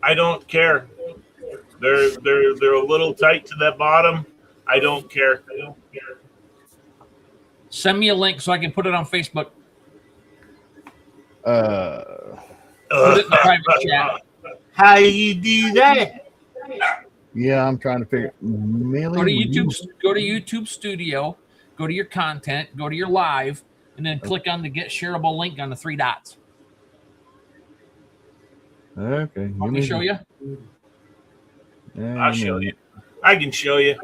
I don't care. They're a little tight to that bottom. I don't care. Send me a link so I can put it on Facebook. Uh, Put it in the private chat. How you do that? yeah, I'm trying to figure. Millie, Go to YouTube. Go to YouTube Studio. Go to your content. Go to your live, and then click on the Get Shareable link on the 3 dots. Okay. Want me to show you? I'll show you. I can show you.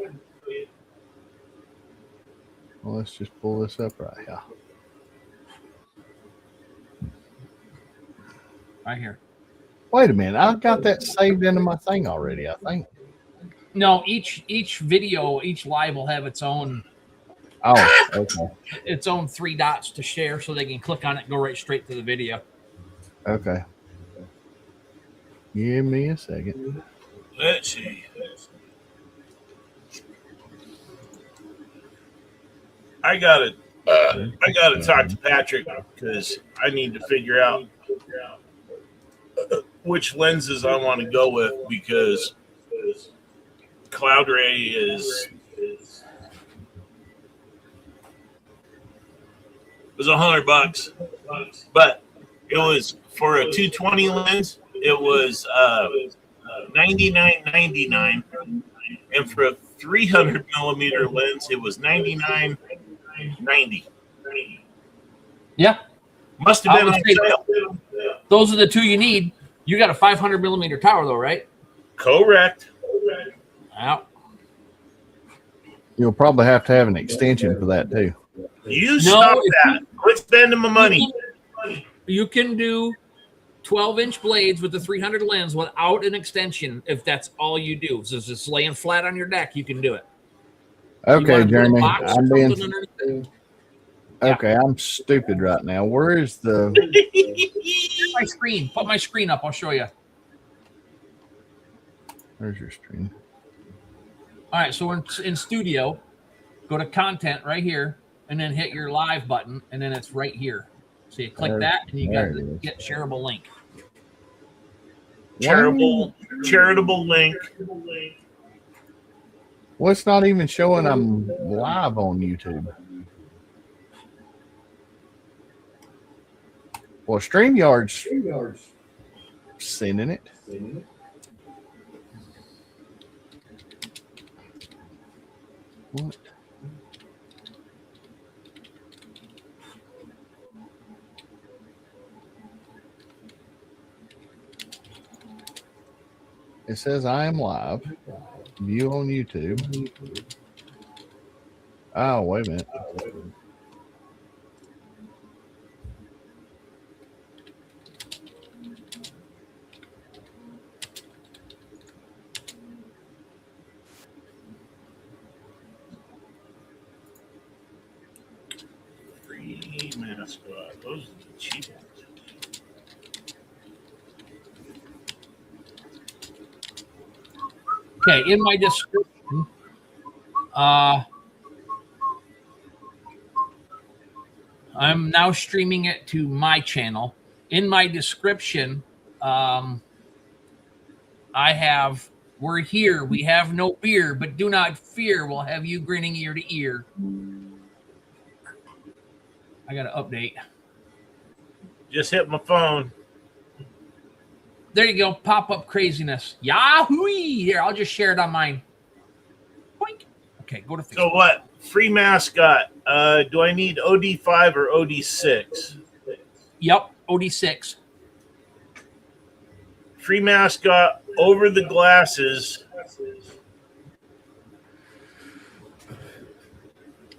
Well, let's just pull this up right here. Right here. Wait a minute. I've got that saved into my thing already, I think. No, each video, each live will have its own its own 3 dots to share, so they can click on it and go right straight to the video. Okay. Give me a second. Let's see. I gotta talk to Patrick because I need to figure out which lenses I want to go with, because Cloud Ray was $100, but it was for a 220 lens. It was $99.99, and for a 300 millimeter lens, it was $99.90. Yeah, must have been on sale. Those are the 2 you need. You got a 500 millimeter tower, though, right? Correct. Out. You'll probably have to have an extension for that too. Stop that. Quit spending my money. You can do 12-inch blades with the 300 lens without an extension if that's all you do. So it's just laying flat on your deck, you can do it. Okay, Jeremy. I'm stupid right now. Where is the my screen? Put my screen up. I'll show you. Where's your screen? All right, so in Studio, go to Content right here, and then hit your Live button, and then it's right here. So you click that, and you got the Get Shareable link. Charitable link. Well, it's not even showing I'm live on YouTube. Well, StreamYard's sending it. What? It says I am live. View on YouTube. Oh, wait a minute. Free mascot. Those are the cheap ones. Okay, in my description, I'm now streaming it to my channel. In my description, I have, we're here, we have no beer, but do not fear, we'll have you grinning ear to ear. I got to update. Just hit my phone. There you go. Pop-up craziness. Yahoo! Here, I'll just share it on mine. Boink. Okay, go to Facebook. So what? Free mascot. Do I need OD5 or OD6? Yep, OD6. Free mascot over the glasses.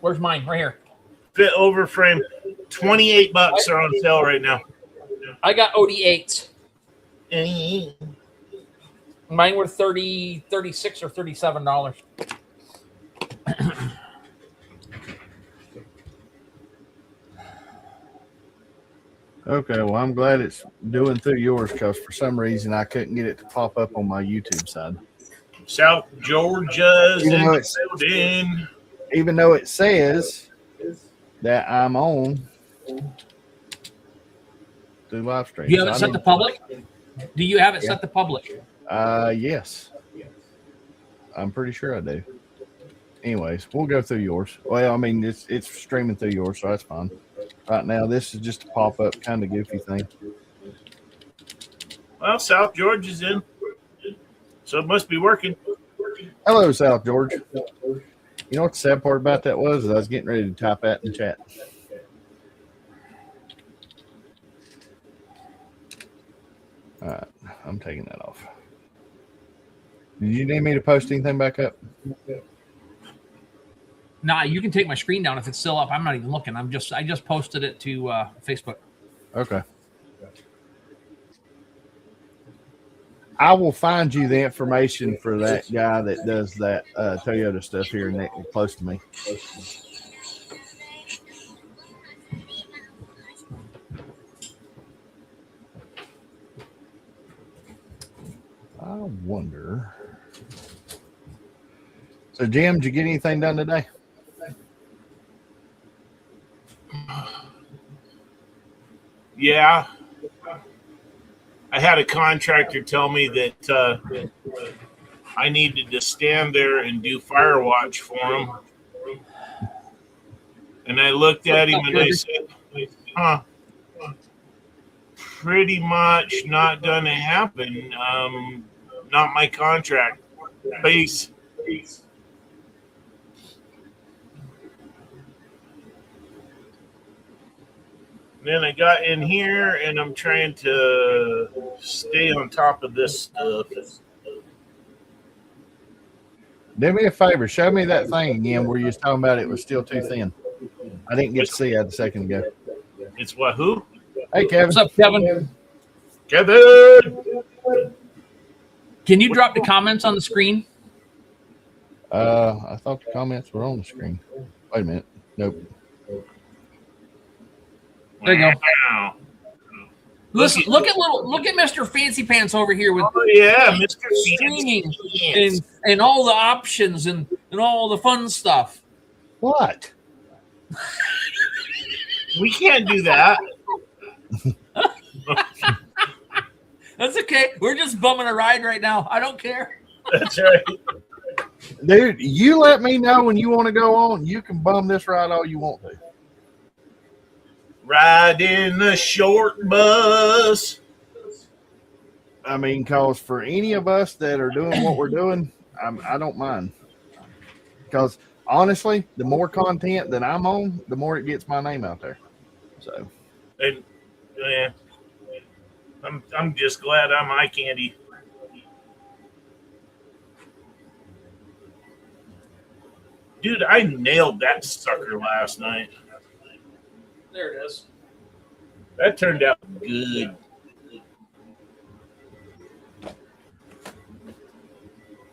Where's mine? Right here. Fit over frame. $28 are on sale right now. I got OD8s. Mine were $36 or $37. Okay, well, I'm glad it's doing through yours because for some reason I couldn't get it to pop up on my YouTube side. South Georgia's in the building. Even though it says that I'm on through live stream. You haven't set the public? Do you have it set to publish? Yes. I'm pretty sure I do. Anyways, we'll go through yours. Well, I mean, it's streaming through yours, so that's fine. Right now, this is just a pop-up kind of goofy thing. Well, South George is in, so it must be working. Hello, South George. You know what the sad part about that was? I was getting ready to type that in chat. All right, I'm taking that off. Did you need me to post anything back up? Nah, you can take my screen down if it's still up. I'm not even looking. I just posted it to Facebook. Okay. I will find you the information for that guy that does that Toyota stuff here close to me. I wonder. So, Jim, did you get anything done today? Yeah. I had a contractor tell me that I needed to stand there and do fire watch for him. And I looked at him and I said, pretty much not going to happen. Not my contract. Peace. Then I got in here and I'm trying to stay on top of this stuff. Do me a favor. Show me that thing again where you was talking about it was still too thin. I didn't get to see it a second ago. It's what, who? Hey, Kevin. What's up, Kevin? Kevin! Can you drop the comments on the screen? I thought the comments were on the screen. Wait a minute. Nope. There you go. Wow. Listen, look at Mr. Fancy Pants over here with Oh, yeah, Mr. streaming Fancy. and all the options and all the fun stuff. What? We can't do that. That's okay. We're just bumming a ride right now. I don't care. That's right. Dude, you let me know when you want to go on. You can bum this ride all you want to. Ride in the short bus. I mean, because for any of us that are doing what we're doing, I don't mind. Because honestly, the more content that I'm on, the more it gets my name out there. So, And yeah, I'm just glad I'm eye candy. Dude, I nailed that sucker last night. There it is. That turned out good.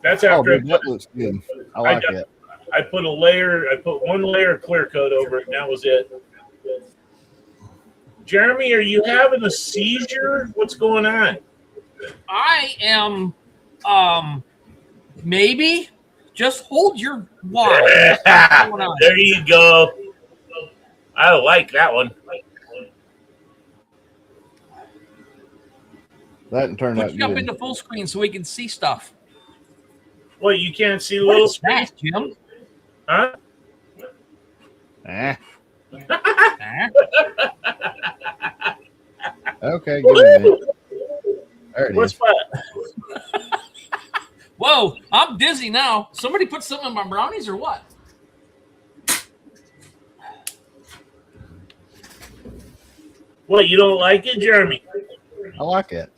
That's oh, after dude, that looks good. I like it. I put one layer of clear coat over it, and that was it. Jeremy, are you having a seizure? What's going on? I am, maybe. Just hold your water. There you go. I like that one. That turned out Put you up good. into full screen so we can see stuff. Well, you can't see What little is that, Jim? Huh? Ah, Ah. okay, give me a minute. There it What's is. that? Whoa, I'm dizzy now. Somebody put something in my brownies or what? What, you don't like it, Jeremy? I like it.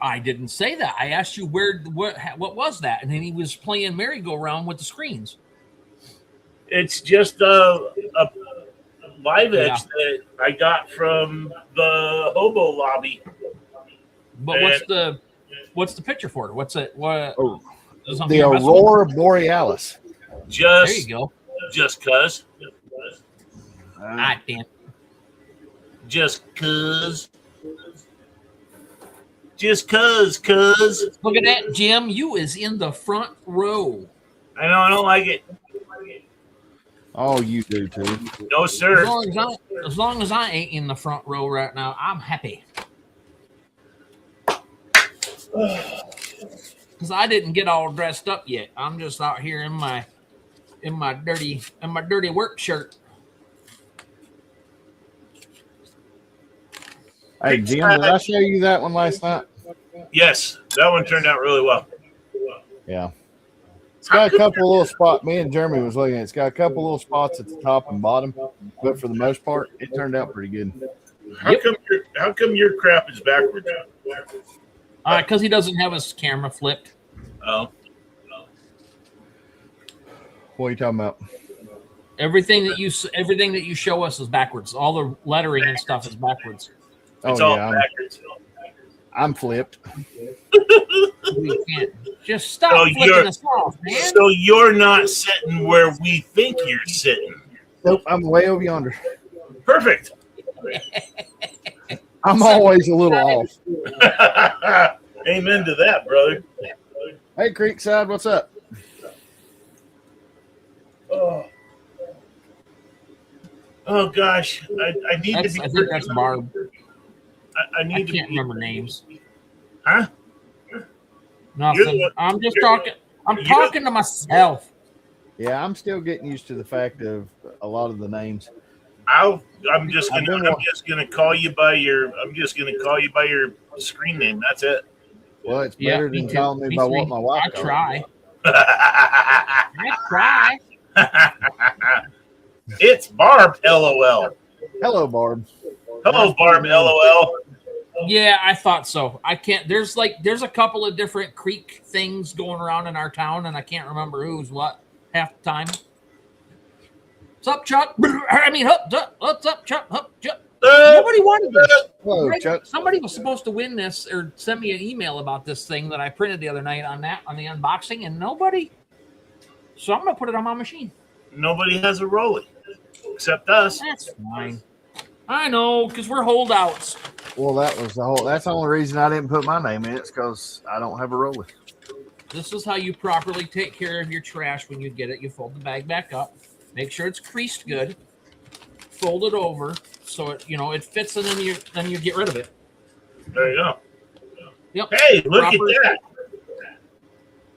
I didn't say that. I asked you what was that, and then he was playing merry-go-round with the screens. It's just a live edge that I got from the hobo lobby. But what's the picture for it? What's it? What? Oh, is something the you're messing with? Aurora Borealis. There Just, you go. just cuz. Ah, damn. Just cuz. Just cuz. Look at that, Jim. You is in the front row. I know, I don't like it. Oh, you do too. No, sir. As long as I ain't in the front row right now, I'm happy. Because I didn't get all dressed up yet. I'm just out here in my dirty work shirt. Hey, Jim, did I show you that one last night? Yes, that one turned out really well. Yeah. It's got a couple of little spots. Me and Jeremy was looking. It's got a couple little spots at the top and bottom, but for the most part, it turned out pretty good. How come your crap is backwards? Because he doesn't have his camera flipped. Oh. What are you talking about? Everything that you show us is backwards. All the lettering and stuff is backwards. Oh, It's all yeah. backwards. I'm flipped. We can't just stop So flipping us off, man. So you're not sitting where we think you're sitting. Nope, I'm way over yonder. Perfect. I'm always a little off. Amen to that, brother. Hey, Creekside, what's up? Oh gosh, I need to be. I think that's Barb. I I need to can't be. remember names. Huh? You're the Nothing. one- I'm just you're- talking. I'm talking to myself. Yeah, I'm still getting used to the fact of a lot of the names. I'm just I've been gonna call you by your. I'm just gonna call you by your screen name. That's it. Well, it's Yeah, better me than too. calling me Me by too. what my wife I calls try. I try. It's Barb. LOL. Hello, Barb. Hello, Barb. LOL. Yeah, I thought so. I can't. There's a couple of different creek things going around in our town, and I can't remember who's what half the time. What's up, Chuck? What's up, Chuck? Chuck? Nobody wanted this. Hello, Right? Chuck. Somebody was supposed to win this or send me an email about this thing that I printed the other night on the unboxing, and nobody. So I'm gonna put it on my machine. Nobody has a Rolly except us. That's fine. I know, because we're holdouts. Well, that's the only reason I didn't put my name in. It's because I don't have a roller. This is how you properly take care of your trash when you get it. You fold the bag back up, make sure it's creased good, fold it over so it fits, and then you get rid of it. There you go. Yep. Hey, look Proper- at that.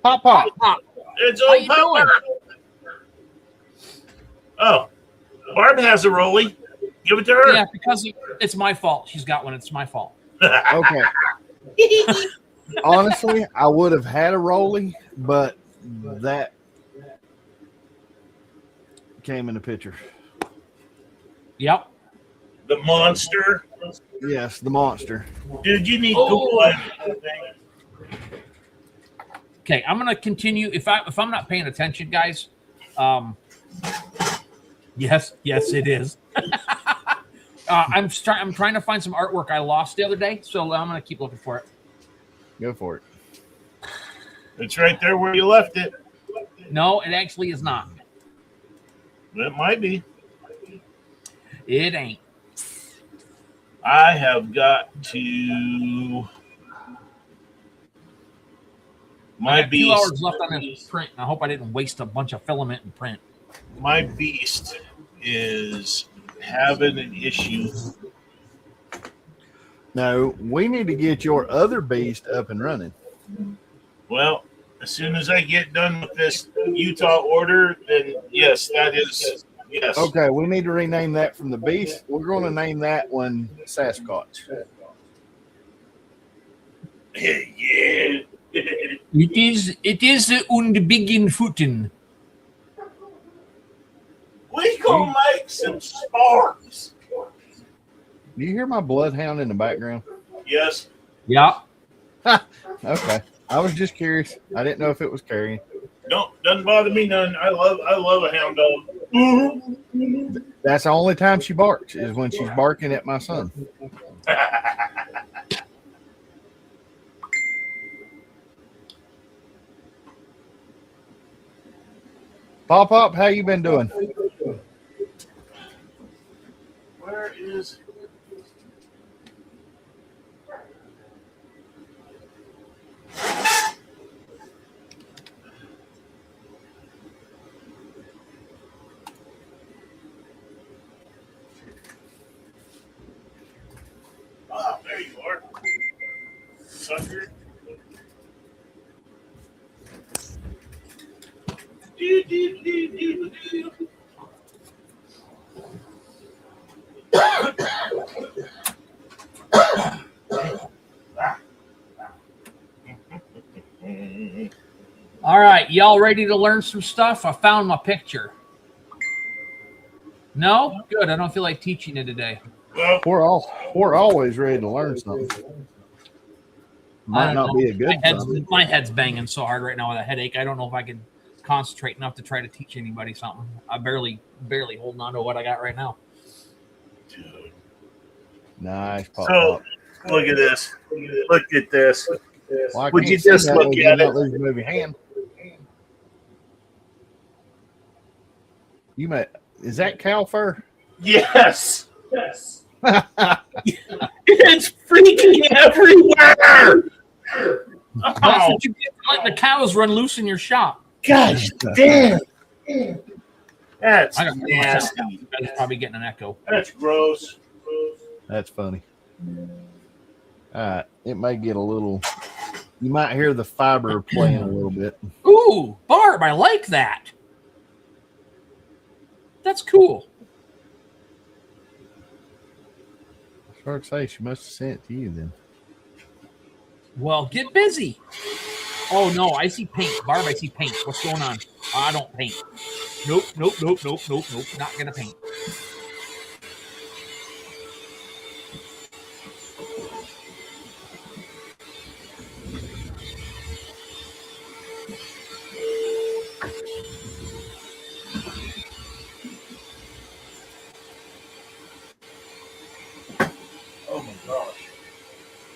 Pop, pop. Pop. It's How old you Papa. Oh, Barb has a Rolly. Give it to her. Yeah, because it's my fault. She's got one. It's my fault. Okay. Honestly, I would have had a rolly, but that came in the picture. Yep. The monster. Yes, the monster. Dude, you need Oh. Google. Okay, I'm gonna continue. If I'm not paying attention, guys. Yes, it is. I'm trying to find some artwork I lost the other day, so I'm gonna keep looking for it. Go for it. It's right there where you left it. No, it actually is not. It might be. It ain't. I have got to. I My got 2 hours beast. left on this print, and I hope I didn't waste a bunch of filament and print. My beast is having an issue. No, we need to get your other beast up and running. Well, as soon as I get done with this Utah order, then yes, that is yes. Okay, we need to rename that from the beast. We're going to name that one Sasquatch. Yeah. It is unbegin footen. We gonna make some sparks. Do you hear my bloodhound in the background? Yes. Yeah. Okay. I was just curious. I didn't know if it was carrying. No, doesn't bother me none. I love a hound dog. That's the only time she barks is when she's barking at my son. Pop, how you been doing? Where is? Ah, there you are, sucker. All right, y'all ready to learn some stuff? I found my picture. No? Good. I don't feel like teaching it today. Well, We're always ready to learn something. I Might don't not know. be a good something. My head's banging so hard right now with a headache. I don't know if I can concentrate enough to try to teach anybody something. I barely holding on to what I got right now. dude. Nice pop. So look at this. Look at this. Well, I Would can't you see just that look when you at not it? lose the move your hand. You may. Is that cow fur? Yes. It's freaking everywhere. That's Oh, what you get for letting the cows run loose in your shop. gosh damn. That's I got nasty. That's probably getting an echo. That's gross. That's funny. It may get a little. You might hear the fiber playing a little bit. Ooh, Barb, I like that. That's cool. I was going to say she must have sent it to you then. Well, get busy. Oh no, I see paint. Barb, I see paint. What's going on? I don't paint. Nope. Not gonna paint. Oh my gosh.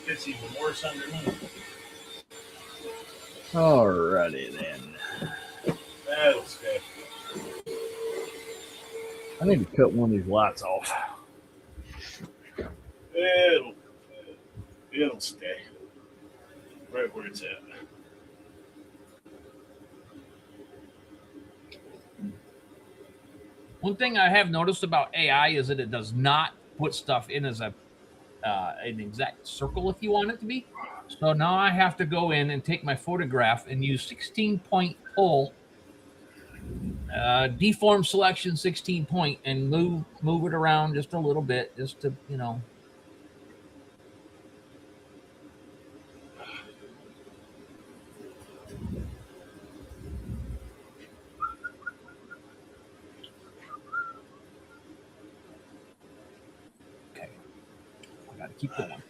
It's even worse underneath. Alrighty then. That'll stay. I need to cut one of these lights off. It'll stay. Right where it's at. One thing I have noticed about AI is that it does not put stuff in as an exact circle if you want it to be. So now I have to go in and take my photograph and use 16-point pull, deform selection 16 point, and move it around just a little bit, just to Okay, I got to keep going.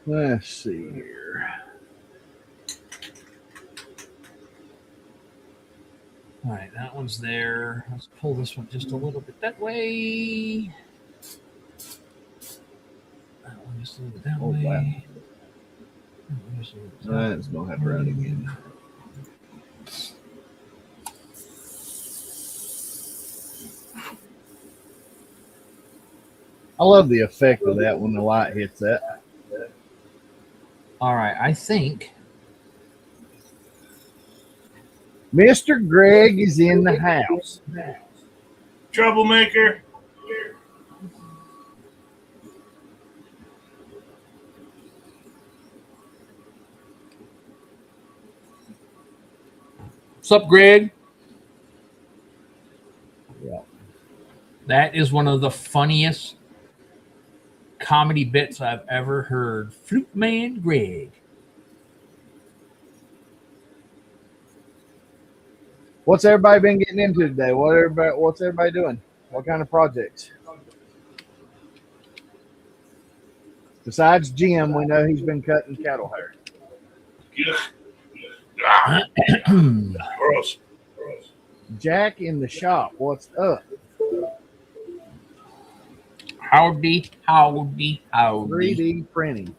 Let's see here. All right, that one's there. Let's pull this one just a little bit that way. That one just a little bit that way. Wow. That one just a little bit that way. That's going to have to run again. I love the effect of that when the light hits that. All right, I think Mr. Greg is in the house. Troublemaker. What's up, Greg? Yeah. That is one of the funniest comedy bits I've ever heard. Flute Man Greg. What's everybody been getting into today? What's everybody doing? What kind of projects? Besides Jim, we know he's been cutting cattle hair. Ah, gross. Jack in the shop, what's up? Howdy. 3D printing.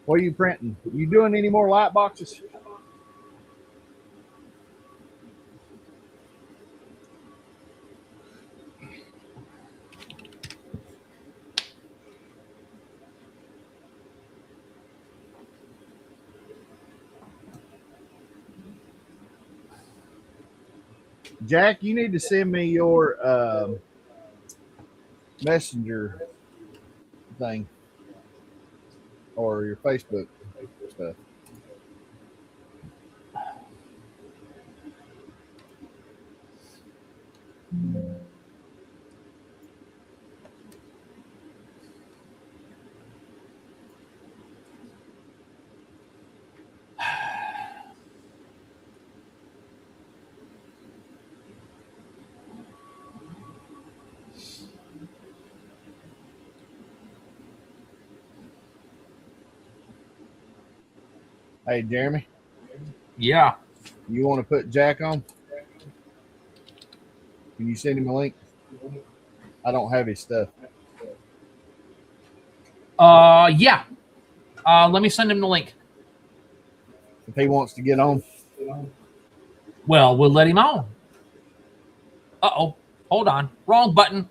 What are you printing? You doing any more light boxes? Jack, you need to send me your messenger thing or your Facebook stuff. Hey, Jeremy, Yeah. you want to put Jack on? Can you send him a link? I don't have his stuff. Yeah. Let me send him the link. If he wants to get on, Well, we'll let him on. Uh-oh. Hold on. Wrong button.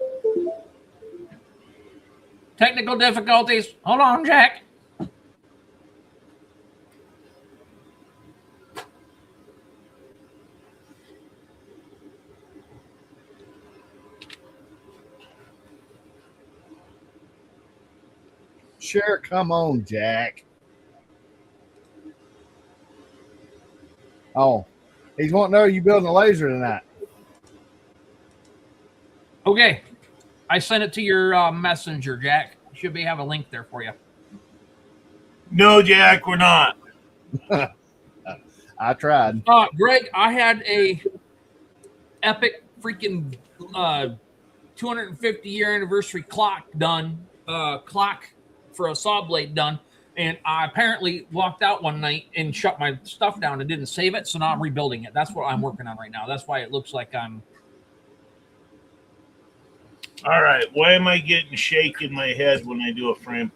Technical difficulties. Hold on, Jack. sure, come on, Jack. Oh, he's wanting to know you building a laser tonight. Okay. I sent it to your messenger, Jack. Should be have a link there for you. No, Jack, we're not. I tried. Greg, I had a epic freaking 250 year anniversary clock done. Clock for a saw blade done. And I apparently walked out one night and shut my stuff down and didn't save it. So now I'm rebuilding it. That's what I'm working on right now. That's why it looks like I'm. All right. Why am I getting shake in my head when I do a frame?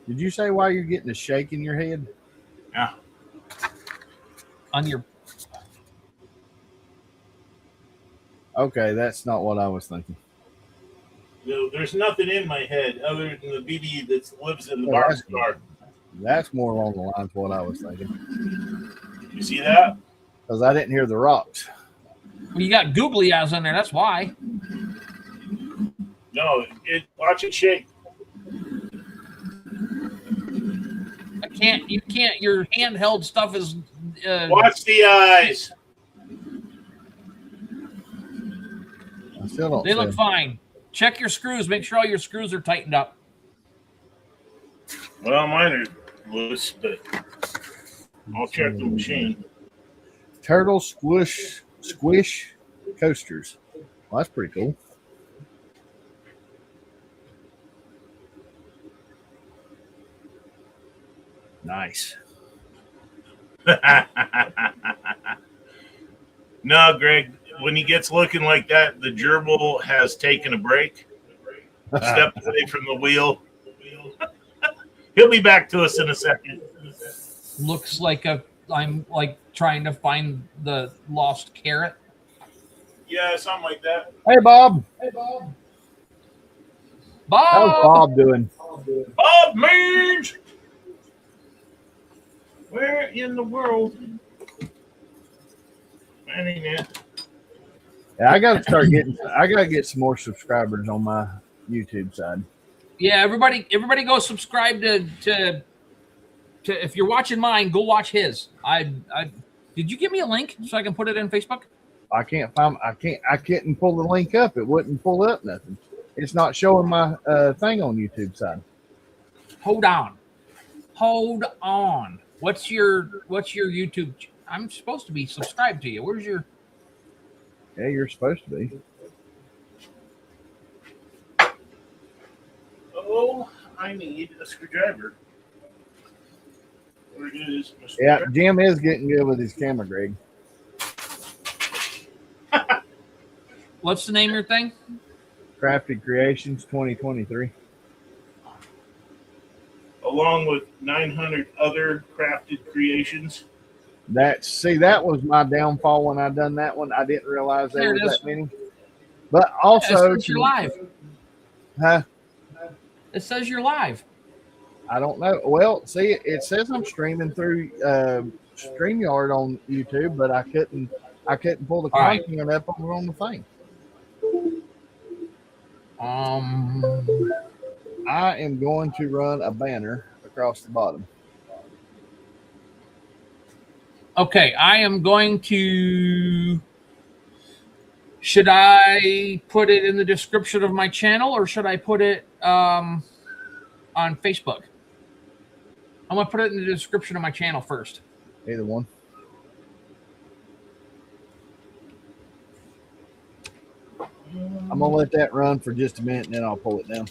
Did you say why you're getting a shake in your head? Yeah. On your. Okay, that's not what I was thinking. No, there's nothing in my head other than the BD that lives in the Oh, bar that's car. That's more along the lines of what I was thinking. You see that? Because I didn't hear the rocks. Well, you got googly eyes in there. That's why. No, watch it shake. I can't. You can't. Your handheld stuff is. Watch the eyes. I still don't They see look them. fine. Check your screws. Make sure all your screws are tightened up. Well, mine are loose, but I'll check the machine. Turtle squish coasters. Well, that's pretty cool. Nice. No, Greg, when he gets looking like that, the gerbil has taken a break, stepped away from the wheel. He'll be back to us in a second. Looks like I'm like trying to find the lost carrot. Yeah, something like that. Hey, Bob. Bob. How's Bob doing? Bob Means! Where in the world? Finding it. Yeah, I got to get some more subscribers on my YouTube side. Yeah, everybody go subscribe to if you're watching mine, go watch his. I did you give me a link so I can put it in Facebook? I couldn't pull the link up. It wouldn't pull up nothing. It's not showing my thing on YouTube side. Hold on. What's your YouTube? I'm supposed to be subscribed to you. Where's your? Yeah, you're supposed to be. Oh, I need a screwdriver. Where it is? Yeah, Jim is getting good with his camera, Greg. What's the name of your thing? Crafted Creations 2023. Along with 900 other crafted creations. That was my downfall when I done that one. I didn't realize there There it was is. that many. But also, It says you're live. huh? It says you're live. I don't know. Well, see, it says I'm streaming through StreamYard on YouTube, but I couldn't pull the All right. content up on the thing. I am going to run a banner across the bottom. Okay, I am going to. Should I put it in the description of my channel or should I put it on Facebook? I'm going to put it in the description of my channel first. Either one. I'm going to let that run for just a minute and then I'll pull it down.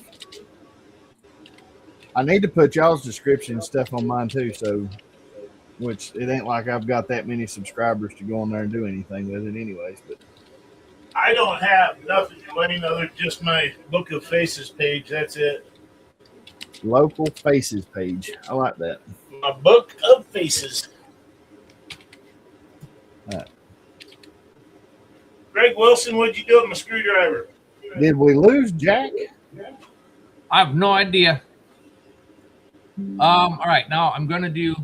I need to put y'all's description and stuff on mine too. So, which it ain't like I've got that many subscribers to go on there and do anything with it, anyways. But I don't have nothing, Dwayne, other than just my Book of Faces page. That's it. local faces page, I like that. My Book of Faces. All right. Greg Wilson, what'd you do with my screwdriver? Did we lose Jack? I have no idea. All right, now I'm gonna do.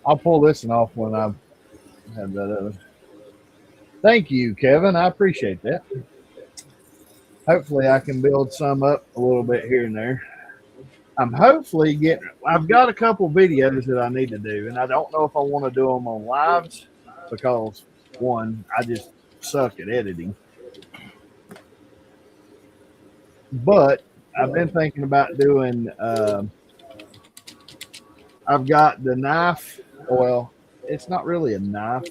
I'll pull this one off when I have that other. Thank you, Kevin. I appreciate that. Hopefully, I can build some up a little bit here and there. I'm hopefully getting. I've got a couple videos that I need to do, and I don't know if I want to do them on lives because one, I just suck at editing. But I've been thinking about doing. I've got the knife. Well, it's not really a knife.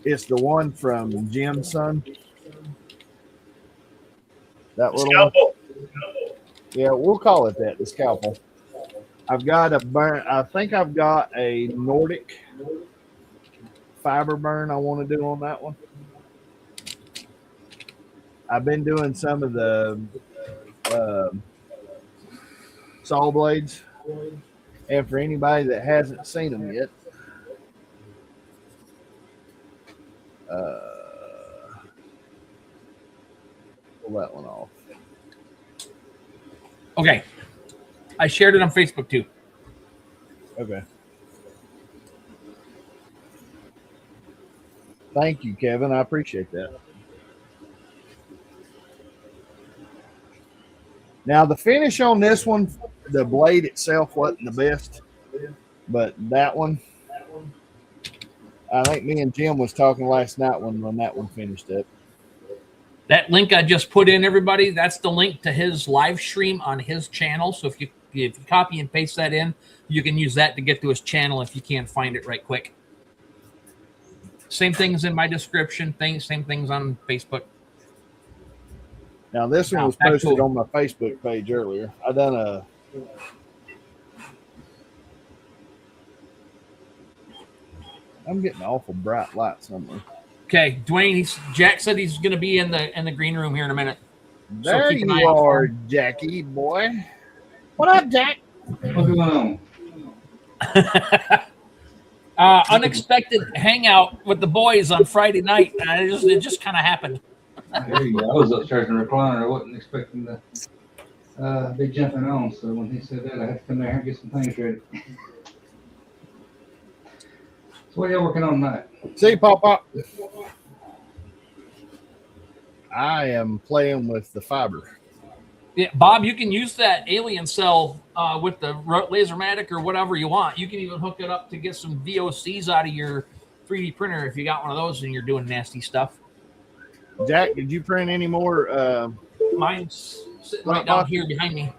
It's the one from Jim's son. That little one. Scalpel. Yeah, we'll call it that, the scalpel. I've got a burn. I think I've got a Nordic fiber burn I want to do on that one. I've been doing some of the saw blades. And for anybody that hasn't seen them yet, pull that one off. Okay, I shared it on Facebook too. Okay. Thank you, Kevin. I appreciate that. Now, the finish on this one, the blade itself wasn't the best, but that one, I think me and Jim was talking last night when that one finished up. That link I just put in, everybody, that's the link to his live stream on his channel. So if you copy and paste that in, you can use that to get to his channel if you can't find it right quick. Same things in my description, same things on Facebook. Now, this one was posted on my Facebook page earlier. I done a. I'm getting awful bright light somewhere. Okay, Dwayne. Jack said he's going to be in the green room here in a minute. There keep an you eye out for are, Jackie boy. What up, Jack? What's going on? Unexpected hangout with the boys on Friday night. It just kind of happened. There you go. I was upstairs in the recliner. I wasn't expecting to be jumping on. So when he said that, I had to come there and get some things ready. So what are y'all working on tonight? See, Pop. I am playing with the fiber. Yeah, Bob, you can use that alien cell with the Lasermatic or whatever you want. You can even hook it up to get some VOCs out of your 3D printer if you got one of those and you're doing nasty stuff. Jack, did you print any more? Mine's sitting right down here behind me.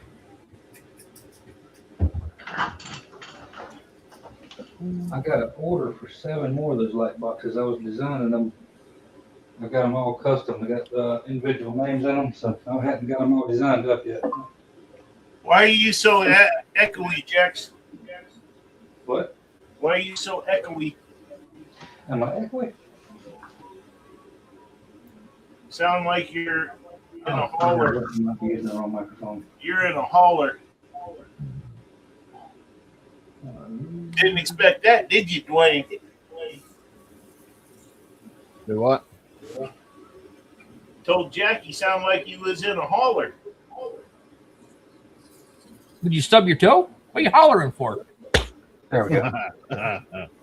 I got an order for 7 more of those light boxes. I was designing them. I got them all custom. I got individual names in them, so I hadn't got them all designed up yet. Why are you so echoey, Jax? What? Why are you so echoey? Am I echoey? Sound like you're in a holler. I might be using the wrong microphone. You're in a holler. Didn't expect that, did you, Dwayne? Do what? Told Jack you sound like you was in a holler. Would you stub your toe? What are you hollering for? There we go.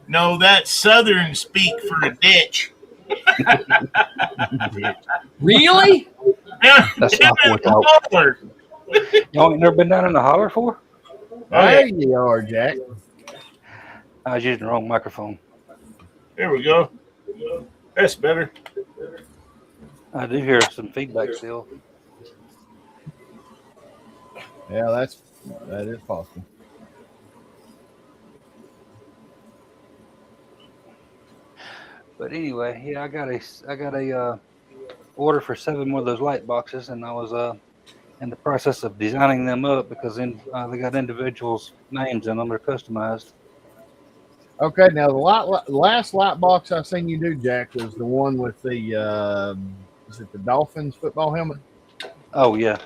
No, that's Southern speak for a ditch. Really? That's not what I- Holler. Y'all ain't never been down in the holler for? There you are, Jack. I was using the wrong microphone. There we go. That's better. I do hear some feedback still. Yeah, that is possible. But anyway, yeah, I got a order for 7 more of those light boxes, and I was in the process of designing them up because they got individuals' names in them. They're customized. Okay, now the last light box I seen you do, Jack, was the one with the is it the Dolphins football helmet? Oh yeah.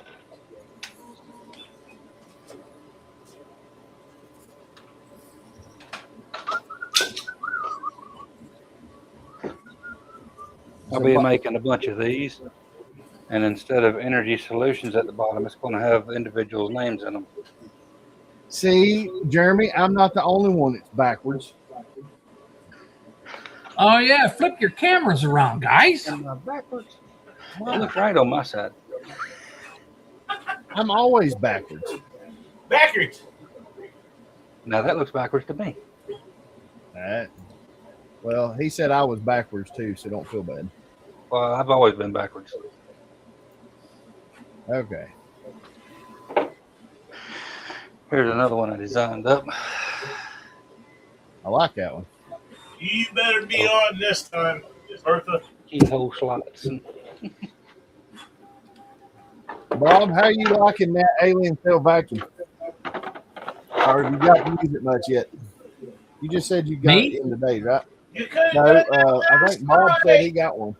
I'll be making a bunch of these, and instead of Energy Solutions at the bottom, it's going to have individuals' names in them. See, Jeremy, I'm not the only one that's backwards. Oh yeah, flip your cameras around, guys. Am I backwards? It looks right on my side. I'm always backwards. Backwards. Now that looks backwards to me. Well, he said I was backwards too, so don't feel bad. Well, I've always been backwards. Okay. Here's another one I designed up. I like that one. You better be on this time, Bertha. Keyhole slots. And Bob, how you liking that alien cell vacuum? Or have you got to use it much yet? You just said you got Me? it in today, right? You could. No, I think Bob said he got one.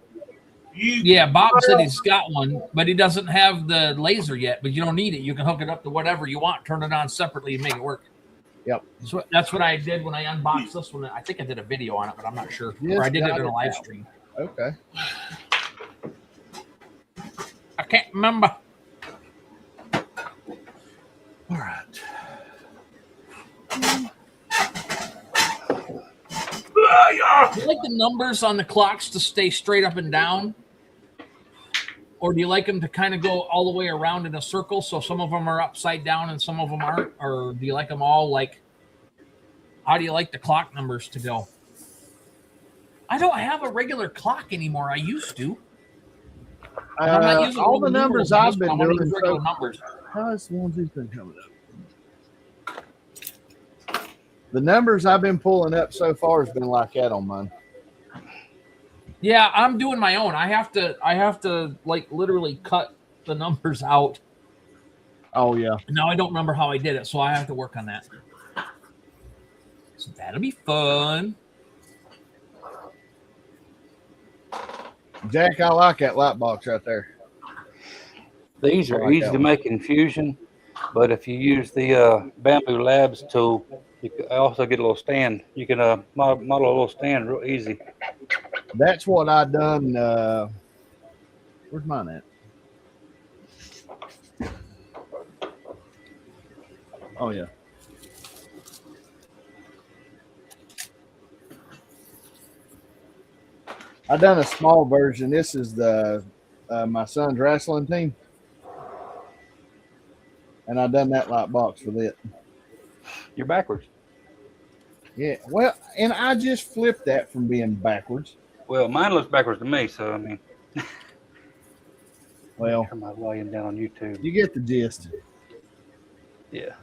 Yeah, Bob said he's got one, but he doesn't have the laser yet. But you don't need it. You can hook it up to whatever you want, turn it on separately, and make it work. Yep. So that's what I did when I unboxed this one. I think I did a video on it, but I'm not sure. Yes, Or I did it got in a it live now. stream. Okay. I can't remember. All right. Do you like the numbers on the clocks to stay straight up and down? Or do you like them to kind of go all the way around in a circle? So some of them are upside down and some of them aren't? Or do you like them all like, how do you like the clock numbers to go? I don't have a regular clock anymore. I used to. I'm not using All the regular numbers numerals, I've been I'm gonna doing. use regular numbers. How's the ones he's been coming up? The numbers I've been pulling up so far has been like that on mine. Yeah, I'm doing my own. I have to like literally cut the numbers out. Oh yeah. Now I don't remember how I did it, so I have to work on that. So that'll be fun. Jack, I like that light box right there. these I are like easy that to one. make in Fusion, but if you use the Bamboo Labs tool, you can also get a little stand. You can model a little stand real easy. That's what I done. Where's mine at? Oh yeah. I done a small version. This is the my son's wrestling team, and I done that light box with it. You're backwards. Yeah, well, and I just flipped that from being backwards. Well, mine looks backwards to me, so I mean, Well, turn my volume down on YouTube. you get the gist. Yeah.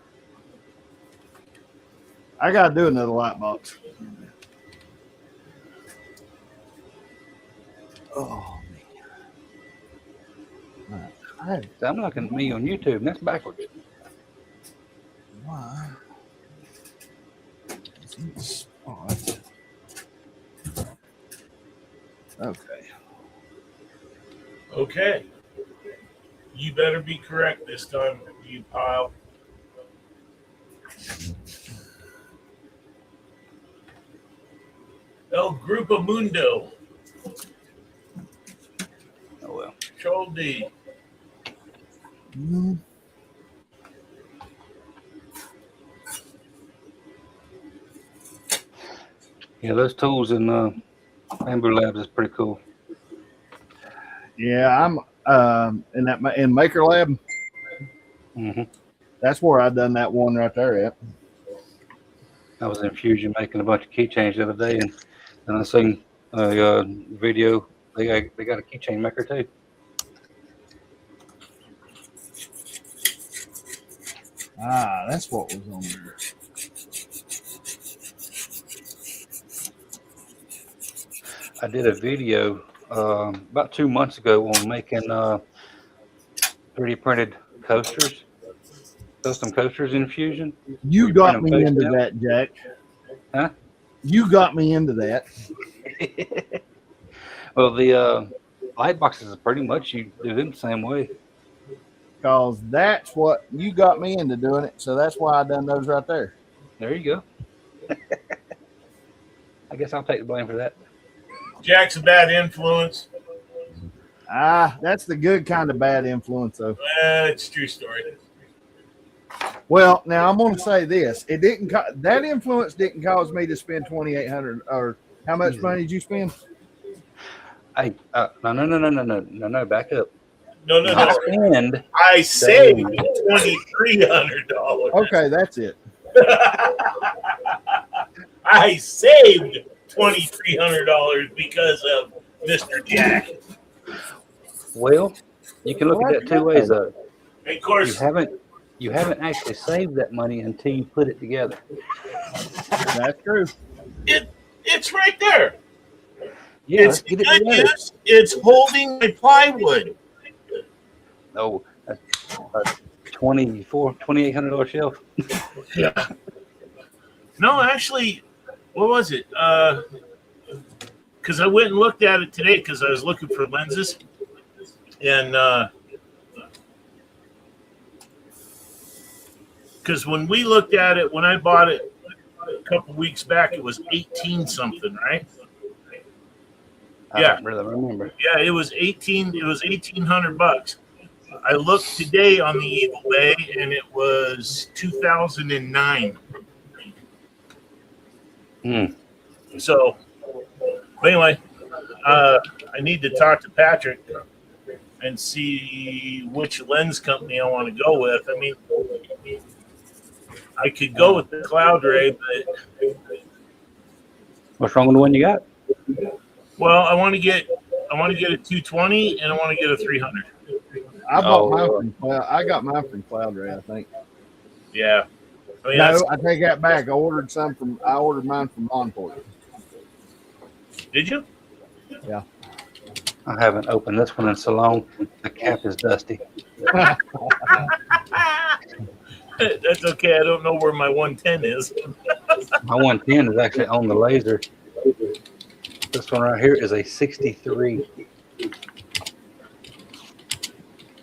I gotta do another light box. Oh man. Alright, So I'm looking at me on YouTube, and that's backwards. why? Spot. Okay. Okay. You better be correct this time, you pile. El Grupo Mundo. Oh well. Control D. Mm, Yeah, those tools in Bamboo Labs is pretty cool. yeah, I'm in Maker Lab. Mm-hmm. That's where I done that one right there at. I was in Fusion making a bunch of keychains the other day, and I seen a video. They got a keychain maker too. Ah, that's what was on there. I did a video about 2 months ago on making 3D printed coasters, custom coasters in Fusion. You We got print me 'em face into down. that, Jack. Huh? You got me into that. Well, the light boxes are pretty much you do them the same way. Because that's what you got me into doing it. So that's why I done those right there. There you go. I guess I'll take the blame for that. Jack's a bad influence. That's the good kind of bad influence, though. It's a true story. Well, now I'm going to say this: it didn't. That influence didn't cause me to spend $2,800. Or how much money did you spend? No, back up. No. Not spend. I saved $2,300. Okay, that's it. I saved $2,300 because of Mr. Jack. Well, you can look at that two ways though. And of course, You haven't actually saved that money until you put it together. That's true. it's right there. Yeah, It's let's get it good together. news. It's holding my plywood. Oh, a $2,800 shelf. Yeah. No, actually, what was it? Because I went and looked at it today because I was looking for lenses, and because when we looked at it, when I bought it a couple weeks back, it was 18 something, right? I don't really remember. Yeah, it was 18. It was $1,800. I looked today on the eBay, and it was 2009. So, but anyway, I need to talk to Patrick and see which lens company I want to go with. I mean, I could go with the Cloud Ray, but What's wrong with the one you got? well, I want to get a 220 and I want to get a 300. I bought mine from Cloud. I got mine from Cloud Ray, I think. Yeah. I mean, No, I take that back. I ordered mine from Monport. did you? Yeah. I haven't opened this one in so long. The cap is dusty. That's okay. I don't know where my 110 is. My 110 is actually on the laser. This one right here is a 63.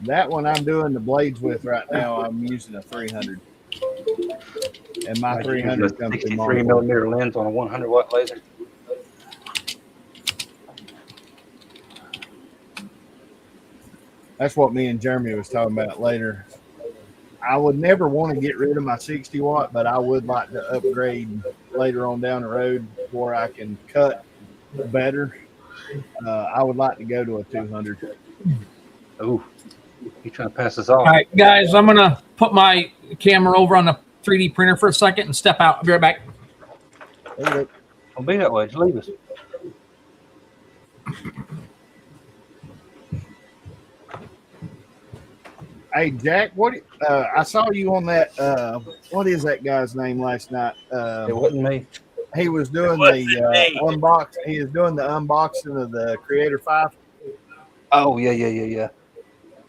That one I'm doing the blades with right now. I'm using a 300. And my 300 comes from 63 Monport. millimeter lens on a 100 watt laser. That's what me and Jeremy was talking about later. I would never want to get rid of my 60 watt, but I would like to upgrade later on down the road where I can cut better. I would like to go to a 200. Ooh, you trying to pass this off? All right, guys, I'm gonna put my camera over on the 3D printer for a second and step out. I'll be right back. Don't be that way. Just leave us. Hey, Jack, I saw you on that. What is that guy's name last night? It wasn't me. He was doing wasn't the me. unbox. He was doing the unboxing of the Creator 5. Oh, yeah.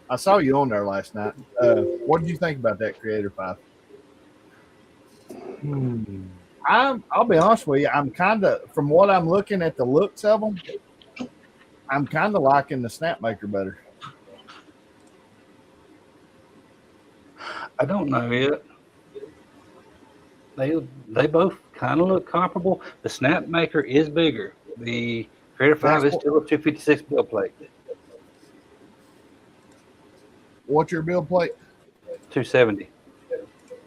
I saw you on there last night. What did you think about that Creator 5? I'll be honest with you. I'm kind of, from what I'm looking at the looks of them, I'm kind of liking the Snapmaker better. I don't know yet. They both kind of look comparable. The Snapmaker is bigger. The Creator 5 is still a 256 build plate. What's your build plate? 270.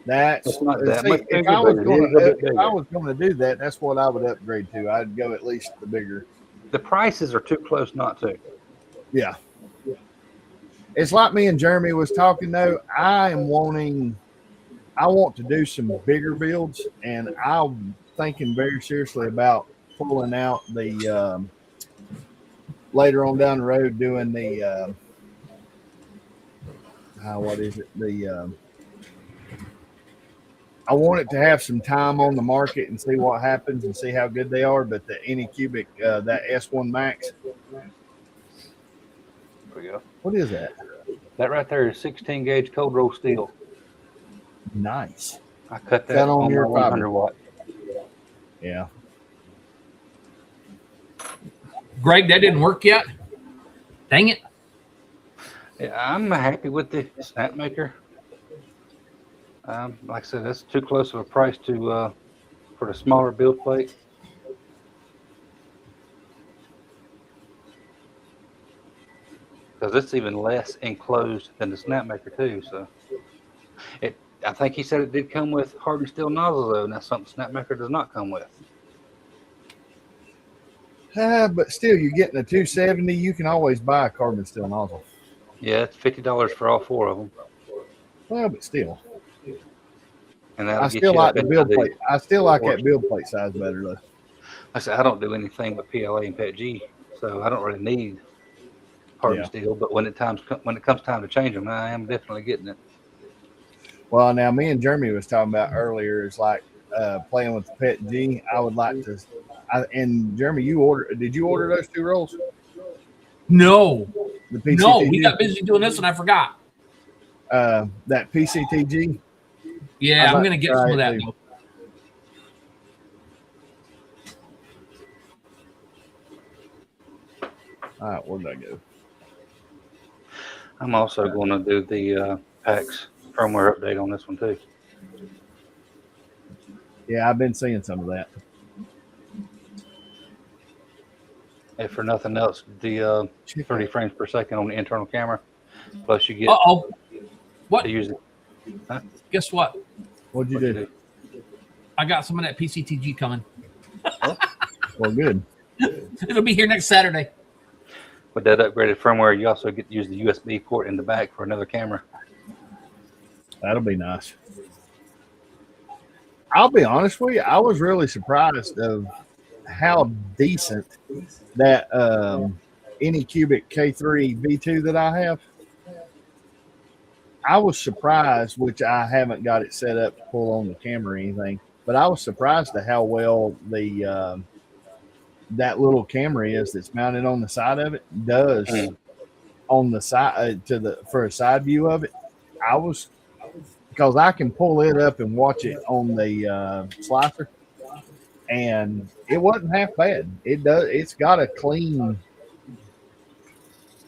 That's not that see, much if bigger, I was but it going is a bit to, if I bigger. was going to do that, that's what I would upgrade to. I'd go at least the bigger. The prices are too close not to. Yeah. It's like me and Jeremy was talking though. I want to do some bigger builds, and I'm thinking very seriously about pulling out the later on down the road doing the what is it? I want it to have some time on the market and see what happens and see how good they are. But the Anycubic, that S1 Max, There we go. what is that? That right there is 16 gauge cold roll steel. Nice. I cut that That on on your my 100 fiber. watt. Yeah. Greg, that didn't work yet. Dang it. Yeah, I'm happy with the Snapmaker. Like I said, that's too close of a price to for the smaller build plate. Because it's even less enclosed than the Snapmaker too. So I think he said it did come with hardened steel nozzle though, and that's something Snapmaker does not come with. But still, you're getting a 270. You can always buy a carbon steel nozzle. Yeah, it's $50 for all 4 of them, Well, but still, and I that'll get still you like up the into build the. plate. I still like that build plate size better though. I said I don't do anything but PLA and PETG, so I don't really need hardened steel. But when it comes time to change them, I am definitely getting it. Well, now me and Jeremy was talking about earlier is like playing with the Pet G. I would like to. And Jeremy, did you order those 2 rolls? No. The PCTG? No, we got busy doing this and I forgot. That PCTG. Yeah, I'm like going to to get try some it of that. too. Though. All right, where did I go? I'm also going to do the PAX firmware update on this one too. Yeah, I've been seeing some of that. If for nothing else, the 30 frames per second on the internal camera, plus you get Uh-oh. What? to use it. Guess what? What'd you do? I got some of that PCTG coming. Well, good. It'll be here next Saturday. With that upgraded firmware, you also get to use the USB port in the back for another camera. That'll be nice. I'll be honest with you. I was really surprised of how decent that Anycubic K3 V2 that I have. I was surprised, which I haven't got it set up to pull on the camera or anything, but I was surprised at how well the that little camera is that's mounted on the side of it does on the side for a side view of it. I was, because I can pull it up and watch it on the slicer, and it wasn't half bad. It's got a clean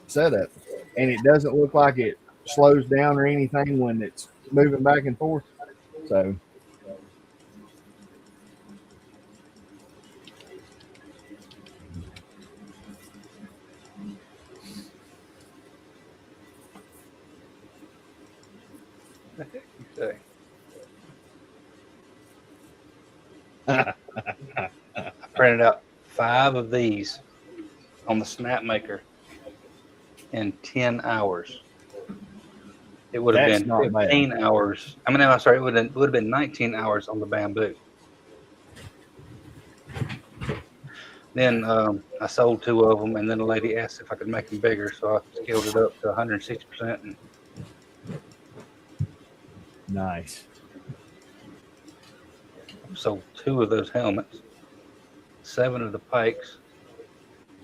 setup, and it doesn't look like it slows down or anything when it's moving back and forth. So I printed out 5 of these on the Snapmaker in 10 hours. It would have That's been not 15 hours. I mean, I'm sorry, it would have been 19 hours on the Bamboo. Then I sold 2 of them, and then the lady asked if I could make them bigger, so I scaled it up to 160%. And nice. sold 2 of those helmets, 7 of the pikes.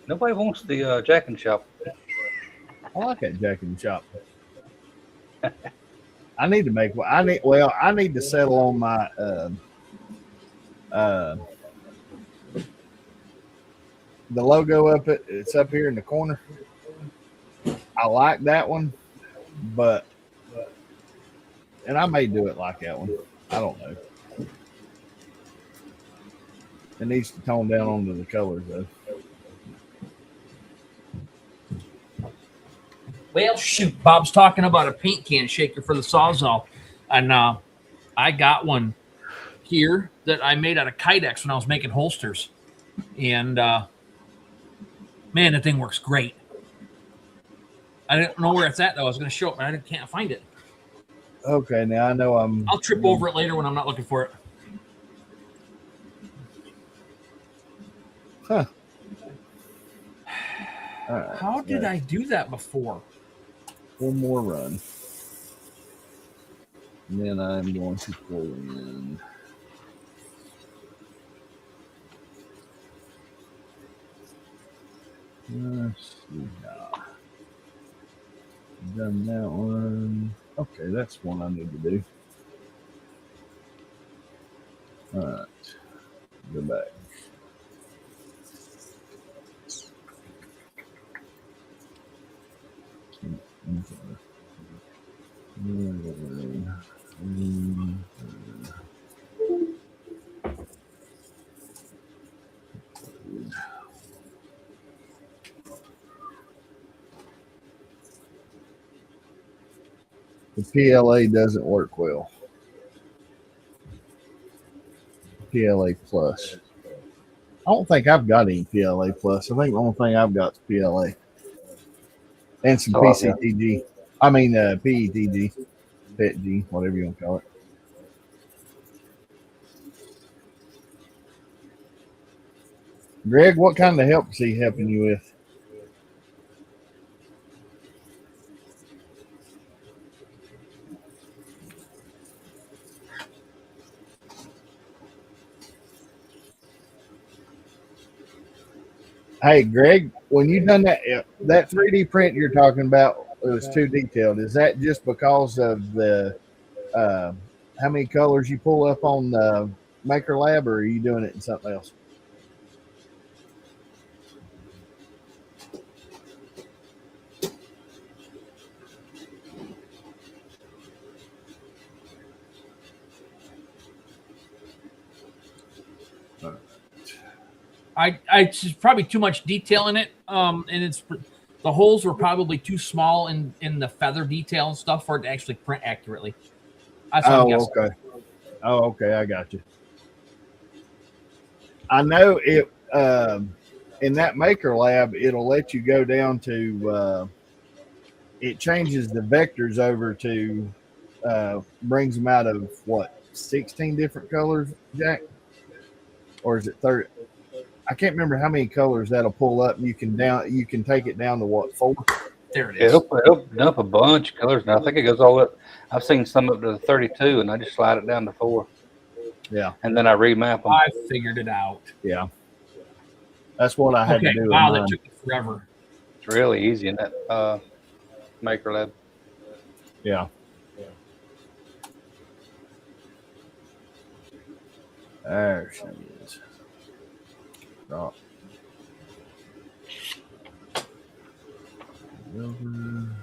Nobody wants the Jack and Shop. I like that Jack in the Shop. I need to make. I need to settle on my the logo up it. It's up here in the corner. I like that one, but and I may do it like that one. I don't know. It needs to tone down onto the colors though. Well, shoot, Bob's talking about a paint can shaker for the Sawzall, and I got one here that I made out of Kydex when I was making holsters, and man, the thing works great. I don't know where it's at though. I was going to show it, but I can't find it. Okay, now I know I'll trip over it later when I'm not looking for it. Huh. All right, How did I do that before? one more run. And then I'm going to pull in. Let's see. Done that one. Okay, that's one I need to do. All right. Go back. The PLA doesn't work well. PLA Plus. I don't think I've got any PLA Plus. I think the only thing I've got is PLA and some So I've got- PCTG. I mean, PETG, PETG, whatever you want to call it. Greg, what kind of help is he helping you with? Hey, Greg, when you done that 3D print you're talking about, it was too detailed. Is that just because of the how many colors you pull up on the Maker Lab, or are you doing it in something else? It's just probably too much detail in it. And it's the holes were probably too small in the feather detail and stuff for it to actually print accurately. That's what I'm guessing. Okay. Oh, okay. I got you. I know it in that Maker Lab, it'll let you go down to it changes the vectors over to brings them out of what 16 different colors, Jack? Or is it 30? I can't remember how many colors that'll pull up. You can take it down to what, 4? There it is. It'll dump a bunch of colors, and I think it goes all up. I've seen some up to 32, and I just slide it down to 4. Yeah. And then I remap them. I figured it out. Yeah. That's what I had Okay. to do. Wow, that took me forever. It's really easy in that Maker Lab. Yeah. There she is. Drop. Over.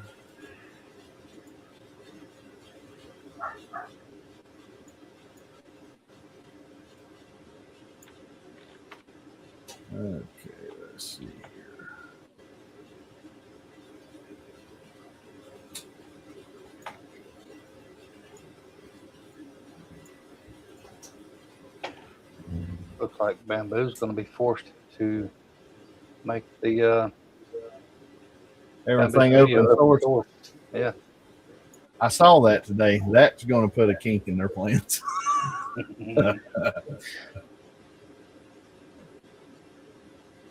Okay, let's see here. Looks like Bamboo's going to be forced to make the Everything Bamboo open Studio source. Yeah. I saw that today. That's going to put a kink in their plans.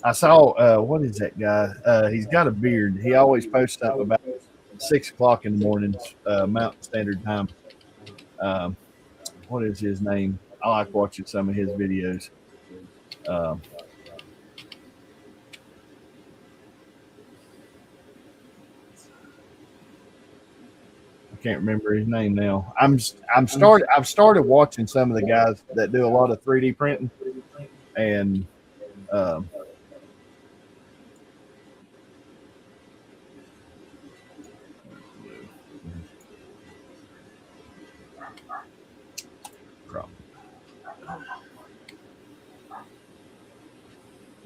I saw what is that guy? He's got a beard. He always posts something about 6 o'clock in the morning, Mountain Standard Time. What is his name? I like watching some of his videos. I can't remember his name now. I've started watching some of the guys that do a lot of 3D printing, and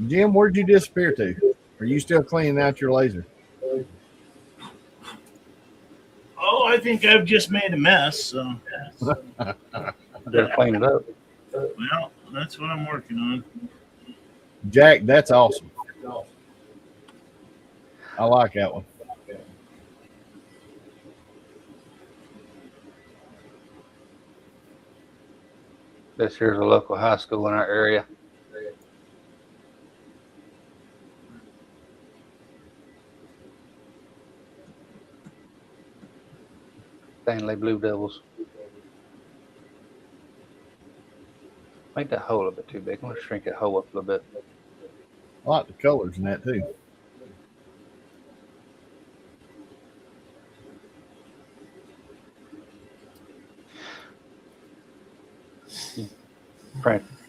Jim, where'd you disappear to? Are you still cleaning out your laser? Oh, I think I've just made a mess. So, Better clean it up. well, that's what I'm working on. Jack, that's awesome. I like that one. This here's a local high school in our area. Stanley Blue Devils. Make that hole a bit too big. I'm gonna shrink that hole up a little bit. I like the colors in that too.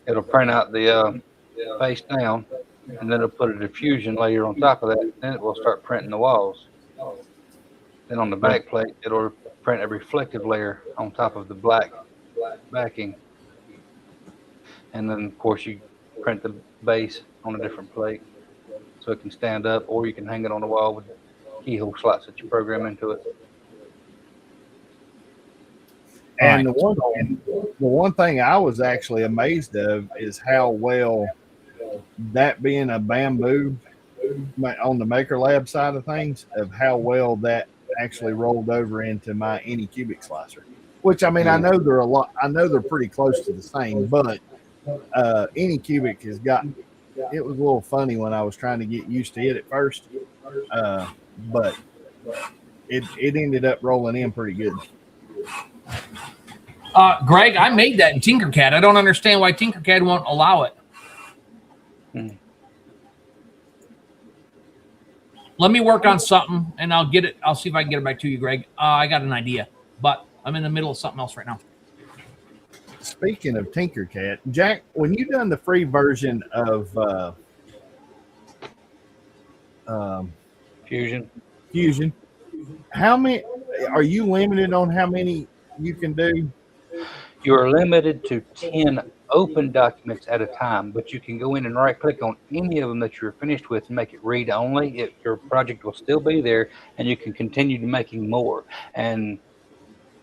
It'll print out the face down, and then it'll put a diffusion layer on top of that. Then it will start printing the walls. Then on the back plate, it'll print a reflective layer on top of the black backing. And then, of course, you print the base on a different plate so it can stand up, or you can hang it on the wall with keyhole slots that you program into it. And the one thing I was actually amazed of is how well, that being a bamboo on the Maker Lab side of things, of how well that actually rolled over into my Anycubic slicer. Which, I mean, I know they're pretty close to the same, but Anycubic has got, it was a little funny when I was trying to get used to it at first, but it ended up rolling in pretty good. Greg, I made that in Tinkercad. I don't understand why Tinkercad won't allow it. Let me work on something, and I'll get it. I'll see if I can get it back to you, Greg. I got an idea, but I'm in the middle of something else right now. Speaking of Tinkercad, Jack, when you done the free version of Fusion, how many are you limited on how many you can do? you're limited to 10 open documents at a time, but you can go in and right click on any of them that you're finished with and make it read only. Your project will still be there, and you can continue to making more. And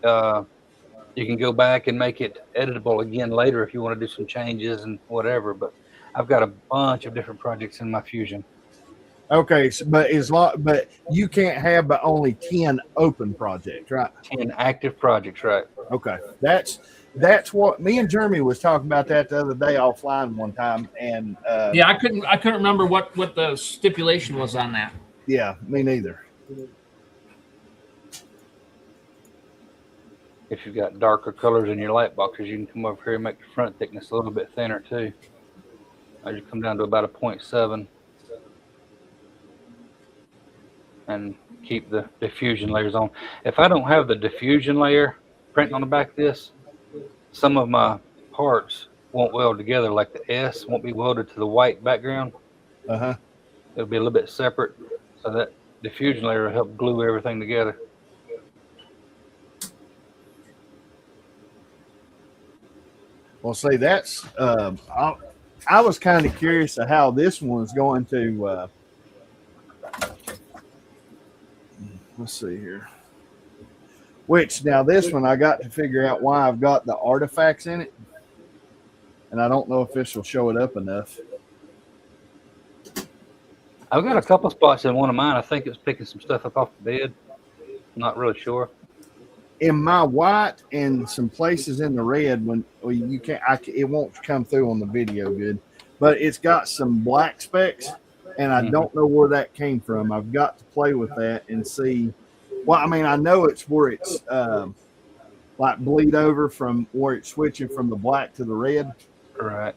you can go back and make it editable again later if you want to do some changes and whatever. But I've got a bunch of different projects in my Fusion. Okay, so, but you can't have but only 10 open projects, right? 10 active projects, right? Okay, that's what me and Jeremy was talking about that the other day offline one time, and Yeah, I couldn't remember what the stipulation was on that. yeah, me neither. If you've got darker colors in your light boxes, you can come over here and make the front thickness a little bit thinner too. I just come down to about a 0.7 and keep the diffusion layers on. If I don't have the diffusion layer printing on the back of this, some of my parts won't weld together, like the S won't be welded to the white background. Uh-huh. It'll be a little bit separate, so that diffusion layer will help glue everything together. Well, see, that's I was kind of curious of how this one's going to. Let's see here. Which now this one I got to figure out why I've got the artifacts in it, and I don't know if this will show it up enough. I've got a couple spots in one of mine. I think it's picking some stuff up off the bed. I'm not really sure. In my white and some places in the red, when you can't, it won't come through on the video good, but it's got some black specks, and I don't know where that came from. I've got to play with that and see. Well, I mean, I know it's where it's like bleed over from where it's switching from the black to the red. Right.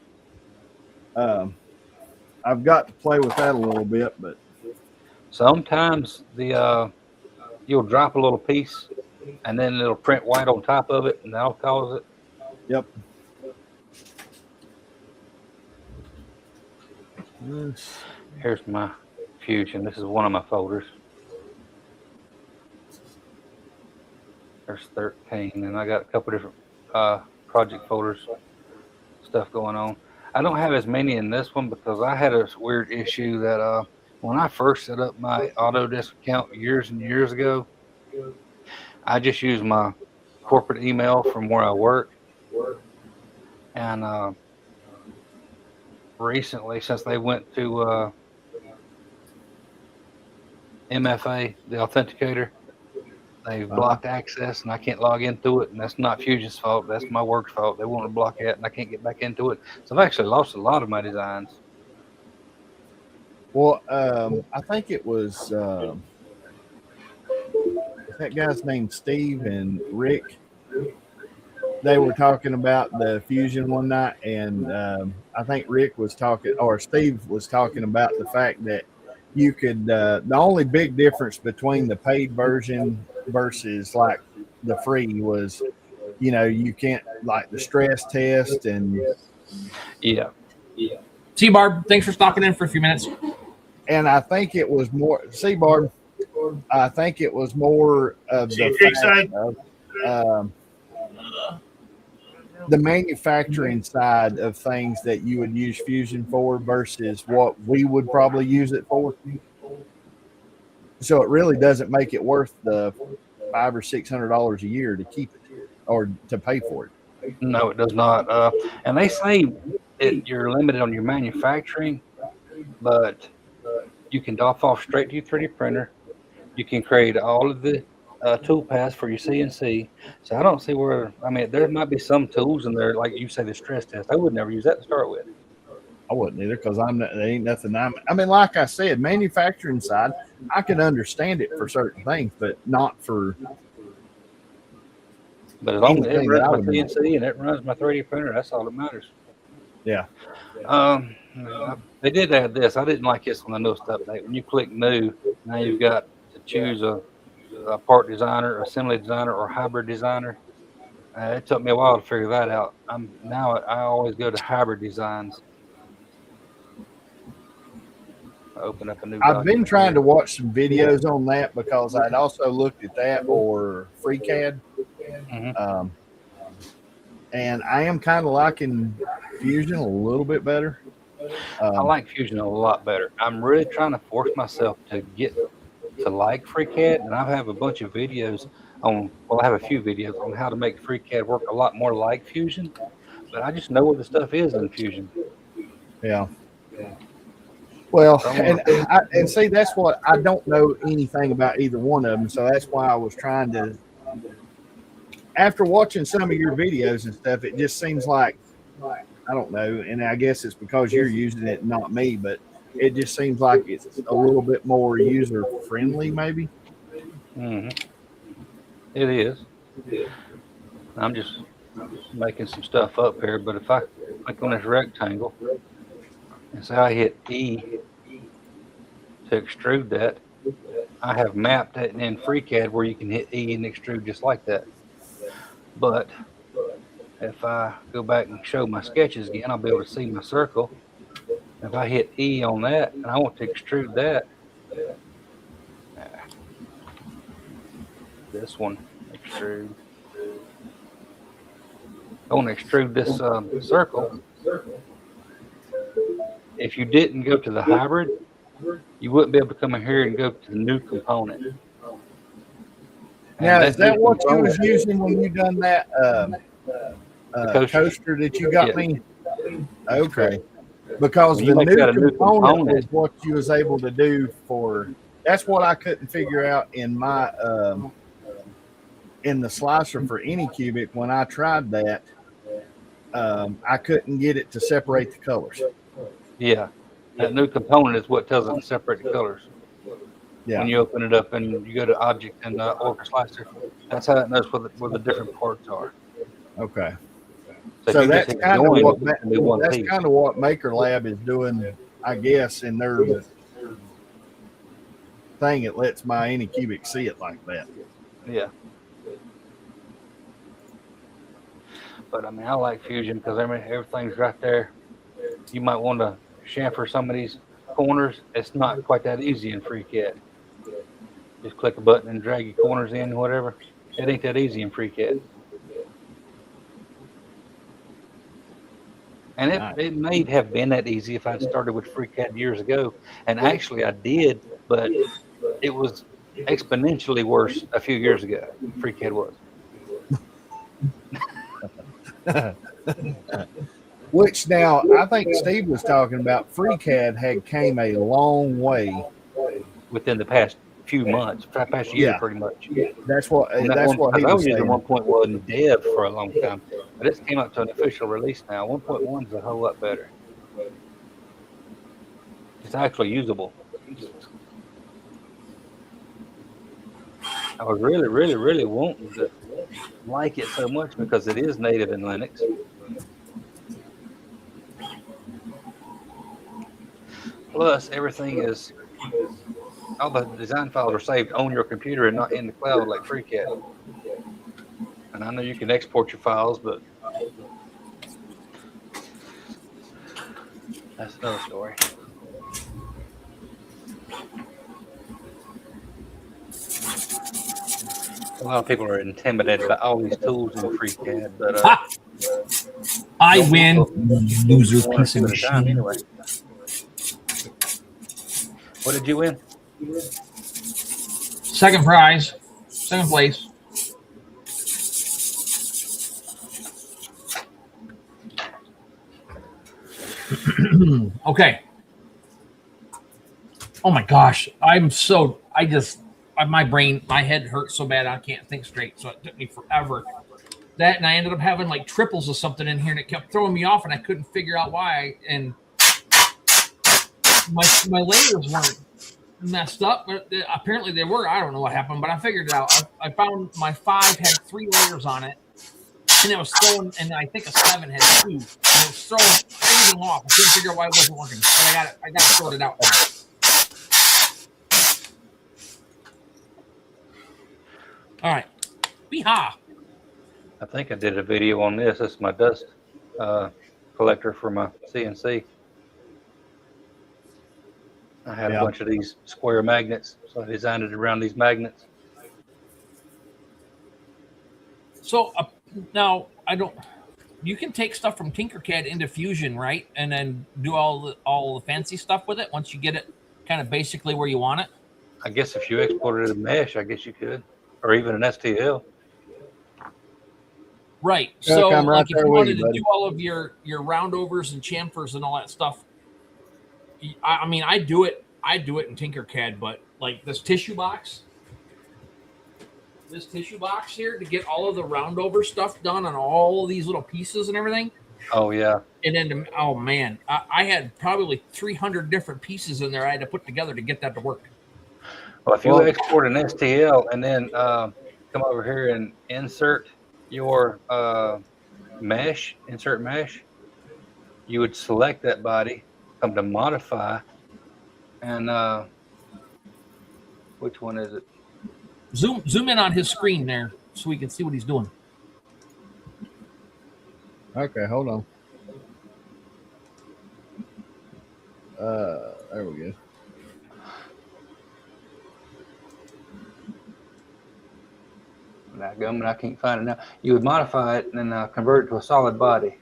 I've got to play with that a little bit, but sometimes you'll drop a little piece, and then it'll print white on top of it, and that'll cause it. Yep. Here's my Fusion. This is one of my folders. There's 13, and I got a couple different project folders, stuff going on. I don't have as many in this one because I had a weird issue that when I first set up my Autodesk account years and years ago, I just used my corporate email from where I work. And recently, since they went to MFA, the authenticator, they've blocked access, and I can't log into it. And that's not Fusion's fault. That's my work's fault. They want to block it, and I can't get back into it. So I've actually lost a lot of my designs. well, I think it was that guy's named Steve and Rick. they were talking about the Fusion one night, and I think Rick was talking, or Steve was talking about the fact that you could. The only big difference between the paid version versus like the free was, you can't like the stress test and. Yeah. T Barb, thanks for stopping in for a few minutes. And I think it was more Barb. I think it was more of the fact of the manufacturing side of things that you would use Fusion for versus what we would probably use it for. So it really doesn't make it worth the $500 or $600 a year to keep it or to pay for it. No, it does not. And they say you're limited on your manufacturing, but you can doff off straight to your 3D printer. You can create all of the tool paths for your CNC. So I don't see where, there might be some tools in there, like you say, the stress test. I would never use that to start with. I wouldn't either because there ain't nothing. Like I said, manufacturing side, I can understand it for certain things, but not for. But as long as it runs my CNC and it runs my 3D printer, that's all that matters. Yeah. They did add this. I didn't like this on the newest update. When you click new, now you've got to choose a part designer, assembly designer, or hybrid designer. It took me a while to figure that out. I always go to hybrid designs. Open up a new. I've been trying to watch some videos on that because I'd also looked at that or FreeCAD. Mm-hmm. And I am kind of liking Fusion a little bit better. I like Fusion a lot better. I'm really trying to force myself to get to like FreeCAD, and I have a bunch of videos I have a few videos on how to make FreeCAD work a lot more like Fusion, but I just know where the stuff is in Fusion. Yeah. Well, and see, that's what I don't know anything about either one of them, so that's why I was trying to. After watching some of your videos and stuff, it just seems like, I don't know, and I guess it's because you're using it, not me, but it just seems like it's a little bit more user friendly, maybe. Mm-hmm. It is. I'm just making some stuff up here, but if I click on this rectangle and say I hit E to extrude that, I have mapped it in FreeCAD where you can hit E and extrude just like that. But if I go back and show my sketches again, I'll be able to see my circle. If I hit E on that and I want to extrude that, this one, extrude. I want to extrude this circle. If you didn't go to the hybrid, you wouldn't be able to come in here and go to the new component. Now, is that what you was using when you done that coaster that you got me? Okay. Because the new component is what you was able to do for. That's what I couldn't figure out in my in the slicer for Anycubic when I tried that. I couldn't get it to separate the colors. Yeah, that new component is what tells it to separate the colors. Yeah. When you open it up and you go to Object and Orca Slicer, that's how it knows where the different parts are. Okay. So that's kind of what Maker Lab is doing, I guess, in their thing. It lets my Anycubic see it like that. Yeah. But I like Fusion because everything's right there. You might want to chamfer some of these corners. It's not quite that easy in FreeCAD. Just click a button and drag your corners in, whatever. It ain't that easy in FreeCAD. And it may have been that easy if I'd started with FreeCAD years ago. And actually I did, but it was exponentially worse a few years ago. FreeCAD was. Which now, I think Steve was talking about FreeCAD had came a long way. Within the past few months, past year, pretty much. That's what he I was using saying. 1.1 dev for a long time, but it's came up to an official release now. 1.1 is a whole lot better. It's actually usable. I was really, really, really wanting to like it so much because it is native in Linux. Plus, everything is, all the design files are saved on your computer and not in the cloud like FreeCAD. And I know you can export your files, but that's another story. A lot of people are intimidated by all these tools in FreeCAD, but I win. Loser one or piece two of at a time machine. anyway. What did you win? Second prize. Second place. Okay. Oh my gosh. My head hurts so bad I can't think straight. So it took me forever. That, and I ended up having like triples of something in here, and it kept throwing me off, and I couldn't figure out why. And my layers weren't messed up, but apparently they were. I don't know what happened, but I figured it out. I found my 5 had 3 layers on it, and it was throwing, and I think a 7 had 2, and it was throwing everything off. I couldn't figure out why it wasn't working, but I got it sorted out now. All right, Weehaw. I think I did a video on this. This is my dust collector for my CNC. I had a bunch of these square magnets, so I designed it around these magnets. So now you can take stuff from Tinkercad into Fusion, right? And then do all the fancy stuff with it once you get it kind of basically where you want it? I guess if you exported a mesh, I guess you could, or even an STL. Right. Yeah, So I'm right like if there you with wanted you, to buddy. do all of your chamfers and chamfers and all that stuff, I mean, I do it in Tinkercad, but like this tissue box here to get all of the roundover stuff done on all of these little pieces and everything. Oh yeah. And then, oh man, I had probably 300 different pieces in there I had to put together to get that to work. Well, if you export an STL and then come over here and insert your mesh, you would select that body, come to modify, and which one is it? Zoom in on his screen there so we can see what he's doing. Okay, hold on. There we go. I can't find it now. You would modify it and then convert it to a solid body.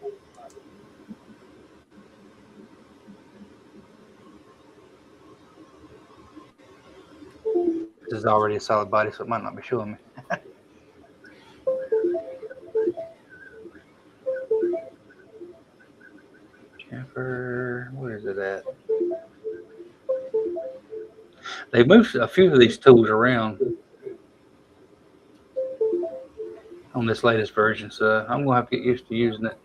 This is already a solid body, so it might not be showing me. Chamfer, where is it at? They've moved a few of these tools around on this latest version, so I'm gonna have to get used to using it.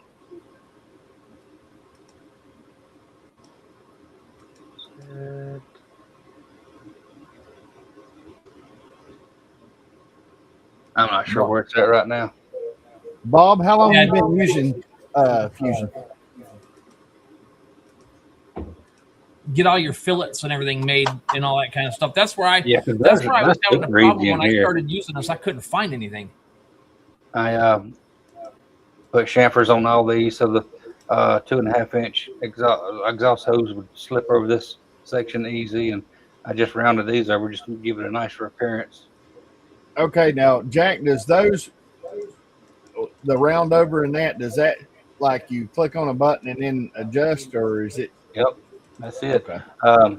I'm not sure where it's at right now. Bob, how long have you been using Fusion? Get all your fillets and everything made and all that kind of stuff. That's where I Yeah, that's where I was having a super problem easy when in I here. started using this. I couldn't find anything. I put chamfers on all these, so the 2.5 inch exhaust hose would slip over this section easy, and I just rounded these over just to give it a nicer appearance. Okay, now Jack, does the round over and does that like you click on a button and then adjust, or is it? Yep, that's it. Okay.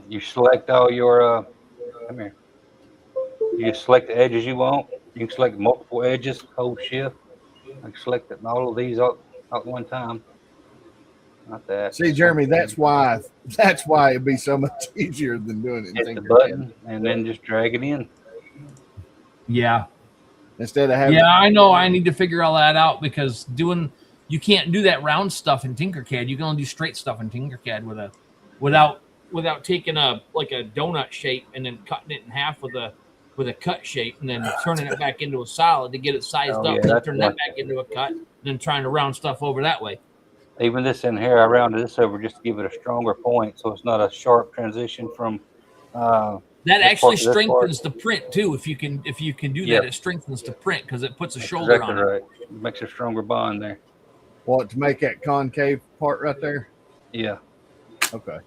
You select all your come here. You select the edges you want. You can select multiple edges, hold shift. I can select all of these all at one time. Not that. See, Jeremy, that's why it'd be so much easier than doing it in Hit the Tinkercad. button and then just drag it in. Yeah. Instead of having Yeah, I know. I need to figure all that out because you can't do that round stuff in Tinkercad. You can only do straight stuff in Tinkercad without taking a donut shape and then cutting it in half with with a cut shape and then turning it back into a solid to get it sized Oh, up, yeah, then that's turn why. that back into a cut, then trying to round stuff over that way. Even this in here, I rounded this over just to give it a stronger point, so it's not a sharp transition from. That This actually part to this part. strengthens the print too. If you can do Yep. that, it strengthens the print because it puts a That's shoulder exactly on it. right. It makes a stronger bond there. What, to make that concave part right there? Yeah. Okay.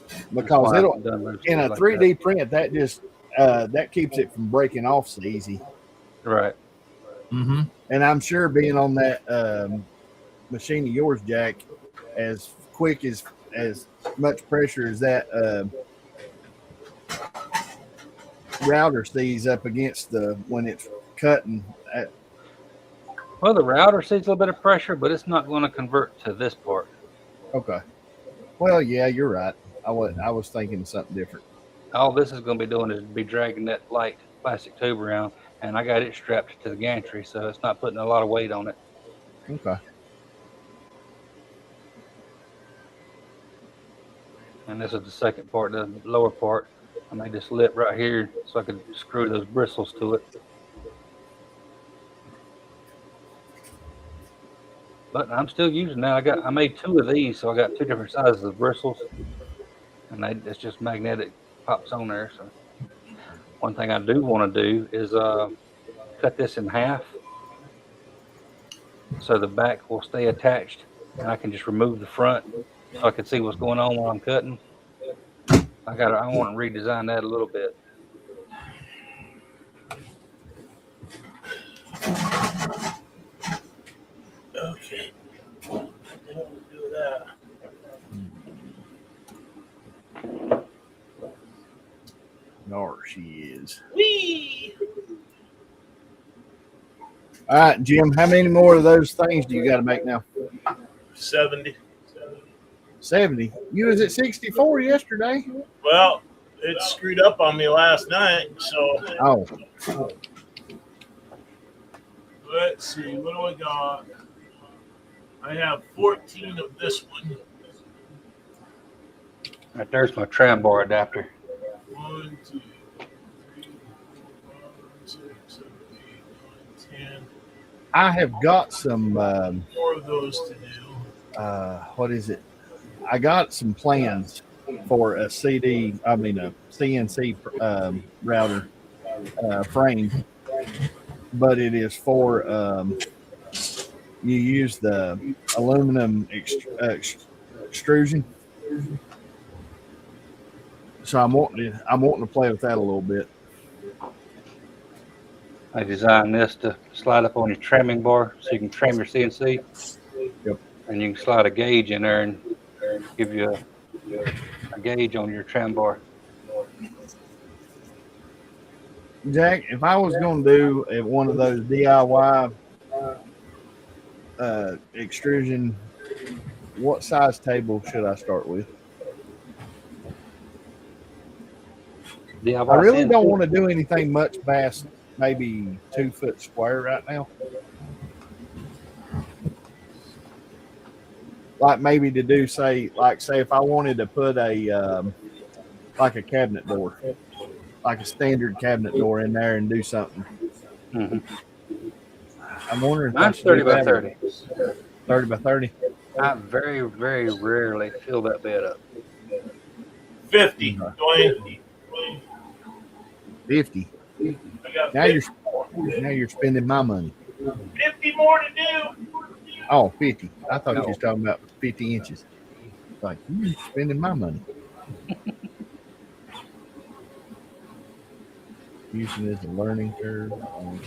That's Because why it'll I've done those in a like 3D print that just that keeps it from breaking off so easy. that. Right. Mm-hmm. And I'm sure being on that machine of yours, Jack, as quick as much pressure as that router sees up against the when it's cutting. Well, the router sees a little bit of pressure, but it's not going to convert to this part. Okay. Well, yeah, you're right. I was thinking something different. All this is going to be doing is be dragging that light plastic tube around, and I got it strapped to the gantry, so it's not putting a lot of weight on it. Okay. And this is the second part, the lower part. I made this lip right here so I could screw those bristles to it. But I'm still using that. I made 2 of these, so I got 2 different sizes of bristles, and it's just magnetic, pops on there. So one thing I do want to do is cut this in half, so the back will stay attached, and I can just remove the front, so I can see what's going on while I'm cutting. I want to redesign that a little bit. Okay. Don't do that. There she is. Whee! All right, Jim, how many more of those things do you got to make now? 70. 70. You was at 64 yesterday. Well, it screwed up on me last night, so Oh, let's see. What do I got? I have 14 of this one. Right there's my tram bar adapter. 1, 2, 3, 4, 5, 6, 7, 8, 9, 10. I have got some. More of those to do. What is it? I got some plans for a CNC router frame, but it is for you use the aluminum extrusion. So I'm wanting to play with that a little bit. I designed this to slide up on your tramming bar so you can tram your CNC. Yep. And you can slide a gauge in there and give you a gauge on your tram bar. Jack, if I was going to do one of those DIY extrusion, what size table should I start with? DIY I really CNC. don't want to do anything much past maybe 2 foot square right now. Like maybe to do say if I wanted to put a like a cabinet door, like a standard cabinet door in there and do something. Mm-hmm. I'm wondering if I Mine's should do 30 by that. 30. 30 by 30. I very, very rarely fill that bed up. 50, Dwayne. 50. I got Now 50, you're spending my money. 50 more to do. Oh, 50. I thought you was talking about 50 inches. Like, you're spending my money. Using it as a learning curve. All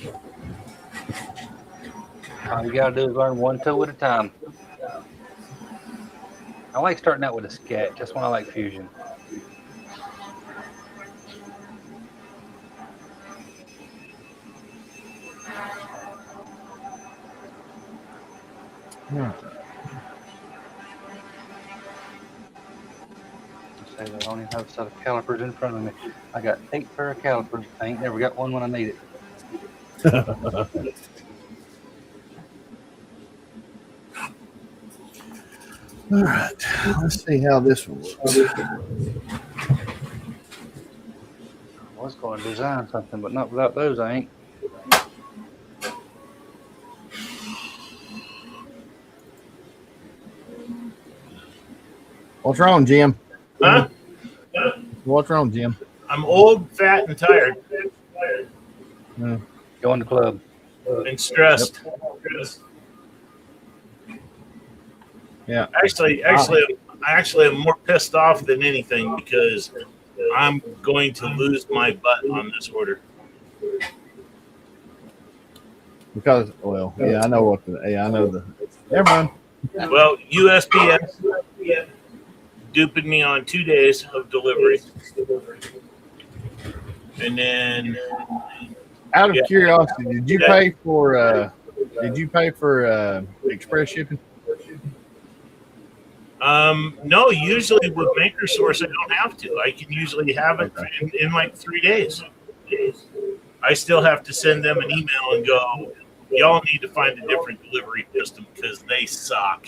you gotta do is learn one tool at a time. I like starting out with a sketch. That's when I like fusion. Yeah. Say that I don't even have a set of calipers in front of me. I got 8 pair of calipers. I ain't never got one when I need it. All right. Let's see how this one looks. was going to design something, but not without those, I ain't. What's wrong, Jim? Huh? What's wrong, Jim? I'm old, fat, and tired, Join the club. and stressed. Yeah. Actually, I am more pissed off than anything because I'm going to lose my butt on this order. Because, well, yeah, I know what the, yeah, I know the, never mind. Well, USPS duping me on 2 days of delivery. And then Out of Yeah. curiosity, did you pay for express shipping? no, usually with Maker Source I don't have to. I can usually have it in like 3 days. I still have to send them an email and go, y'all need to find a different delivery system because they suck.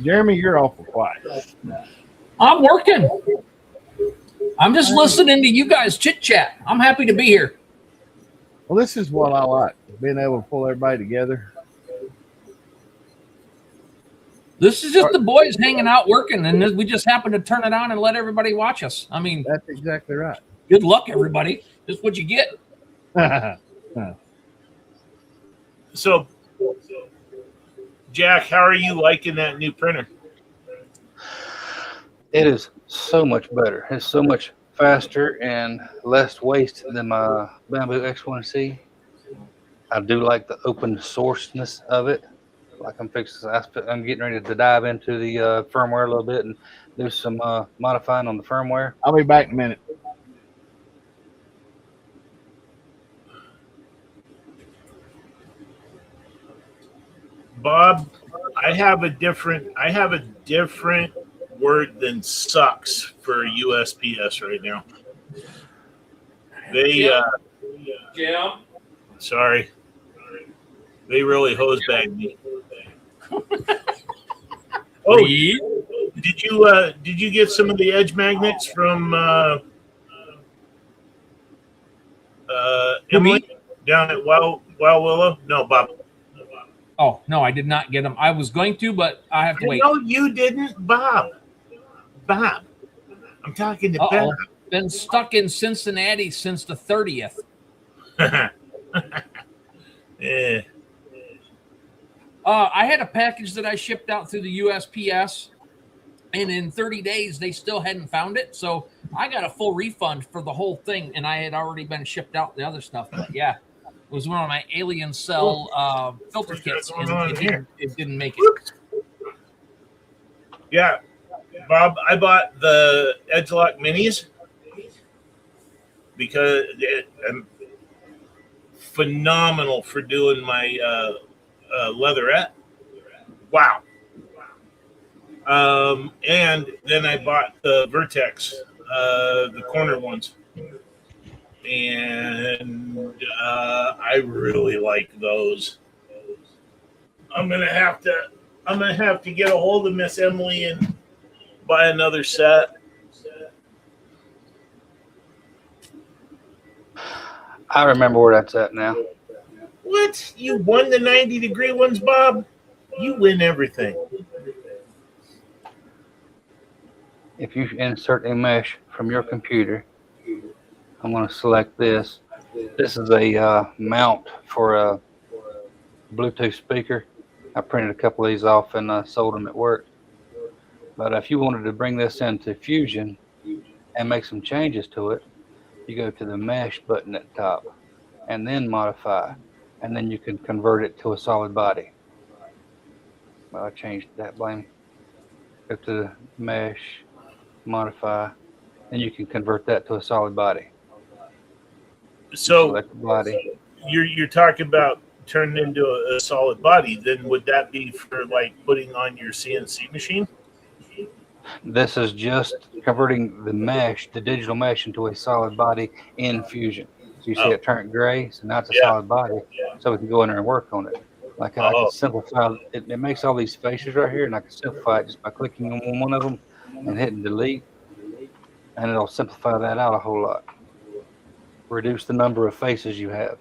Jeremy, you're awful quiet. I'm working. I'm just listening to you guys chit chat. I'm happy to be here. Well, this is what I like, being able to pull everybody together. This is just the boys hanging out working, and we just happen to turn it on and let everybody watch us. I mean, That's exactly right. good luck, everybody. Just what you get. So, Jack, how are you liking that new printer? It is so much better. It's so much faster and less waste than my Bamboo X1C. I do like the open sourceness of it. Like I'm getting ready to dive into the firmware a little bit and do some modifying on the firmware. I'll be back in a minute. Bob, I have a different word than sucks for USPS right now. They Jim. sorry. They really hose-bagged me. Oh, did you get some of the edge magnets from Emily down at Wild Willow? No, Bob. Oh, no, I did not get them. I was going to, but I have to wait. No, you didn't, Bob. Bob, I'm talking to Uh-oh. Been stuck in Cincinnati since the 30th. Ben. Yeah. I had a package that I shipped out through the USPS, and in 30 days, they still hadn't found it. So I got a full refund for the whole thing, and I had already been shipped out the other stuff. But yeah, it was one of my Alien Cell filter kits, and it didn't make it. Yeah, Bob, I bought the Edgelock Minis because I'm phenomenal for doing my leatherette. Wow. And then I bought the Vertex, the corner ones. And I really like those. I'm gonna have to get a hold of Miss Emily and buy another set. I remember where that's at now. What? You won the 90-degree ones, Bob? You win everything. If you insert a mesh from your computer, I'm going to select this. This is a mount for a Bluetooth speaker. I printed a couple of these off and sold them at work. But if you wanted to bring this into Fusion and make some changes to it, you go to the mesh button at the top and then modify, and then you can convert it to a solid body. Well, I changed that blame. Go to the mesh, modify, and you can convert that to a solid body. So Select the body. you're talking about turning into a solid body. Then would that be for like putting on your CNC machine? This is just converting the mesh, the digital mesh, into a solid body in Fusion. So you see Oh. it turned gray, so now it's a Yeah. solid body. So we can go in there and work on it. Like I Oh. can simplify it. It makes all these faces right here, and I can simplify it just by clicking on one of them and hitting delete, and it'll simplify that out a whole lot. Reduce the number of faces you have,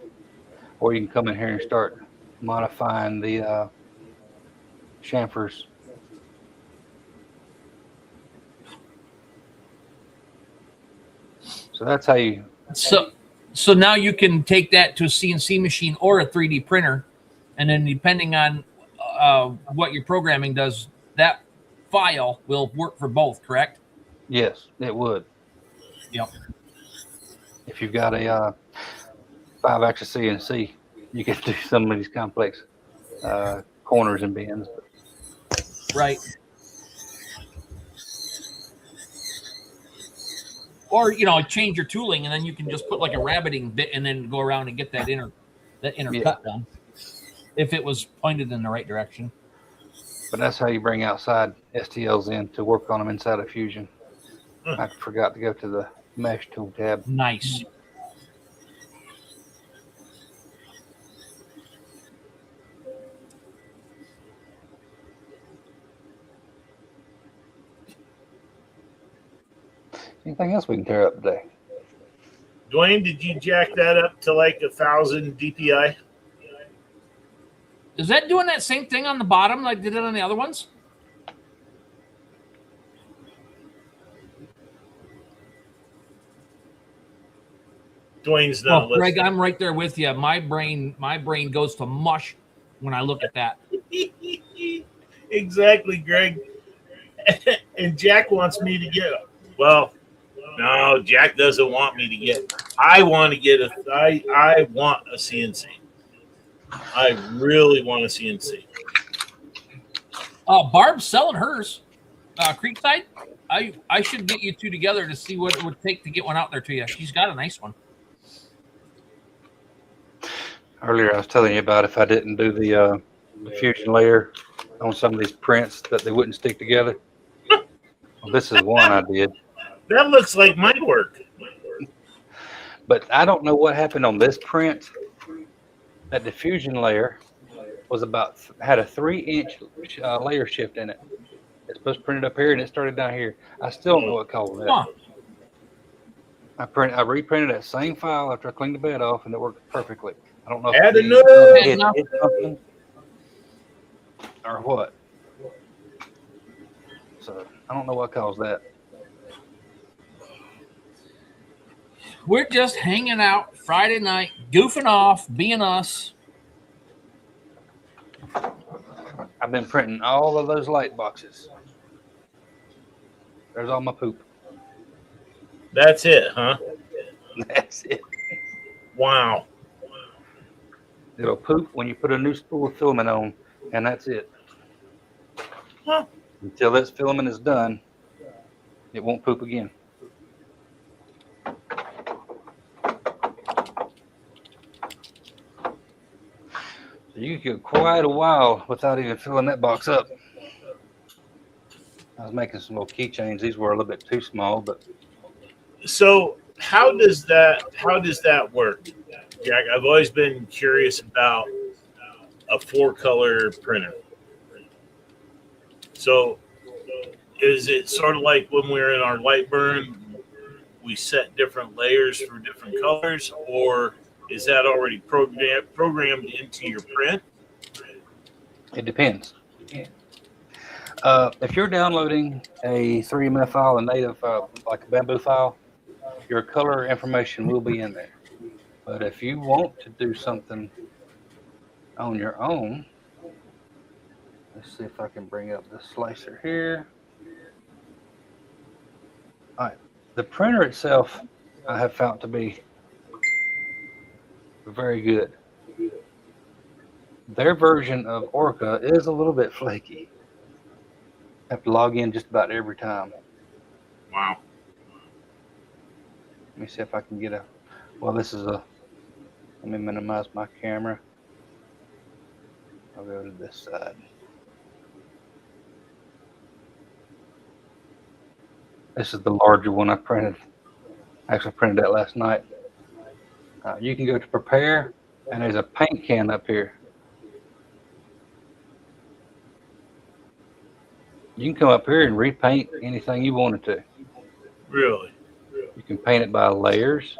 or you can come in here and start modifying the chamfers. So that's how you. So now you can take that to a CNC machine or a 3D printer, and then depending on what your programming does, that file will work for both. Correct? Yes, it would. Yep. If you've got a 5-axis CNC, you can do some of these complex corners and bends. Right. Or change your tooling, and then you can just put like a rabbiting bit, and then go around and get that inner cut done. If it was pointed in the right direction. But that's how you bring outside STLs in to work on them inside of Fusion. I forgot to go to the mesh tool tab. Nice. Anything else we can tear up today? Dwayne, did you jack that up to like 1,000 DPI? Is that doing that same thing on the bottom like did it on the other ones? Dwayne's not Well, Greg, listening. I'm right there with you. My brain goes to mush when I look at that. Exactly, Greg. And Jack wants me to get it. Well, no, Jack doesn't want me to get. I want to get I want a CNC. I really want a CNC. Barb's selling hers. Creekside. I should get you two together to see what it would take to get one out there to you. She's got a nice one. Earlier, I was telling you about if I didn't do the fusion layer on some of these prints that they wouldn't stick together. Well, this is one I did. That looks like my work. But I don't know what happened on this print. That diffusion layer was had a 3-inch layer shift in it. It's supposed to print it up here, and it started down here. I still don't know what caused that. Huh. I reprinted that same file after I cleaned the bed off, and it worked perfectly. I don't know Add if another. it hit something or what. So I don't know what caused that. We're just hanging out Friday night, goofing off, being us. I've been printing all of those light boxes. There's all my poop. That's it, huh? That's it. Wow. It'll poop when you put a new spool of filament on, and that's it. Huh. Until this filament is done, it won't poop again. So you could go quite a while without even filling that box up. I was making some little keychains. These were a little bit too small, but So how does that work, Jack? I've always been curious about a 4-color printer. So is it sort of like when we're in our Lightburn, we set different layers for different colors, or is that already programmed into your print? it depends. If you're downloading a 3MF file, a native like a Bamboo file, your color information will be in there. But if you want to do something on your own, let's see if I can bring up the slicer here. All right, the printer itself I have found to be very good. Their version of Orca is a little bit flaky. Have to log in just about every time. Wow. Let me see if I can get let me minimize my camera. I'll go to this side. This is the larger one I printed. Actually printed that last night. You can go to prepare, and there's a paint can up here. You can come up here and repaint anything you wanted to. Really? You can paint it by layers.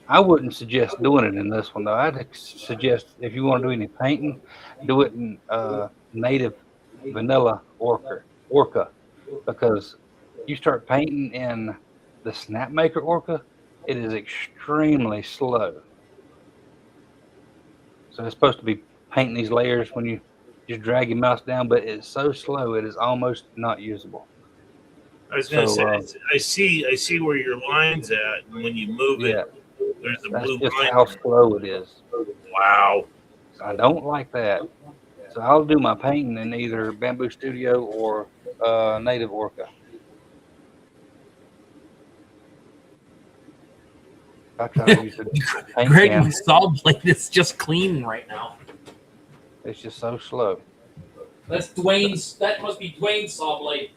I wouldn't suggest doing it in this one though. I'd suggest if you want to do any painting, do it in native vanilla orca, because you start painting in the Snapmaker Orca, it is extremely slow. So it's supposed to be painting these layers when you just drag your mouse down, but it's so slow it is almost not usable. I was gonna So, say, I see where your line's at, and when you move Yeah, it, there's a that's blue just line. how slow it is. Wow. I don't like that. So I'll do my painting in either Bamboo Studio or Native Orca. I try to use the paint Greg, can. my saw blade is just cleaning right now. It's just so slow. That's Dwayne's. That must be Dwayne's saw blade.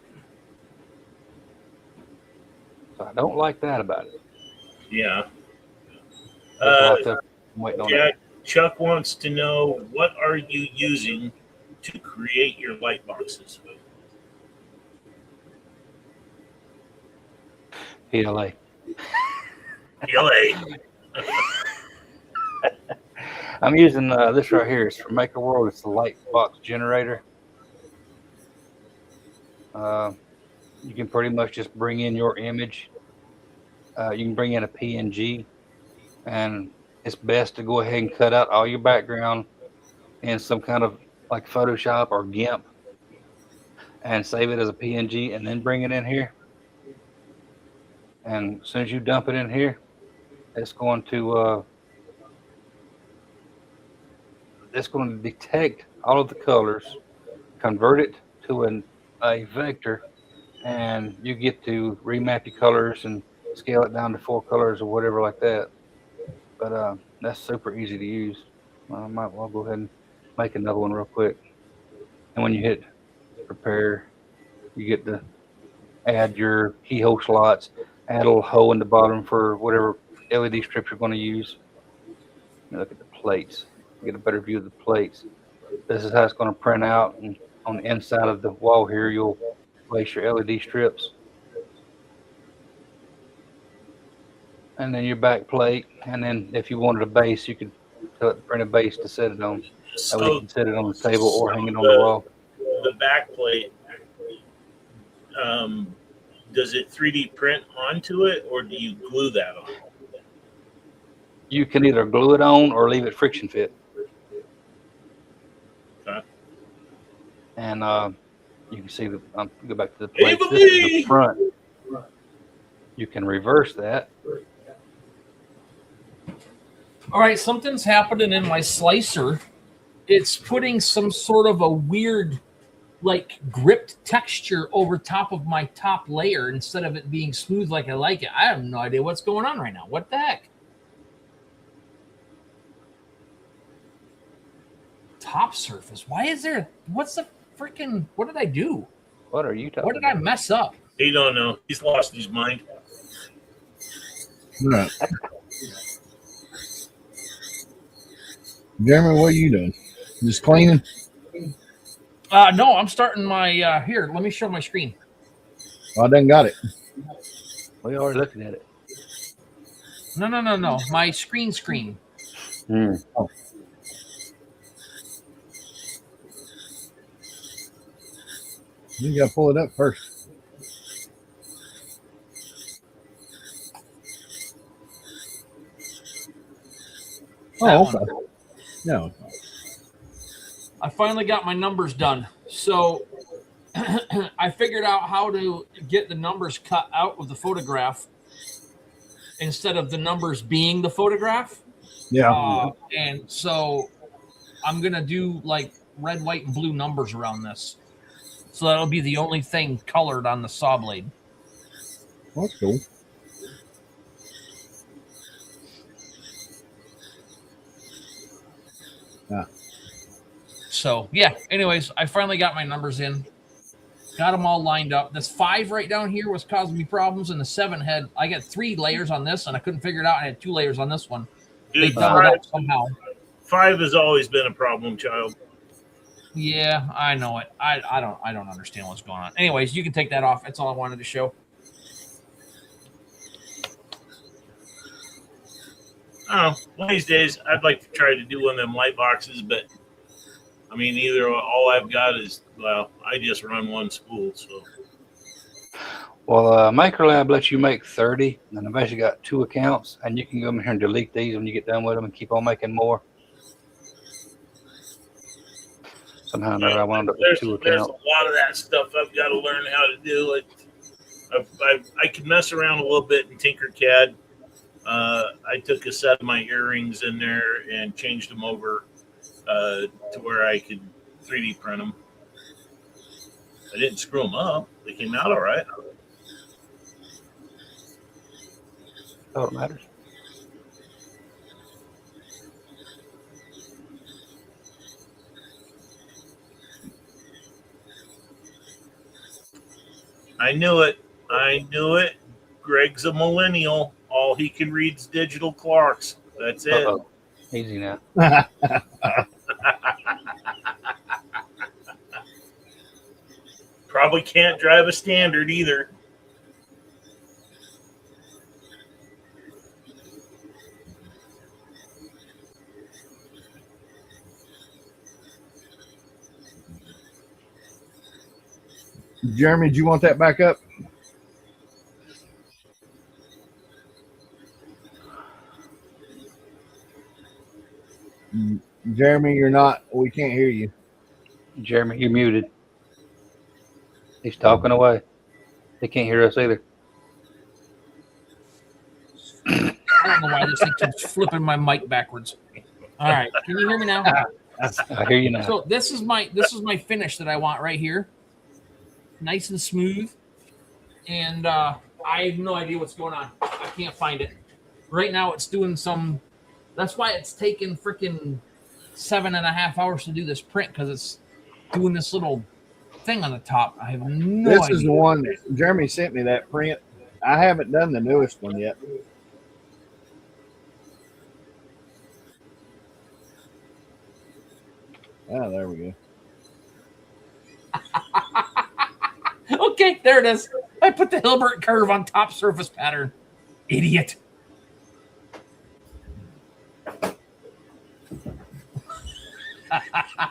So I don't like that about it. Yeah. There's a lot of stuff I'm waiting on. Jack, Chuck wants to know, what are you using to create your light boxes? PLA. PLA. I'm using this right here. It's from Maker World. It's the light box generator. You can pretty much just bring in your image. You can bring in a PNG, and it's best to go ahead and cut out all your background in some kind of like Photoshop or GIMP and save it as a PNG, and then bring it in here. And as soon as you dump it in here, it's going to detect all of the colors, convert it to a vector, and you get to remap your colors and scale it down to 4 colors or whatever like that. But that's super easy to use. I might well go ahead and make another one real quick. And when you hit prepare, you get to add your keyhole slots, add a little hole in the bottom for whatever LED strips you're going to use. Look at the plates. Get a better view of the plates. This is how it's going to print out, and on the inside of the wall here, you'll place your LED strips. And then your back plate, and then if you wanted a base, you could print a base to set it on. That way you can set it on the table or hang it on the wall. The back plate, does it 3D print onto it, or do you glue that on? You can either glue it on or leave it friction fit. Okay. And you can see the go back to the plate. This is the front. You can reverse that. All right, something's happening in my slicer. It's putting some sort of a weird, like, gripped texture over top of my top layer instead of it being smooth like I like it. I have no idea what's going on right now. What the heck? Top surface. Why is there? What's the freaking? What did I do? What are you talking What did I mess up? He don't know. He's lost his mind. Right. Jeremy, what are you doing? Just cleaning? No, I'm starting my here. Let me show my screen. I done got it. We already looking at it. No. My screen. Oh. You gotta pull it up first. Oh, okay. No. I finally got my numbers done. So I figured out how to get the numbers cut out of the photograph instead of the numbers being the photograph. Yeah. And so I'm going to do like red, white, and blue numbers around this. So that'll be the only thing colored on the saw blade. That's cool. Yeah. So yeah. Anyways, I finally got my numbers in. Got them all lined up. This 5 right down here was causing me problems, and the 7 I got 3 layers on this, and I couldn't figure it out. I had 2 layers on this one. They Dude, doubled up somehow. 5 has always been a problem child. Yeah, I know it. I don't understand what's going on. Anyways, you can take that off. That's all I wanted to show. I don't know. One of these days, I'd like to try to do one of them light boxes, but I mean, either all I've got is, well, I just run one spool, so. Well, MakerLab lets you make 30, and I've actually got 2 accounts, and you can go in here and delete these when you get done with them and keep on making more. Somehow or another, I wound up with 2 There's a accounts. lot of that stuff I've got to learn how to do. I can mess around a little bit in Tinkercad. I took a set of my earrings in there and changed them over to where I could 3D print them. I didn't screw them up. They came out all right. All that matters. I knew it. I knew it. Greg's a millennial. All he can read is digital clocks. That's it. Uh-oh. Easy now. Probably can't drive a standard either. Jeremy, do you want that back up? Jeremy, you're not. We can't hear you. Jeremy, you're muted. He's talking away. They can't hear us either. I don't know why this thing keeps flipping my mic backwards. All right, can you hear me now? I hear you now. So this is my finish that I want right here. Nice and smooth. And I have no idea what's going on. I can't find it. Right now it's doing some. That's why it's taken freaking 7.5 hours to do this print, because it's doing this little thing on the top. I have no This idea. is the one that Jeremy sent me, that print. I haven't done the newest one yet. Oh, there we go. Okay, there it is. I put the Hilbert curve on top surface pattern. Idiot.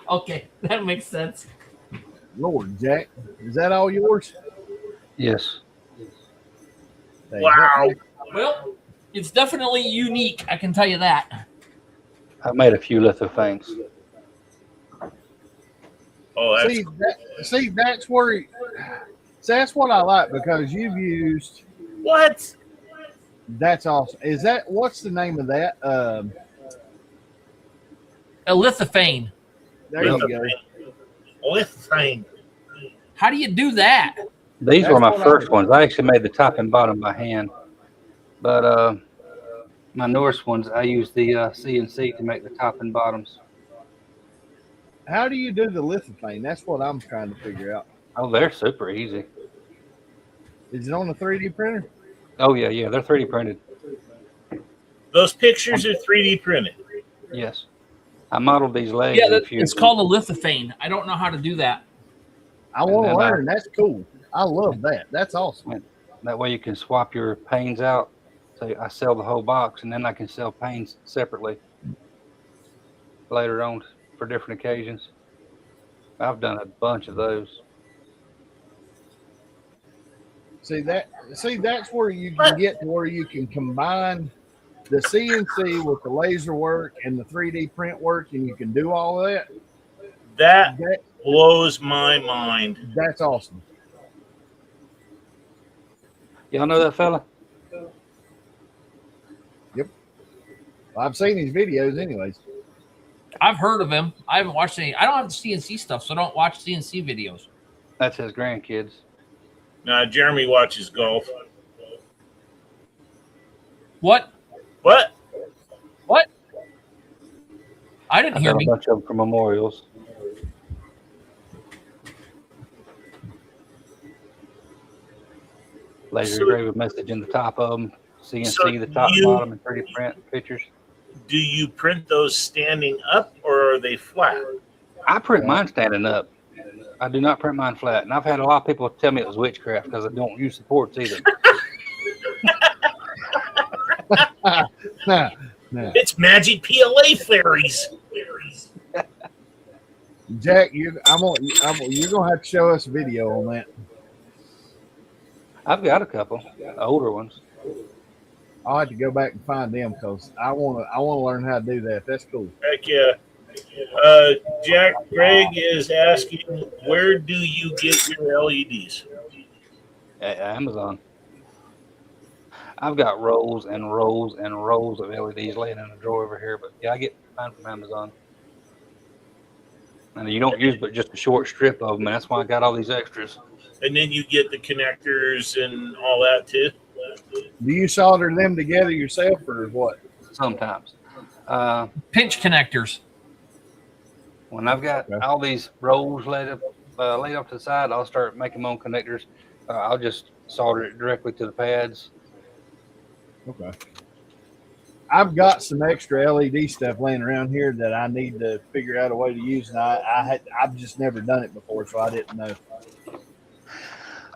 Okay, that makes sense. Lord, Jack, is that all yours? Yes. Hey, Wow. Well, it's definitely unique. I can tell you that. I made a few litho things. Oh, that's that's where. That's what I like, because you've used. what? That's awesome. Is that, what's the name of that? A lithophane. There you go. Lithium. How do you do that? These That's were my what I first did. ones. I actually made the top and bottom by hand. But my newest ones, I used the CNC to make the top and bottoms. How do you do the lithophane? That's what I'm trying to figure out. Oh, they're super easy. Is it on a 3D printer? Oh, yeah, they're 3D printed. Those pictures are 3D printed. Yes. I modeled these legs. Yeah, in it's Fusion. called a lithophane. I don't know how to do that. I want to And then I- learn. That's cool. I love that. That's awesome. That way you can swap your panes out. So I sell the whole box, and then I can sell panes separately later on for different occasions. I've done a bunch of those. See, that's where you can get to where you can combine the CNC with the laser work and the 3D print work, and you can do all of that. That blows my mind. That's awesome. Y'all know that fella? I've seen his videos anyways. I've heard of him. I haven't watched any. I don't have the CNC stuff, so I don't watch CNC videos. That's his grandkids. Now, Jeremy watches golf. What? What? I didn't I've hear got a me. bunch of them for memorials. laser So- engrave a message in the top of them, CNC So the top, you- bottom, and 3D print pictures. Do you print those standing up or are they flat? I print mine standing up. I do not print mine flat, and I've had a lot of people tell me it was witchcraft because I don't use supports either. Nah. It's magic PLA fairies. Jack, you're gonna have to show us a video on that. I've got a couple older ones. I'll have to go back and find them because I wanna learn how to do that. That's cool. Heck yeah. Jack, Greg is asking, where do you get your LEDs? At Amazon. I've got rolls and rolls and rolls of LEDs laying in a drawer over here, but yeah, I get mine from Amazon. And you don't use but just a short strip of them, and that's why I got all these extras. And then you get the connectors and all that too. Do you solder them together yourself or what? Sometimes. Pinch connectors. When I've got Okay. all these rolls laid off to the side, I'll start making my own connectors. I'll just solder it directly to the pads. Okay. I've got some extra LED stuff laying around here that I need to figure out a way to use, and I've just never done it before, so I didn't know.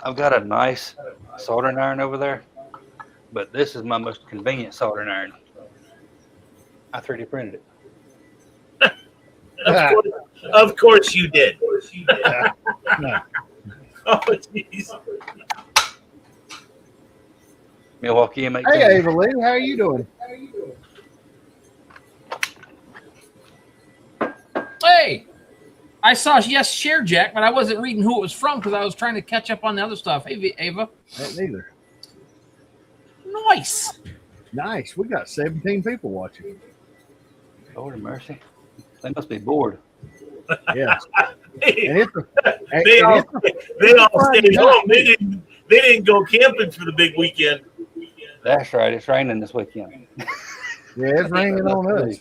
I've got a nice soldering iron over there, but this is my most convenient soldering iron. I 3D printed it. Of course you did. No. Oh, jeez. Milwaukee M18. Hey, Ava Lee, how are you doing? Hey, I saw yes share Jack, but I wasn't reading who it was from because I was trying to catch up on the other stuff. Hey, Ava. That neither. Nice. Nice. We got 17 people watching. Lord have mercy. They must be bored. Yeah. Hey, And it's a, they and all it's they all stayed Friday home. They didn't go camping for the big weekend. That's right. It's raining this weekend. yeah, it's raining on us.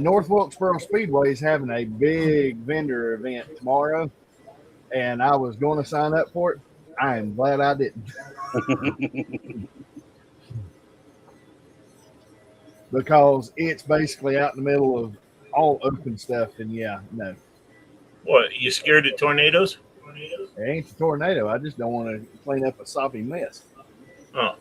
North Wilkesboro Speedway is having a big vendor event tomorrow, and I was going to sign up for it. I am glad I didn't. Because it's basically out in the middle of all open stuff, and yeah, no, What? You scared of tornadoes? it ain't a tornado. I just don't want to clean up a soppy mess. Oh.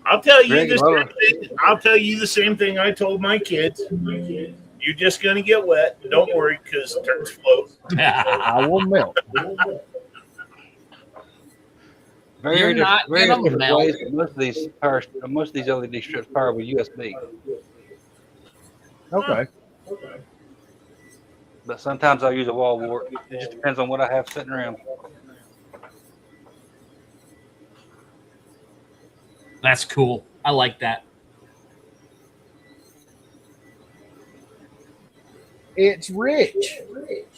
I'll tell you Greg, the hello. same thing. I'll tell you the same thing I told my kids. You're just gonna get wet. Don't worry, because turns float. I will melt. Very You're different, not very gonna different melt. ways, but most of these LED strips power with USB. Okay. But sometimes I'll use a wall wart. It just depends on what I have sitting around. That's cool. I like that. It's Rich.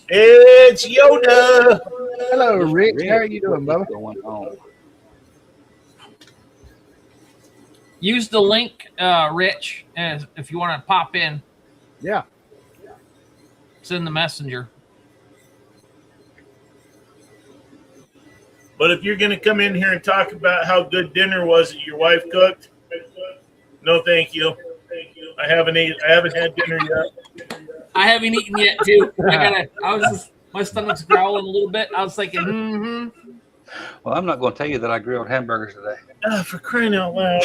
It's Yoda. Hello, Rich. How are you doing, Bubba? Going on. Use the link, Rich, as if you want to pop in. Yeah. It's in the messenger. But if you're gonna come in here and talk about how good dinner was that your wife cooked, no, thank you. I haven't had dinner yet. I haven't eaten yet, too. My stomach's growling a little bit. I was thinking, Well, I'm not going to tell you that I grilled hamburgers today. For crying out loud.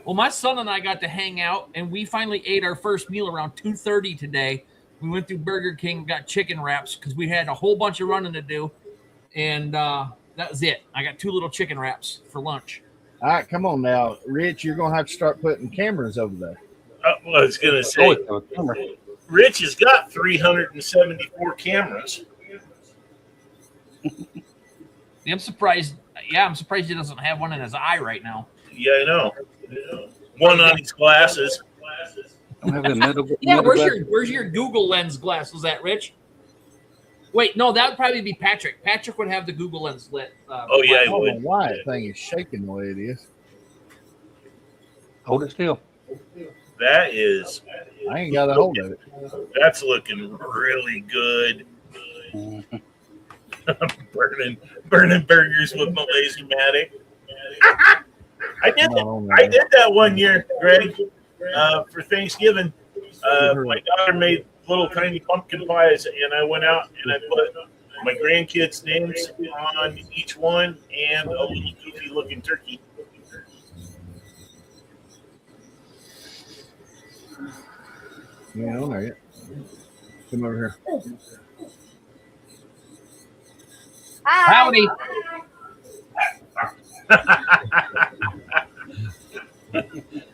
Well, my son and I got to hang out, and we finally ate our first meal around 2:30 today. We went through Burger King, got chicken wraps because we had a whole bunch of running to do, and that was it. I got 2 little chicken wraps for lunch. All right, come on now, Rich. You're gonna have to start putting cameras over there. I was gonna say, Always have a camera. Rich has got 374 cameras. I'm surprised. Yeah, I'm surprised he doesn't have one in his eye right now. Yeah, I know. One on his glasses. I'm having middle. Yeah, middle where's your Google Lens glass? Was that Rich? Wait, no, that would probably be Patrick. Patrick would have the Google Lens lit. Oh, yeah, I he don't would. know why that thing is shaking the way it is. Hold it still. That is, I ain't got a hold of it. that's looking really good. burning burgers with my Laser-Matic. I did No, I did that one year, Greg, for Thanksgiving. My daughter made little tiny pumpkin pies, and I went out and I put my grandkids' names on each one and a little goofy looking turkey. Yeah, I don't know yet. Come over here. Howdy.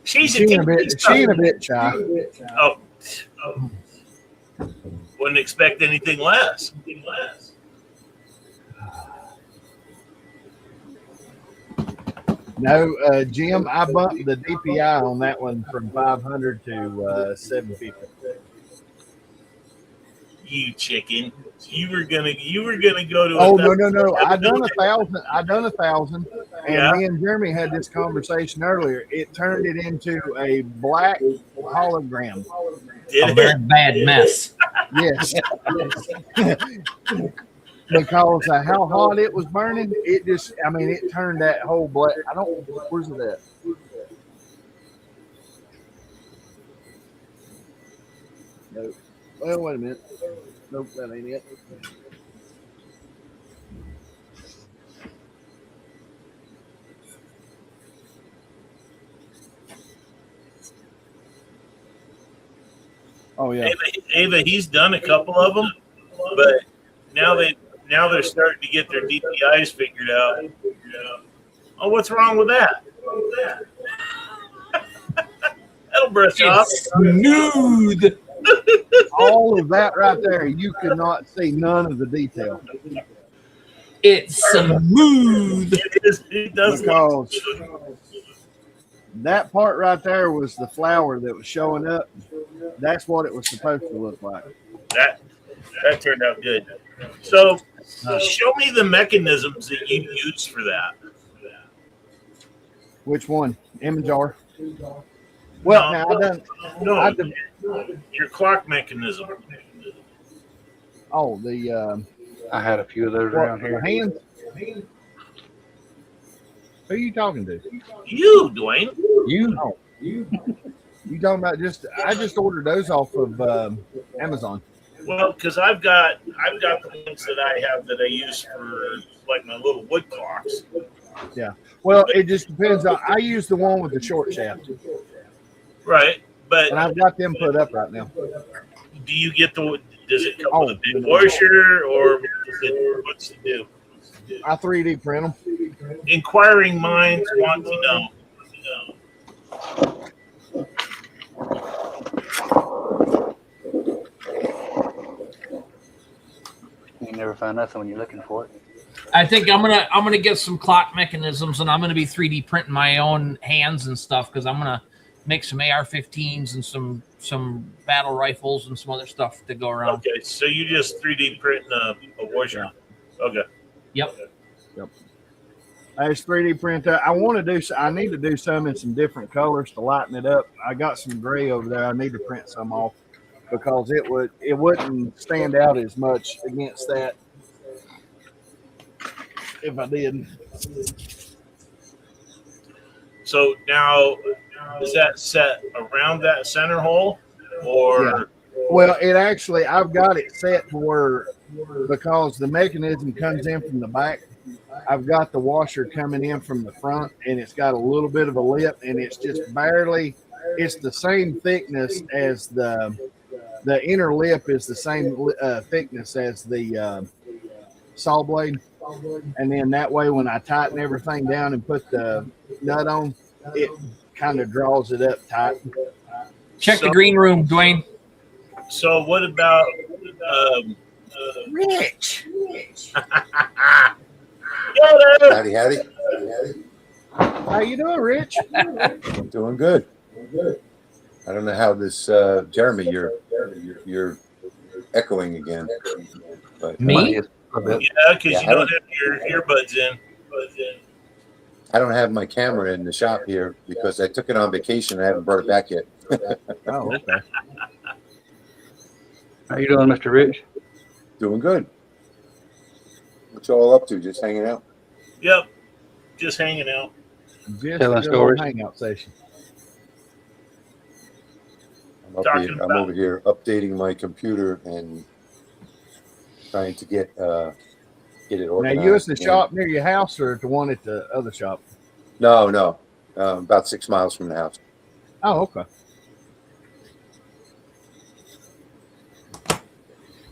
She's She ain't a bit shy. Oh, wouldn't expect anything less. No, Jim, I bumped the DPI on that one from 500 to 750. You chicken. You were gonna go to. Oh no! I done 1,000. I done 1,000, and Yeah. me and Jeremy had this conversation earlier. It turned it into a black hologram. A Did very it? bad mess. Yes, because how hot it was burning, it just. I mean, it turned that whole black. I don't. Where's it at? Nope. Well, wait a minute. Nope, that ain't it. Oh yeah. Ava, he's done a couple of them, but now they're starting to get their DPIs figured out. Oh, what's wrong with that? That'll brush off. It's smooth. All of that right there, you could not see none of the detail It's smooth. It does look because that part right there was the flower that was showing up. That's what it was supposed to look like. that turned out good. So, show me the mechanisms that you use for that. Which one? Imajar. Well, now I done. No, I done your clock mechanism. oh, the I had a few of those what, around the here. hands. Who are you talking to? You, Dwayne. You? You talking about just? I just ordered those off of Amazon. Well, because I've got the ones that I have that I use for like my little wood clocks. Well, it just depends on. I use the one with the short shaft, Right, but and I've got them put up right now. do you get the? Does it come with a big washer, or what's it do? I 3D print them. Inquiring minds want to know. You never find nothing when you're looking for it. I think I'm gonna get some clock mechanisms, and I'm gonna be 3D printing my own hands and stuff because I'm gonna make some AR-15s and some battle rifles and some other stuff to go around. Okay, so you just 3D print a washer. Okay. Yep. I just 3D print that. I want to do. I need to do some in some different colors to lighten it up. I got some gray over there. I need to print some off because it wouldn't stand out as much against that if I did. So now, is that set around that center hole, or Yeah. Well, it actually, I've got it set to where, because the mechanism comes in from the back, I've got the washer coming in from the front, and it's got a little bit of a lip, and it's just barely, it's the same thickness as the inner lip is the same thickness as the saw blade. And then that way, when I tighten everything down and put the nut on, it kind of draws it up tight. Check the green room, Dwayne. so what about Rich. Yoda? Howdy. How you doing, Rich? Doing good. I don't know how this, Jeremy, you're echoing again. But Me? A bit. Yeah, because Yeah, you I don't have your earbuds in. I don't have my camera in the shop here because I took it on vacation. I haven't brought it back yet. Oh, okay. How you doing, Mr. Rich? Doing good. What you all up to? Just hanging out? Yep, just hanging out. Just a Telling good old stories. hangout session. Talking I'm about- over here updating my computer and trying to get it Now, organized. you at the again. shop near your house or the one at the other shop? No, about 6 miles from the house. Oh, okay.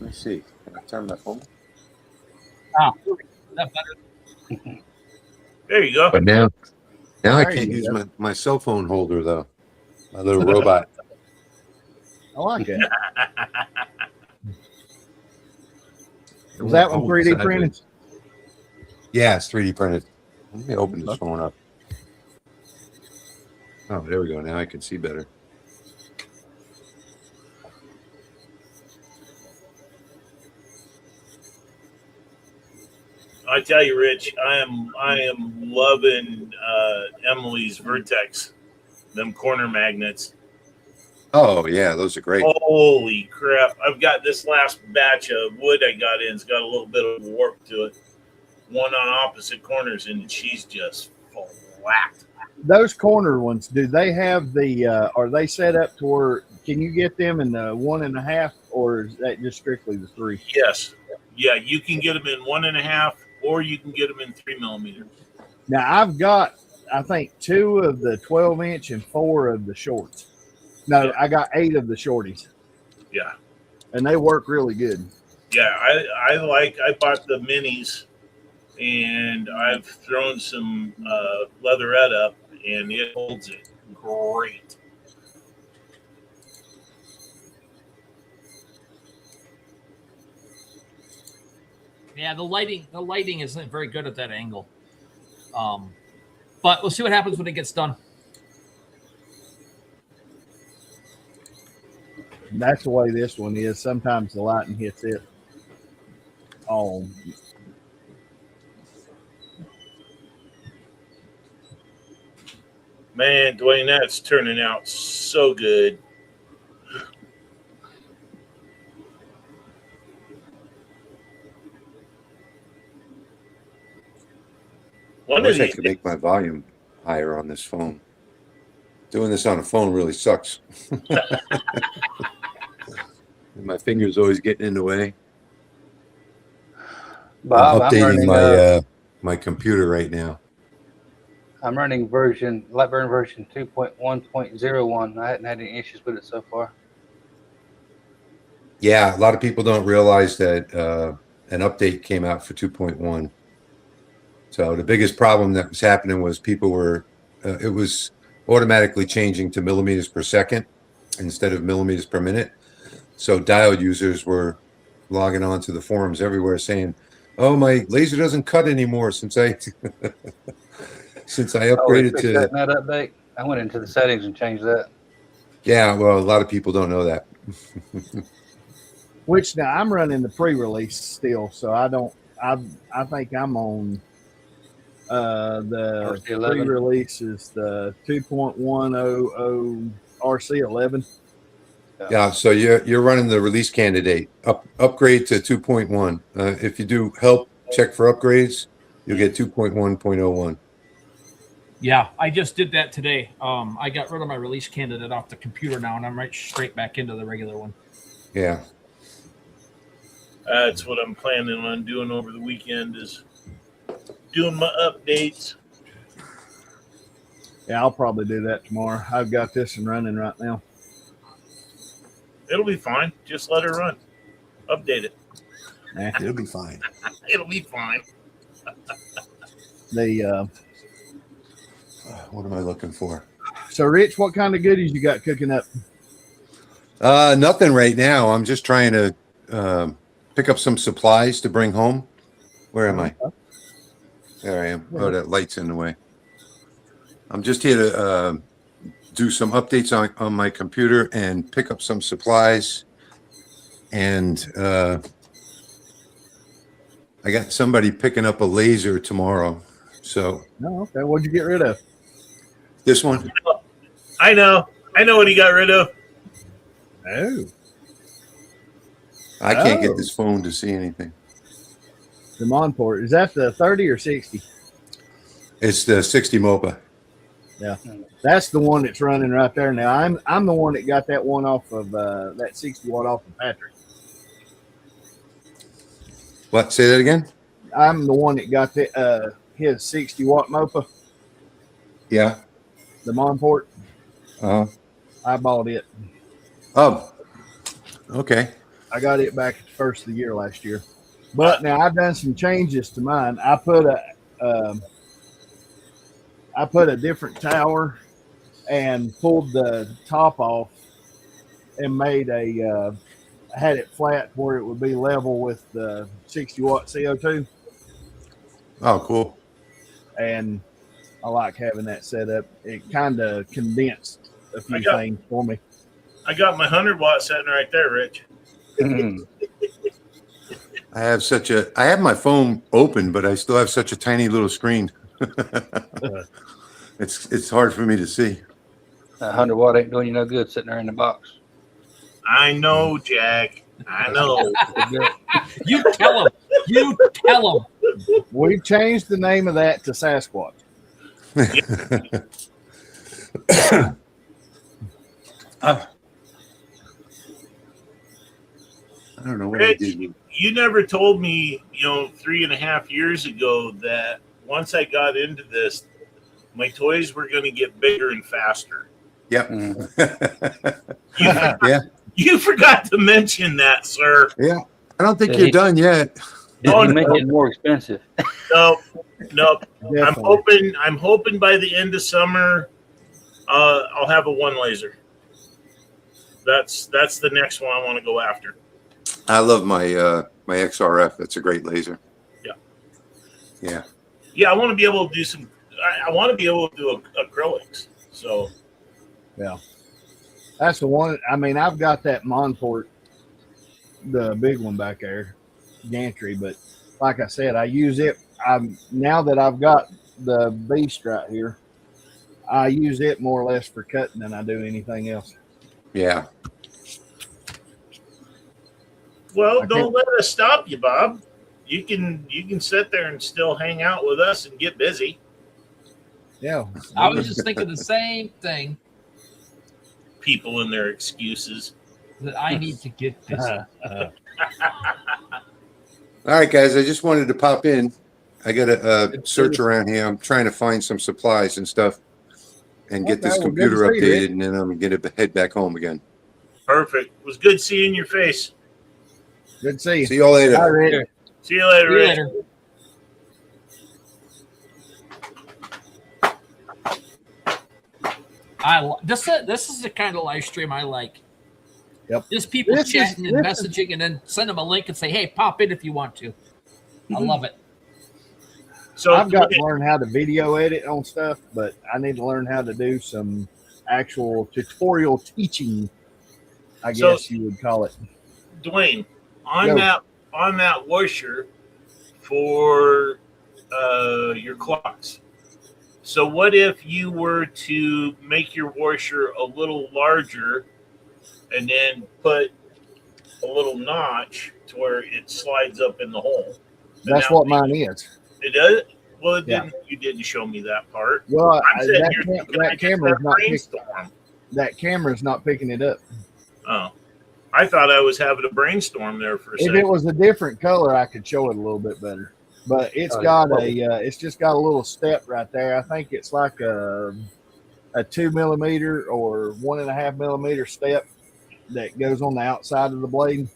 Let me see. Can I turn my phone? Is that better? There you go. But now I There can't you use go. my cell phone holder though. My little robot. I like it. Was that one 3D printed? Yeah, it's 3D printed. Let me open this phone up. Oh, there we go. Now I can see better. I tell you, Rich, I am loving Emily's Vertex, them corner magnets. Oh yeah, those are great. Holy crap! I've got this last batch of wood I got in. It's got a little bit of warp to it. One on opposite corners, and she's just flat. Those corner ones, do they have the? Are they set up to where can you get them in the 1.5, or is that just strictly the 3? Yes, yeah, you can get them in 1.5, or you can get them in 3mm. Now I've got, I think 2 of the 12-inch and 4 of the shorts. No, Yeah. I got 8 of the shorties, Yeah, and they work really good. yeah. I bought the minis, and I've thrown some leatherette up, and it holds it great. Yeah, the lighting isn't very good at that angle. But we'll see what happens when it gets done. That's the way this one is. Sometimes the lighting hits it. Oh, Man, Dwayne, that's turning out so good. I One of wish I these, could make my volume higher on this phone. Doing this on a phone really sucks. My fingers always getting in the way. Bob, I'm updating my computer right now. I'm running Lightburn version 2.1.01. I hadn't had any issues with it so far. Yeah, a lot of people don't realize that an update came out for 2.1. So the biggest problem that was happening was people were, it was automatically changing to millimeters per second instead of millimeters per minute. So diode users were logging on to the forums everywhere saying, "Oh, my laser doesn't cut anymore since I upgraded fixed to that in that update. I went into the settings and changed that. Yeah, well, a lot of people don't know that. which now I'm running the pre-release still, so I don't. I think I'm on the RC11. pre-release is the 2.100 RC11. Yeah, so you're running the release candidate upgrade to 2.1. If you do help check for upgrades, you'll get 2.1.01. Yeah, I just did that today. I got rid of my release candidate off the computer now, and I'm right straight back into the regular one. Yeah. that's what I'm planning on doing over the weekend is doing my updates. Yeah, I'll probably do that tomorrow. I've got this one running right now. It'll be fine. Just let her run. Update it. It'll be fine. It'll be fine. What am I looking for? So, Rich, what kind of goodies you got cooking up? Nothing right now. I'm just trying to pick up some supplies to bring home. Where am I? There I am. Oh, that light's in the way. I'm just here to do some updates on my computer and pick up some supplies. And I got somebody picking up a laser tomorrow. So No, okay. What'd you get rid of? this one, I know what he got rid of. Oh, I can't Oh. get this phone to see anything. The Monport. Is that the 30 or 60? It's the 60 Mopa. That's the one that's running right there now. I'm the one that got that one off of that 60 watt off of Patrick. What? Say that again? I'm the one that got the his 60 watt Mopa, Yeah. the Monport. Uh-huh. I bought it. Oh, okay. I got it back at the first of the year last year. But now I've done some changes to mine. I put a different tower and pulled the top off and made had it flat where it would be level with the 60 watt CO2. Oh, cool. And I like having that set up. It kind of condensed a few things for me. I got my 100 watt sitting right there, Rich. I have my phone open, but I still have such a tiny little screen. It's hard for me to see. 100 watt ain't doing you no good sitting there in the box. I know, Jack. I know. You tell him. You tell him. We've changed the name of that to Sasquatch. I don't know what I Rich, did. you never told me, 3.5 years ago that once I got into this, my toys were going to get bigger and faster. Yep. You forgot to mention that, sir. Yeah. I don't think Yeah, you're he- done yet. Did Oh, he make no. it more expensive? No. Definitely. I'm hoping by the end of summer, I'll have a one laser. That's the next one I want to go after. I love my my XRF. That's a great laser. Yeah. Yeah. Yeah, I want to be able to do some. I want to be able to do acrylics. So That's the one. I mean, I've got that Monport, the big one back there, gantry. But like I said, I use it. Now that I've got the beast right here, I use it more or less for cutting than I do anything else. Yeah. well, I don't can't- let us stop you, Bob. You can sit there and still hang out with us and get busy. Yeah, I was just thinking the same thing, People and their excuses. that I need to get this. All right, guys. I just wanted to pop in. I got to search around here. I'm trying to find some supplies and stuff and get this Okay, well, good computer to see you, Rick. updated, and then I'm going to head back home again. Perfect. It was good seeing your face. Good to see you. See you all later. Bye, Rick. See you later, See you Rich. later. This is the kind of live stream I like. Yep. Just people This is- chatting and this is- messaging, and then send them a link and say, "Hey, pop in if you want to." I love it. So I've got to learn how to video edit on stuff, but I need to learn how to do some actual tutorial teaching, I So- guess you would call it. Dwayne, on Yo. that washer for your clocks. So what if you were to make your washer a little larger and then put a little notch to where it slides up in the hole? And That's that what way- mine is. It does. Well, it Yeah. didn't. You didn't show me that part. Well, I'm saying that, you're cam- thinking I that just camera's have not brainstorm. that camera's not picking it up. Oh, I thought I was having a brainstorm there for a If second. it was a different color, I could show it a little bit better. But it's got it's just got a little step right there. I think it's like a 2 millimeter or 1.5 millimeter step that goes on the outside of the blade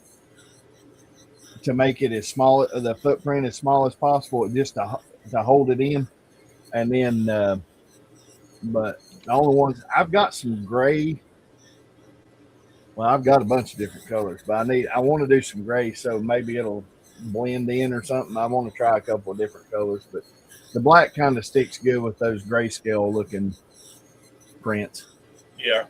to make it as small, the footprint as small as possible, just to hold it in. And then, but the only ones I've got some gray. Well, I've got a bunch of different colors, but I want to do some gray, so maybe it'll blend in or something. I want to try a couple of different colors, but the black kind of sticks good with those grayscale looking prints. Yeah.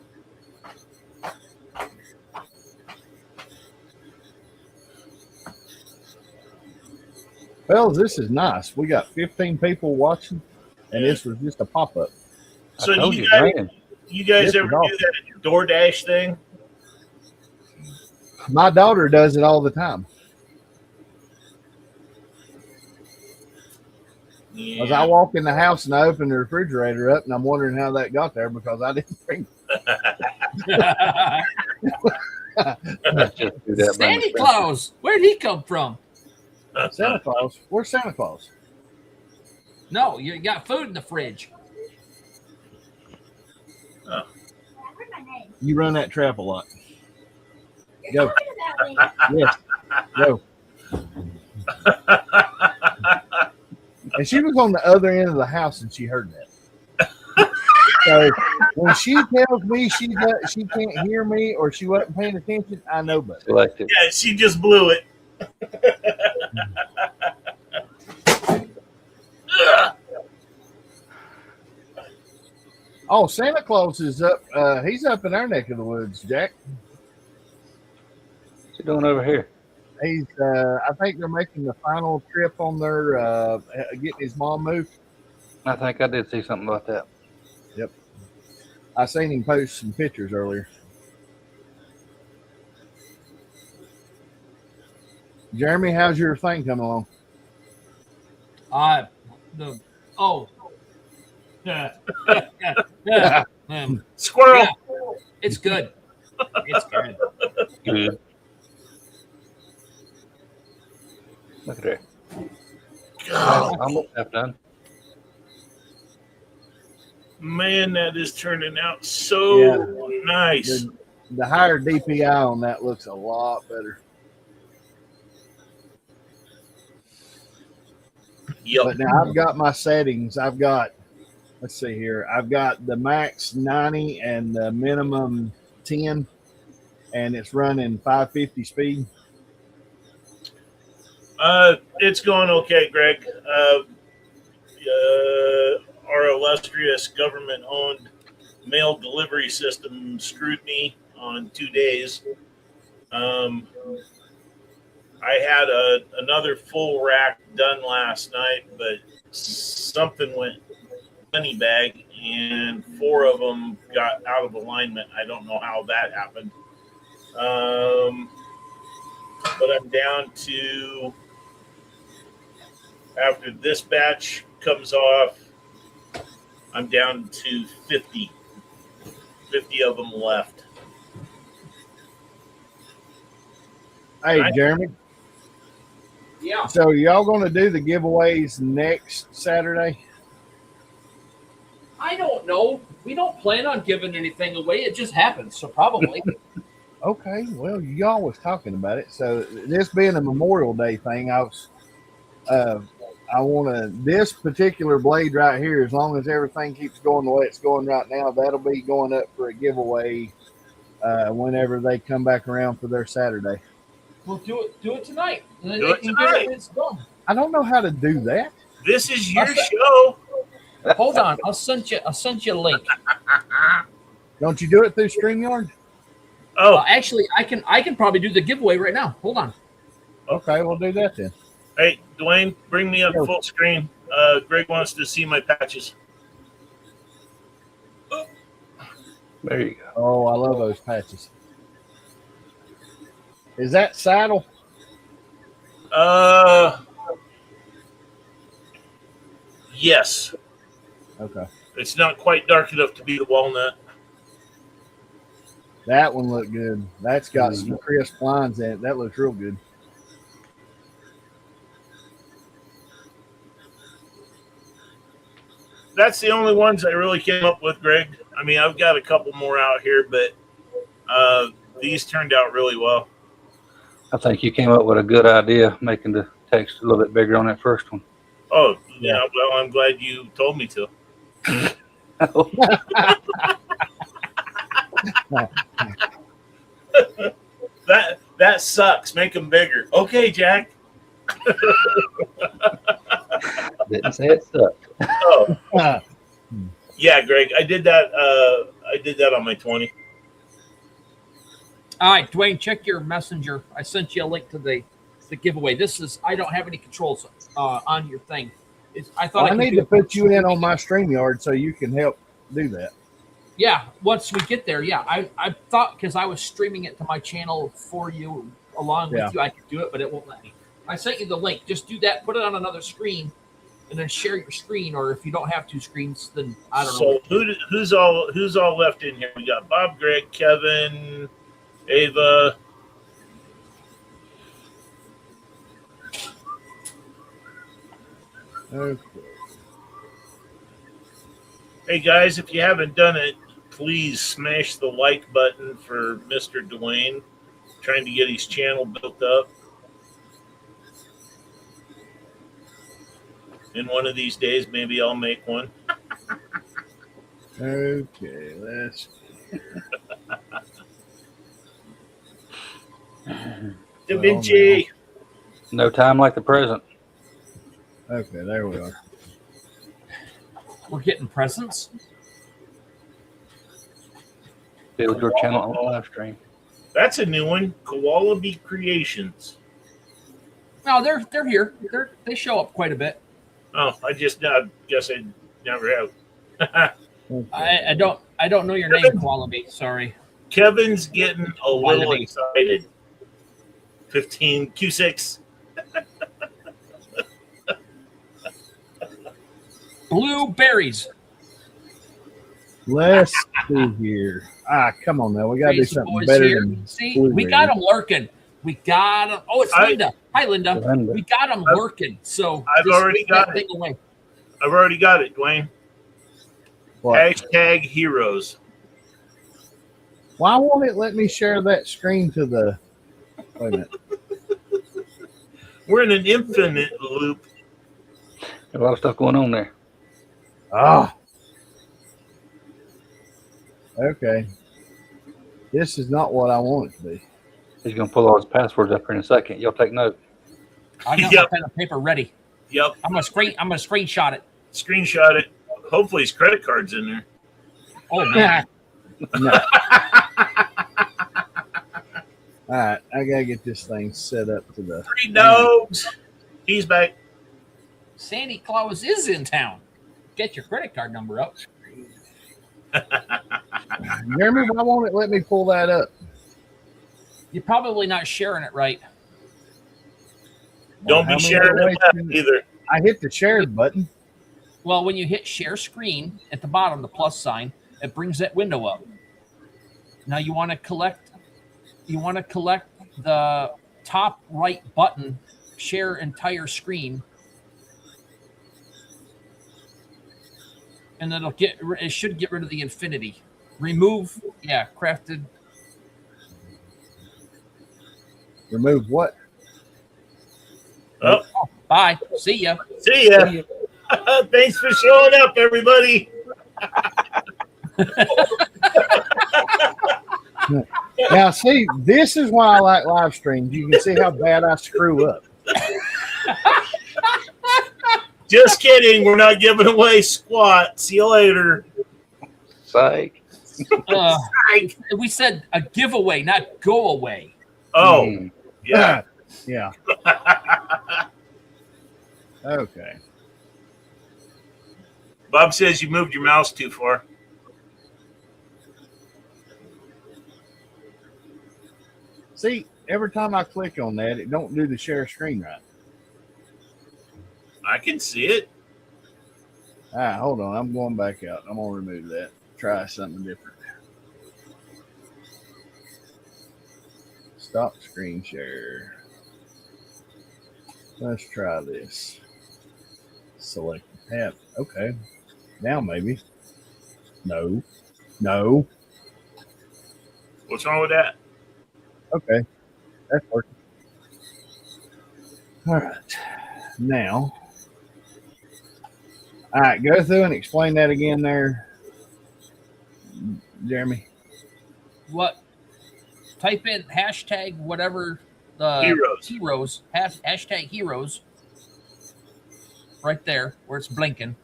Well, this is nice. We got 15 people watching, and this was just a pop up. So I told you you, guys, man. you guys This ever is do awesome. that DoorDash thing? My daughter does it all the time. Yeah. As I walk in the house and I open the refrigerator up, and I'm wondering how that got there because I didn't bring. Let's just do that. Santa Claus. Where'd he come from? Santa Claus. Where's Santa Claus? No, you got food in the fridge. You run that trap a lot. Go. Yes. Go. And she was on the other end of the house and she heard that. So when she tells me she can't hear me or she wasn't paying attention, I know better. Selective. Yeah, she just blew it. Oh, Santa Claus is up. He's up in our neck of the woods, Jack. What's he doing over here? He's. I think they're making the final trip on their getting his mom moved. I think I did see something about that. I seen him post some pictures earlier. Jeremy, how's your thing coming along? Squirrel. Yeah, it's good. It's good. Good. Look at there. God, Almost half done. man, that is turning out so nice. The higher DPI on that looks a lot better. Yep. But now I've got my settings. Let's see here. I've got the max 90 and the minimum 10, and it's running 550 speed. It's going okay, Greg. Our illustrious government-owned mail delivery system screwed me on 2 days. I had another full rack done last night, but something went money bag, and 4 of them got out of alignment. I don't know how that happened. But I'm down to, after this batch comes off, I'm down to 50 of them left. Hey, Jeremy. Yeah. So y'all going to do the giveaways next Saturday? I don't know. We don't plan on giving anything away. It just happens. So probably. Okay. Well, y'all was talking about it. So this being a Memorial Day thing, I want to, this particular blade right here, as long as everything keeps going the way it's going right now, that'll be going up for a giveaway whenever they come back around for their Saturday. We'll do it tonight. And then Do they it can tonight. get it. It's done. I don't know how to do that. This is your show. Hold on. I'll send you a link. Don't you do it through StreamYard? Oh, Actually, I can probably do the giveaway right now. Hold on. Okay, we'll do that then. hey, Dwayne, bring me up full screen. Greg wants to see my patches. There you go. Oh, I love those patches. Is that saddle? Yes. Okay. It's not quite dark enough to be the walnut. That one looked good. That's got some crisp lines in it. That looks real good. That's the only ones I really came up with, Greg. I mean, I've got a couple more out here, but these turned out really well. I think you came up with a good idea, making the text a little bit bigger on that first one. Oh, yeah. Well, I'm glad you told me to. That sucks. Make them bigger. Okay, Jack. Didn't say it sucked. Oh, yeah, Greg. I did that. I did that on my 20. All right, Dwayne, check your messenger. I sent you a link to the giveaway. This is, I don't have any controls on your thing. I thought I need to put you in on my StreamYard so you can help do that. Yeah, once we get there, yeah. I thought, because I was streaming it to my channel for you along with you, I could do it, but it won't let me. I sent you the link. Just do that. Put it on another screen, and then share your screen. Or if you don't have two screens, then I don't So know. who's all left in here? We got Bob, Greg, Kevin, Ava. Okay. Hey guys, if you haven't done it, please smash the like button for Mr. Dwayne, trying to get his channel built up. In one of these days, maybe I'll make one. Okay, let's. Da Vinci. No time like the present. Okay, there we are. We're getting presents. Build your channel on the live stream. That's a new one. Koala Bee Creations. No, they're here. They show up quite a bit. Oh, I guess I never have. Okay. I don't know your name, Quality. Sorry. Kevin's getting a little Quality. excited. 15 Q6. Blueberries. Let's see here. Come on now. We got to do Crazy something boys better here. than See, we got them lurking. We got them. Oh, it's Linda. Hi, Linda. Linda. We got them lurking. So I've just already take got that it. thing away. I've already got it, Dwayne. what? Hashtag heroes. Why won't it let me share that screen to the? Wait a minute. We're in an infinite loop. A lot of stuff going on there. Ah. Okay. This is not what I want it to be. He's going to pull all his passwords up here in a second. Y'all take note. I got Yep. my pen and paper ready. Yep. I'm gonna screenshot it. Screenshot it. Hopefully his credit card's in there. Oh man. No. All right, I gotta get this thing set up to the. 3 dogs. He's back. Santa Claus is in town. Get your credit card number up. Jeremy, why won't it let me pull that up? You're probably not sharing it right. Don't How be many sharing it ways left can- either. I hit the share button. Well, when you hit share screen at the bottom, the plus sign, it brings that window up. Now you want to collect the top right button, share entire screen. And it should get rid of the infinity. Remove, crafted. Remove what? Oh, Bye. See ya. see ya. Thanks for showing up, everybody. Now, see, this is why I like live streams. You can see how bad I screw up. Just kidding. We're not giving away squat. See you later. Psych. We said a giveaway, not go away. Oh, Hmm. yeah. Yeah. Okay. Bob says you moved your mouse too far. See, every time I click on that, it don't do the share screen right. I can see it. All right, hold on. I'm going back out. I'm gonna remove that. Try something different. Stop screen share. Let's try this. Select the tab. Okay. Now maybe. No. No. What's wrong with that? Okay. That's working. All right. Now. All right. Go through and explain that again there, Jeremy. What? Type in hashtag whatever the Heroes. hashtag heroes. Right there where it's blinking.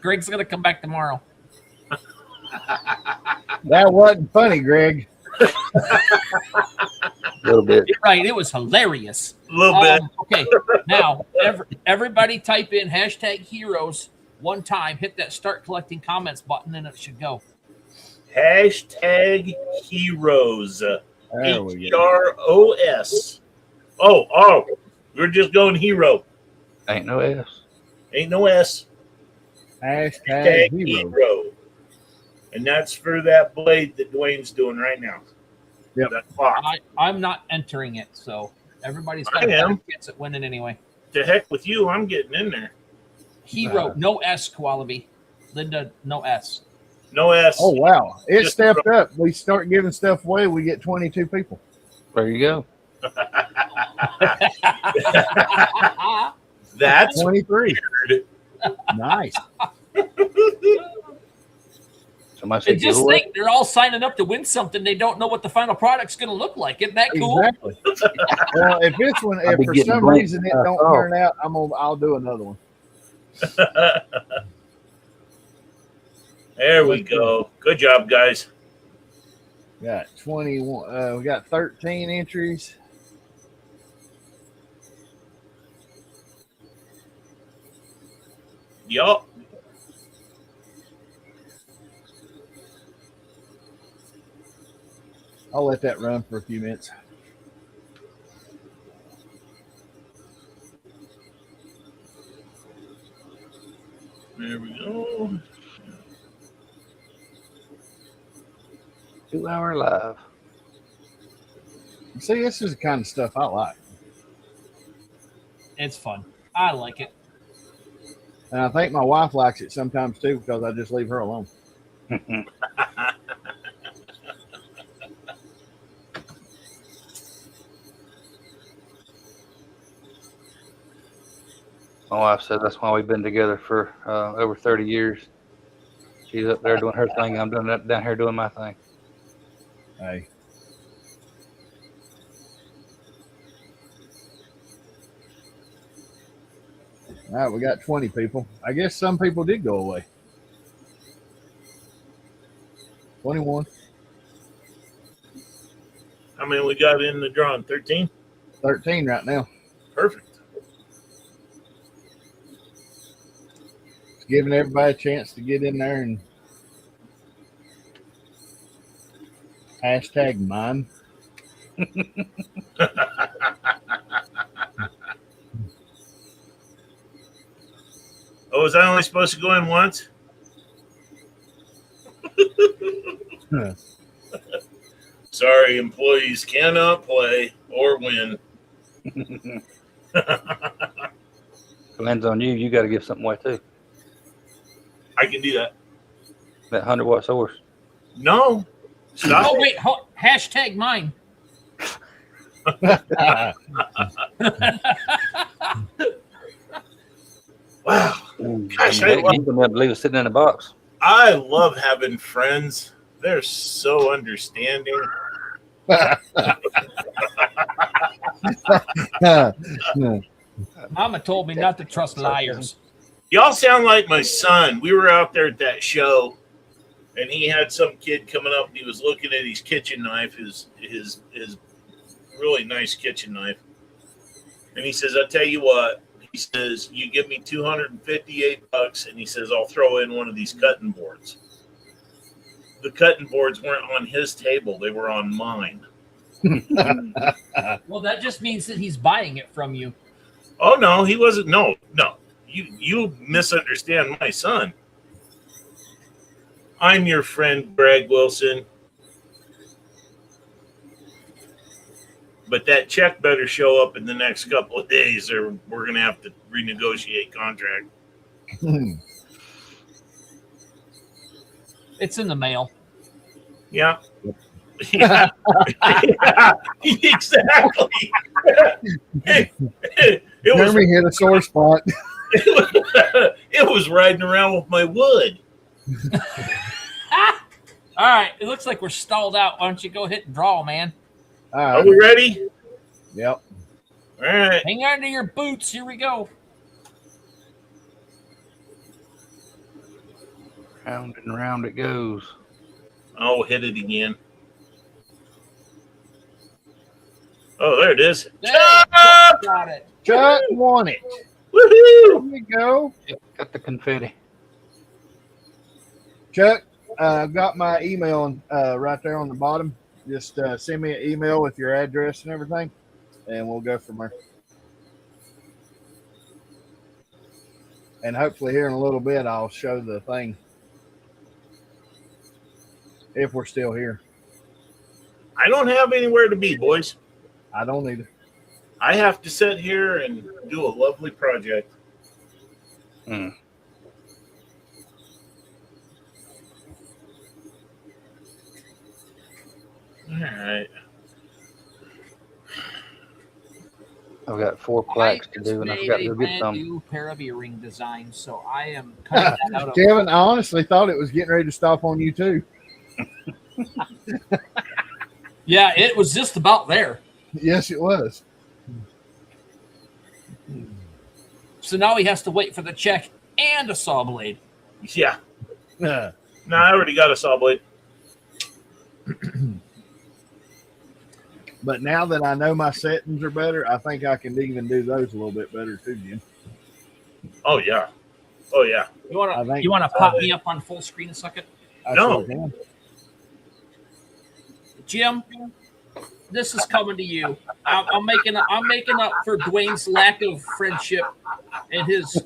Greg's gonna come back tomorrow. That wasn't funny, Greg. A little bit. Right, it was hilarious. A little bit. Okay, now everybody type in hashtag heroes one time. Hit that start collecting comments button, and it should go. Hashtag heroes. There we go. HROS. Oh, we're just going hero. Ain't no S. Ain't no S. Hashtag Tag hero. hero. And that's for that blade that Dwayne's doing right now. Yep. That clock. I'm not entering it, so everybody's got I a better am. chance at winning anyway. To heck with you, I'm getting in there. Hero, no S quality. Linda, no S. No S. Oh wow, it Just stepped up. We start giving stuff away. We get 22 people. There you go. That's 23. weird. Nice. Somebody said And just giveaway. think, they're all signing up to win something. They don't know what the final product's going to look like. Isn't that cool? Exactly. Well, if this one, I'll if be for getting some blank reason it stuff don't off. turn out, I'll do another one. There we go. Good job, guys. Got 21. We got 13 entries. Yup. I'll let that run for a few minutes. There we go. 2 hour live. See, this is the kind of stuff I like. It's fun. I like it. And I think my wife likes it sometimes too because I just leave her alone. My wife said that's why we've been together for over 30 years. She's up there doing her thing. I'm down here doing my thing. Hey. All right, we got 20 people. I guess some people did go away. 21, How many we got in the drawing? 13? 13 right now. Perfect. It's giving everybody a chance to get in there and hashtag mine. Oh, was I only supposed to go in once? Sorry, employees cannot play or win. Lands on you. You got to give something away too. I can do that. That 100-watt source. No. Stop. Oh, wait. Hashtag mine. Wow. Gosh, I You love, wouldn't be able to leave it sitting in a box. I love having friends. They're so understanding. Mama told me not to trust liars. Y'all sound like my son. We were out there at that show, and he had some kid coming up, and he was looking at his kitchen knife, his really nice kitchen knife, and he says, "I'll tell you what." He says, "You give me $258, and he says I'll throw in one of these cutting boards." The cutting boards weren't on his table; they were on mine. Well, that just means that he's buying it from you. Oh no, he wasn't. No. You misunderstand my son. I'm your friend, Greg Wilson. But that check better show up in the next couple of days, or we're going to have to renegotiate contract. It's in the mail. Yeah. Yeah. Yeah. Exactly. It was Jeremy hit a sore spot. it was riding around with my wood. All right. It looks like we're stalled out. Why don't you go hit and draw, man? All Are right. we ready? Yep. All right. Hang on to your boots. Here we go. Round and round it goes. Oh, hit it again. Oh, there it is. There, Chuck! got it. Chuck won it. Woohoo! Here we go. Got the confetti. Chuck, I've got my email right there on the bottom. Just send me an email with your address and everything. and we'll go from there. And hopefully here in a little bit, I'll show the thing if we're still here. I don't have anywhere to be, boys. I don't either. I have to sit here and do a lovely project. Hmm. All right. I've got 4 plaques to do, and I forgot to go get some. New pair of earring designs, so I am cutting that out of. Kevin, I honestly thought it was getting ready to stop on you too. Yeah, it was just about there. Yes, it was. So now he has to wait for the check and a saw blade. Yeah. Yeah. No, I already got a saw blade. But now that I know my settings are better, I think I can even do those a little bit better too, Jim. Oh yeah. Oh yeah. You I want think- to pop me up on full screen a second, I No. sure can. Jim? This is coming to you. I'm making up for Dwayne's lack of friendship and his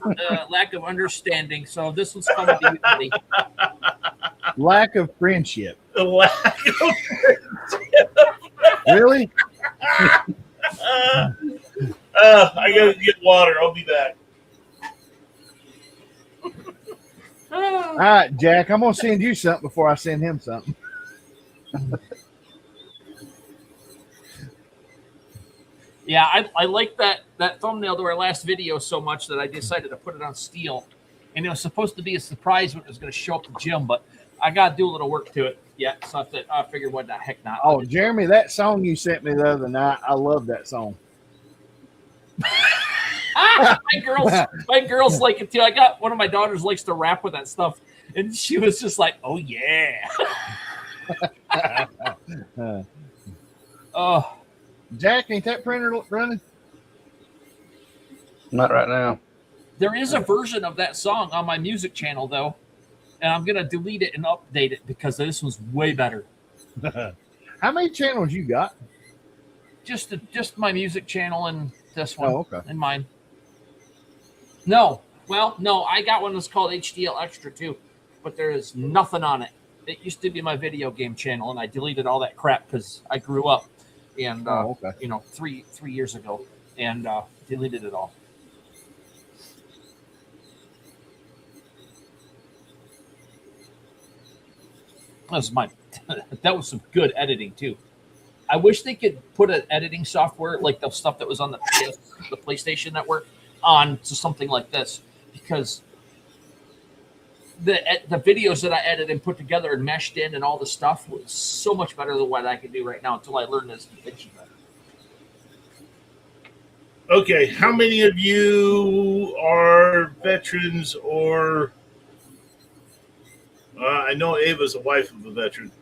lack of understanding. So this one's coming to you, buddy. Lack of friendship. The lack of Really? I gotta get water. I'll be back. All right, Jack, I'm going to send you something before I send him something. Yeah, I like that thumbnail to our last video so much that I decided to put it on steel. And it was supposed to be a surprise when it was going to show up to Jim, but I got to do a little work to it. Yeah, so I figured what the heck not. Oh, Jeremy, that song you sent me the other night, I love that song. My girls like it too. I got one of my daughters likes to rap with that stuff, and she was just like, "Oh yeah." Oh, Jack, ain't that printer running? Not right now. there is a version of that song on my music channel though, and I'm gonna delete it and update it because this one's way better. How many channels you got? Just my music channel and this one. Oh, okay. And mine. No, I got one that's called HDL Extra too, but there is nothing on it. It used to be my video game channel, and I deleted all that crap because I grew up, and Oh, okay. 3 years ago, and deleted it all. That was some good editing too. I wish they could put an editing software like the stuff that was on the PlayStation Network on to something like this, because the videos that I edited and put together and meshed in and all the stuff was so much better than what I can do right now until I learn this DaVinci better. Okay, how many of you are veterans or I know Ava's a wife of a veteran.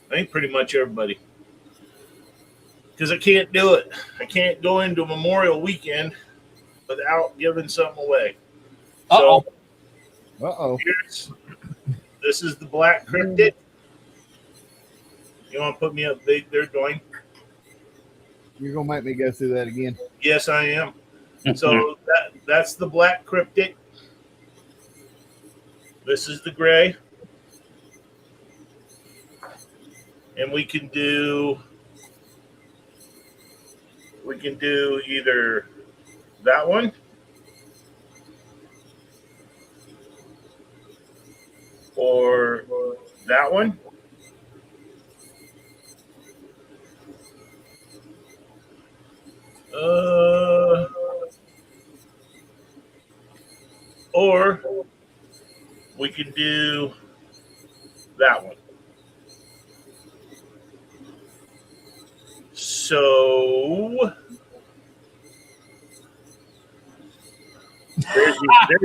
I think pretty much everybody. Because I can't do it. I can't go into Memorial Weekend without giving something away. Uh-oh. So Uh-oh. this is the Black Cryptid. You want to put me up big there, Dwayne? You're going to make me go through that again. Yes, I am. So that's the Black Cryptid. This is the gray. And we can do either that one or that one. Or we can do that one. So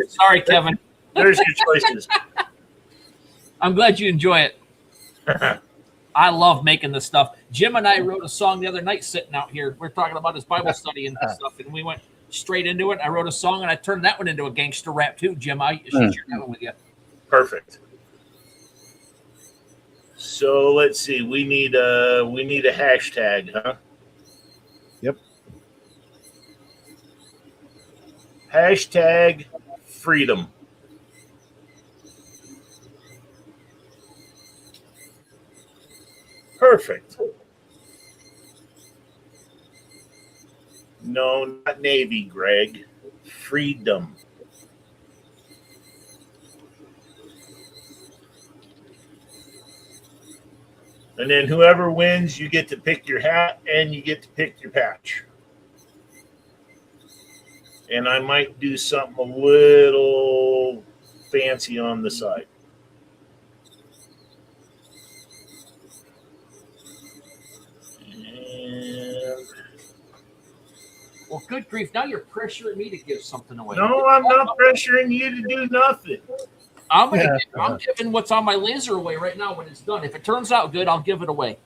Sorry, Kevin. there's your choices. I'm glad you enjoy it. I love making this stuff. Jim and I wrote a song the other night sitting out here. We're talking about his Bible study and stuff, and we went straight into it. I wrote a song, and I turned that one into a gangster rap too, Jim. I should share that one with you. Perfect. So let's see. We need a hashtag, huh? Yep. Hashtag freedom. Perfect. No, not Navy, Greg. Freedom. And then whoever wins, you get to pick your hat and you get to pick your patch. And I might do something a little fancy on the side. And Well, good grief! Now you're pressuring me to give something away. no, I'm not pressuring you to do nothing. I'm giving what's on my laser away right now when it's done. If it turns out good, I'll give it away.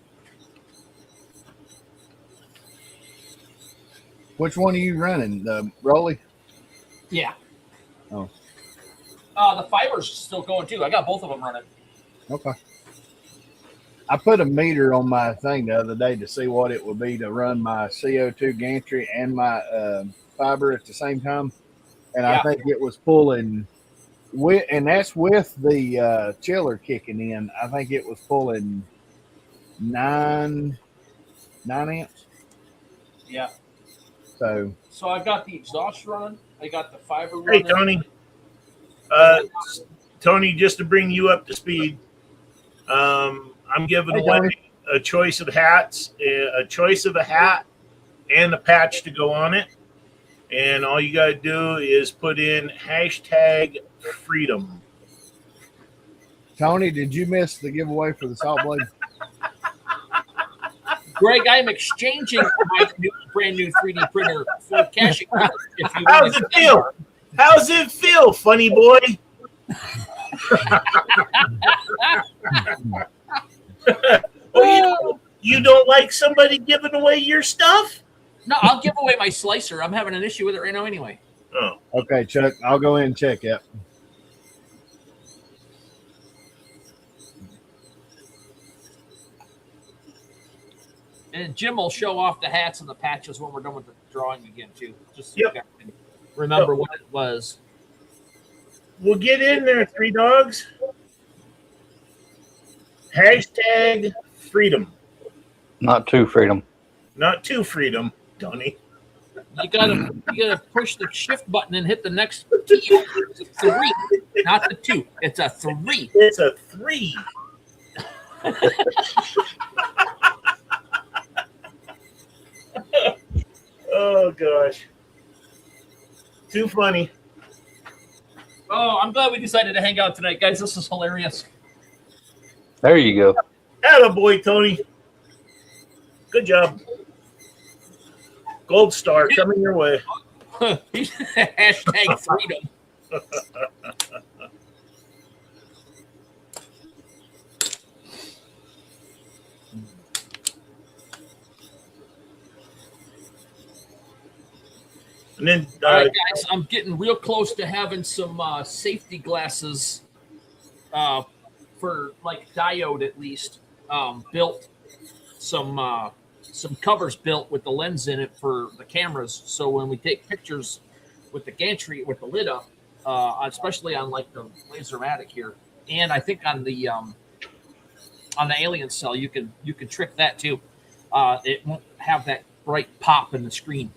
Which one are you running? The Rolly? Yeah. Oh. The fiber's still going too. I got both of them running. Okay. I put a meter on my thing the other day to see what it would be to run my CO2 gantry and my fiber at the same time. And Yeah. I think it was pulling and that's with the chiller kicking in. I think it was pulling 9 amps. Yeah. So I got the exhaust running. I got the fiber Hey, running. Tony. Tony, just to bring you up to speed, I'm giving Hey, away Tony. a choice of hats, a choice of a hat, and a patch to go on it. And all you got to do is put in hashtag freedom. Tony, did you miss the giveaway for the salt blade? Greg, I'm exchanging my brand new 3D printer for cash account. If you How's it feel? How's it feel, funny boy? Oh, you don't like somebody giving away your stuff? No, I'll give away my slicer. I'm having an issue with it right now anyway. Oh, Okay, Chuck, I'll go in and check it. And Jim will show off the hats and the patches when we're done with the drawing again, too. Just so Yep. you guys can remember what it was. we'll get in there, three dogs. Hashtag freedom. Not too freedom. Not too freedom, Tony. You gotta push the shift button and hit the next key. It's a 3, not the 2. It's a 3. It's a 3. Oh gosh. Too funny. Oh, I'm glad we decided to hang out tonight, guys. This is hilarious. There you go. Attaboy, Tony. Good job. Gold star coming your way. Hashtag freedom. And then All right, guys, I'm getting real close to having some safety glasses for like diode at least built. Some covers built with the lens in it for the cameras. So when we take pictures with the gantry with the lid up, especially on like the Lasermatic here, and I think on the Alien Cell, you can trick that too. It won't have that bright pop in the screen.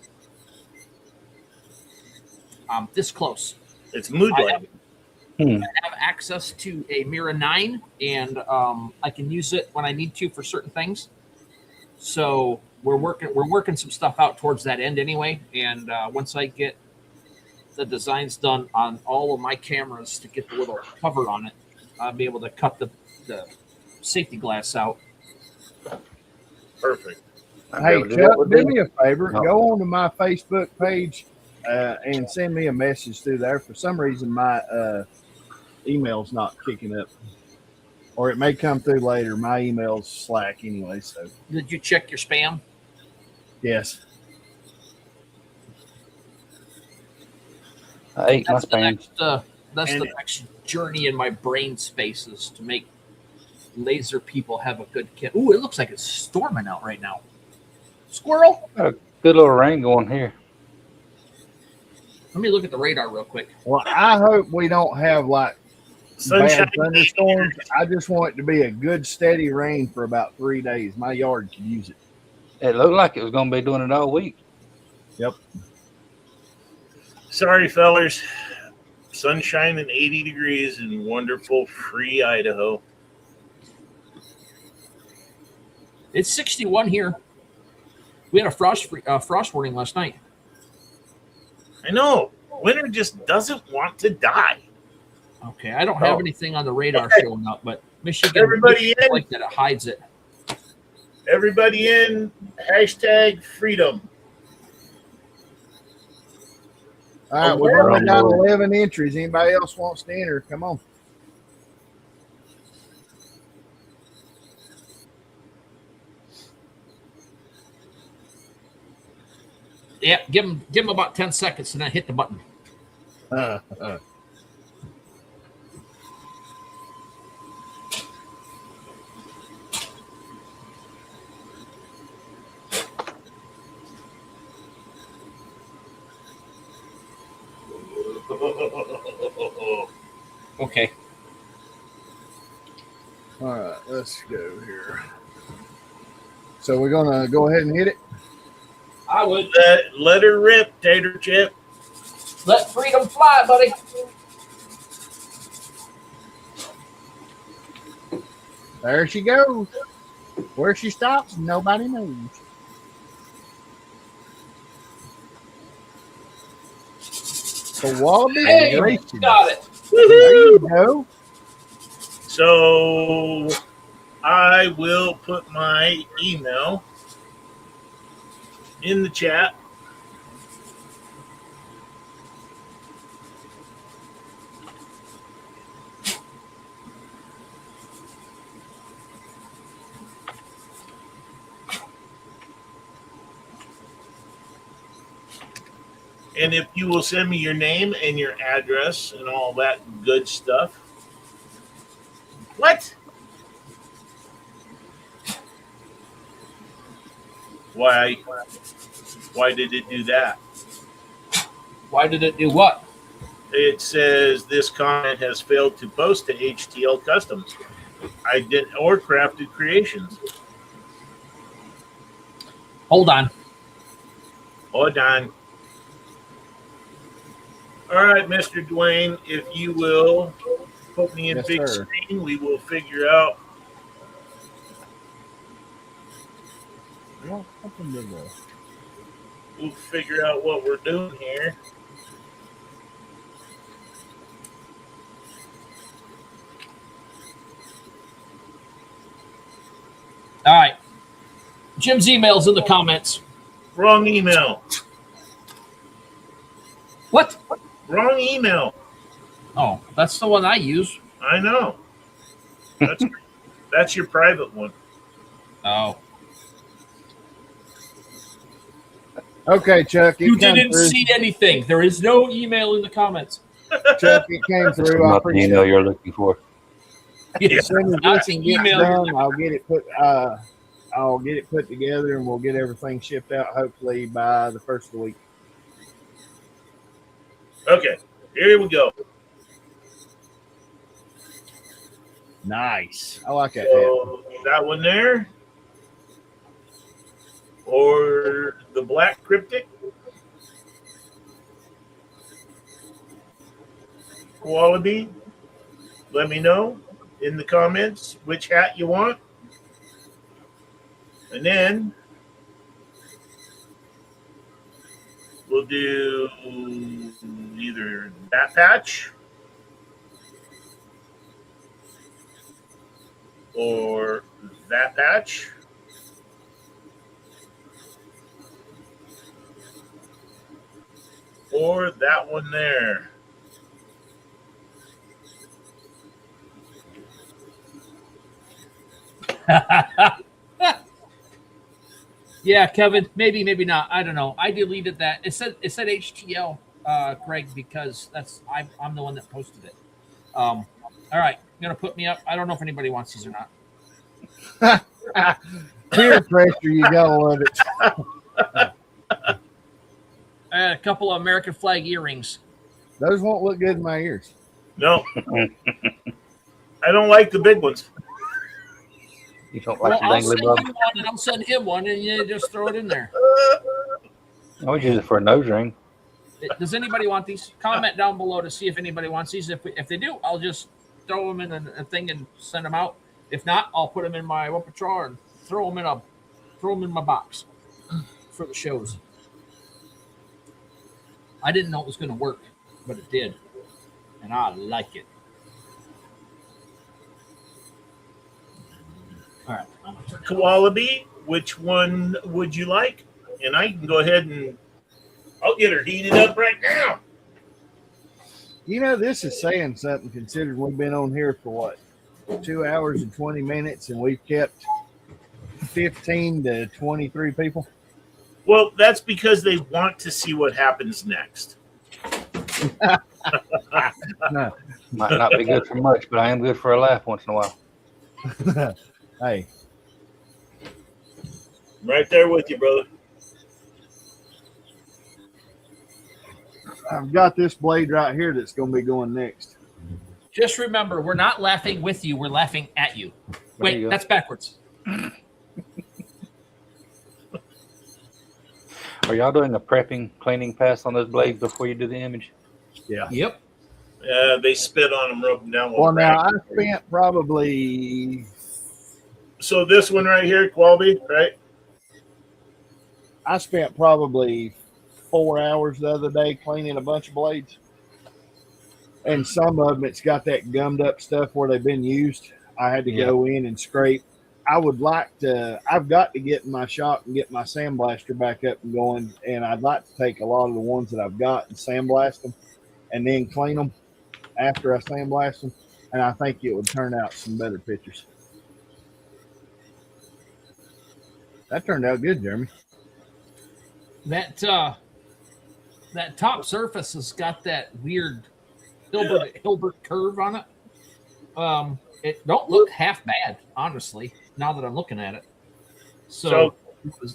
This close. it's mood I lighting. have access to a Mira 9, and I can use it when I need to for certain things. So we're working some stuff out towards that end anyway. And once I get the designs done on all of my cameras to get the little cover on it, I'll be able to cut the safety glass out. Perfect. Hey, Chuck, do me a favor. Go on to my Facebook page and send me a message through there. For some reason, my email's not kicking up. Or it may come through later. My email's slack anyway, so Did you check your spam? yes. I ate my That's the spam. next. That's And- the next journey in my brain spaces to make laser people have a good kit. Ooh, it looks like it's storming out right now. Squirrel. Got a good little rain going here. Let me look at the radar real quick. Well, I hope we don't have like Sunshine. bad thunderstorms. I just want it to be a good steady rain for about 3 days. My yard could use it. It looked like it was going to be doing it all week. Sorry, fellers. Sunshine and 80 degrees in wonderful free Idaho. It's 61 here. We had a frost warning last night. I know. Winter just doesn't want to die. Okay, I don't have Oh. anything on the radar showing up, but Michigan, Everybody in. like that it hides it. Everybody in. Hashtag freedom. All right, we've only got 11 entries. Anybody else wants to enter? Come on. Yeah, give him about 10 seconds and then hit the button. Okay. All right, let's go here. So we're gonna go ahead and hit it. I would Let her rip, Tater Chip. let freedom fly, buddy. There she goes. Where she stops, nobody knows. The Wallaby Hey, Racing. got it. There you go. So I will put my email in the chat. And if you will send me your name and your address and all that good stuff. What? Why did it do that? Why did it do what? It says this comment has failed to post to HTL Customs. I did or Crafted Creations. Hold on. Hold on. All right, Mr. Dwayne, if you will put me in Yes, big sir. screen, we will figure out. What happened to the- We'll figure out what we're doing here. All right. Jim's email's in the comments. Wrong email. What? Wrong email. Oh, that's the one I use. I know. That's your private one. Oh. Okay, Chuck. It You came didn't through. see anything. There is no email in the comments. Chuck, it came through. I Not the appreciate email it. you're looking for. As soon as Not this the gets email. done, I'll get it put. I'll get it put together, and we'll get everything shipped out. Hopefully by the first of the week. Okay, here we go. Nice. I like that. So that one there, or the black cryptic. Wallaby, let me know in the comments which hat you want. And then we'll do either that patch or that patch. Or that one there. Yeah, Kevin, maybe not. I don't know. I deleted that. It said HTL, Craig, because I'm the one that posted it. All right, you're gonna put me up. I don't know if anybody wants these or not. Peer pressure, you gotta love it. I had a couple of American flag earrings. Those won't look good in my ears. No, I don't like the big ones. You don't Well, like the I'll dangly send you bub? one and I'll send him one, and you just throw it in there. I would use it for a nose ring. Does anybody want these? Comment down below to see if anybody wants these. If they do, I'll just throw them in a thing and send them out. If not, I'll put them in my repertoire and throw them in my box for the shows. I didn't know it was going to work, but it did, and I like it. All right. Koalabi, which one would you like? And I can go ahead and I'll get her heated up right now. You know, this is saying something considering we've been on here for what, 2 hours and 20 minutes, and we've kept 15 to 23 people. Well, that's because they want to see what happens next. No. Might not be good for much, but I am good for a laugh once in a while. Hey, I'm right there with you, brother. I've got this blade right here that's going to be going next. Just remember, we're not laughing with you. We're laughing at you. There Wait, you go. that's backwards. Are y'all doing a prepping, cleaning pass on those blades before you do the image? Yeah. Yep. They spit on them, rub them down. with Well, a now rag. I spent probably, So this one right here, Quality, right? I spent probably 4 hours the other day cleaning a bunch of blades. And some of them, it's got that gummed up stuff where they've been used. I had to go in and scrape. I would like to, I've got to get in my shop and get my sandblaster back up and going. And I'd like to take a lot of the ones that I've got and sandblast them and then clean them after I sandblast them. And I think it would turn out some better pictures. That turned out good, Jeremy. That top surface has got that weird Hilbert curve on it. It don't look half bad, honestly, now that I'm looking at it. So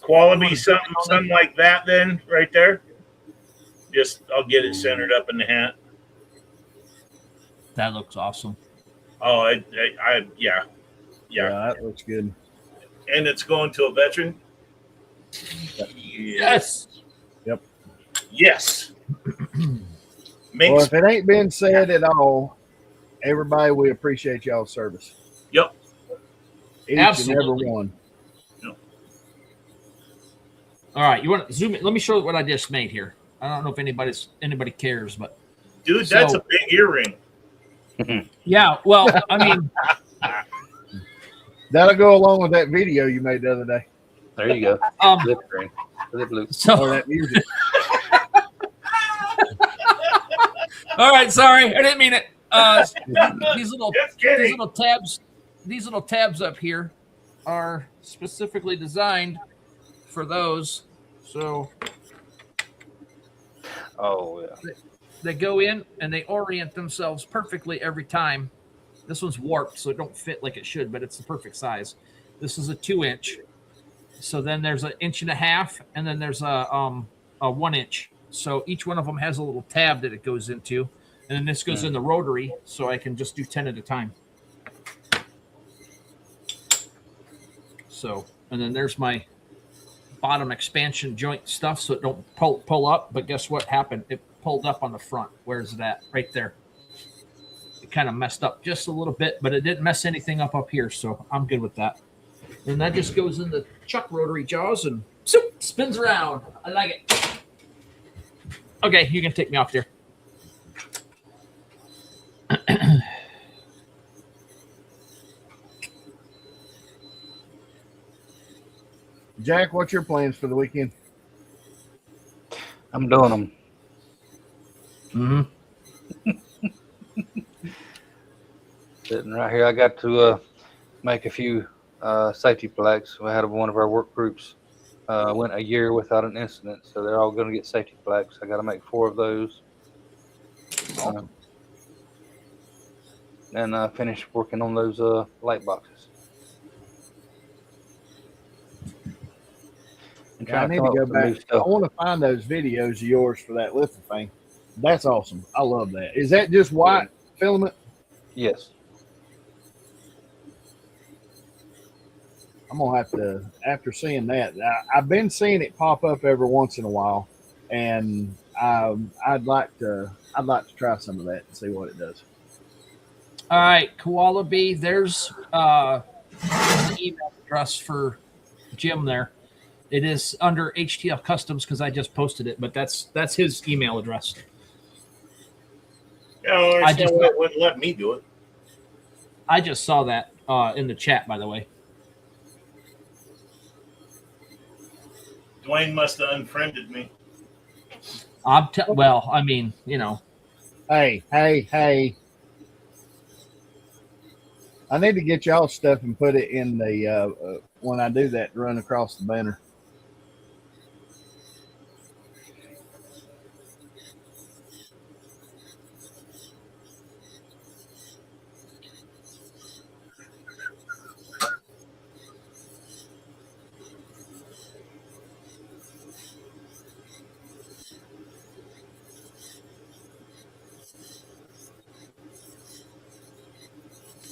Quality, something like that then, right there. Just, I'll get it centered up in the hat. that looks awesome. Oh, yeah. That looks good. And it's going to a veteran? Yes. Yes. Well, Makes, if it ain't been said at all, everybody, we appreciate y'all's service. yep. Each Absolutely. and every one. All right, you want to zoom in? Let me show you what I just made here. I don't know if anybody cares, but Dude, that's a big earring. yeah. Well, I mean, That'll go along with that video you made the other day. There you go. Lip ring. Lip loop. Or so that music. all right. Sorry, I didn't mean it. These little Just kidding. these little tabs up here are specifically designed for those. So Oh, yeah. they go in and they orient themselves perfectly every time. This one's warped, so it don't fit like it should, but it's the perfect size. This is a 2-inch. So then there's an 1.5 inches, and then there's a 1 inch. So each one of them has a little tab that it goes into, and then this goes in the rotary, so I can just do 10 at a time. So, and then there's my bottom expansion joint stuff, so it don't pull up. But guess what happened? It pulled up on the front. Where's that? Right there. It kind of messed up just a little bit, but it didn't mess anything up here, so I'm good with that. And that just goes in the chuck rotary jaws and spins around. I like it. Okay, you can take me off there. Jack, what's your plans for the weekend? I'm doing them. Mm-hmm. Sitting right here. I got to make a few safety plaques. We had one of our work groups went a year without an incident, so they're all going to get safety plaques. I got to make 4 of those. And finish working on those light boxes. Yeah, I trying need to to come go up with new back. I stuff. want to find those videos of yours for that lithium thing. That's awesome. I love that. Is that just white filament? Yes. I'm gonna have to, after seeing that. I've been seeing it pop up every once in a while, and I'd like to try some of that and see what it does. All right, Koala Bee, there's the email address for Jim there. It is under HTL Customs because I just posted it, but that's his email address. I don't understand just- why it wouldn't let me do it. I just saw that in the chat, by the way. Dwayne must have unfriended me. Well, I mean, you know. Hey. I need to get y'all stuff and put it in the when I do that, run across the banner.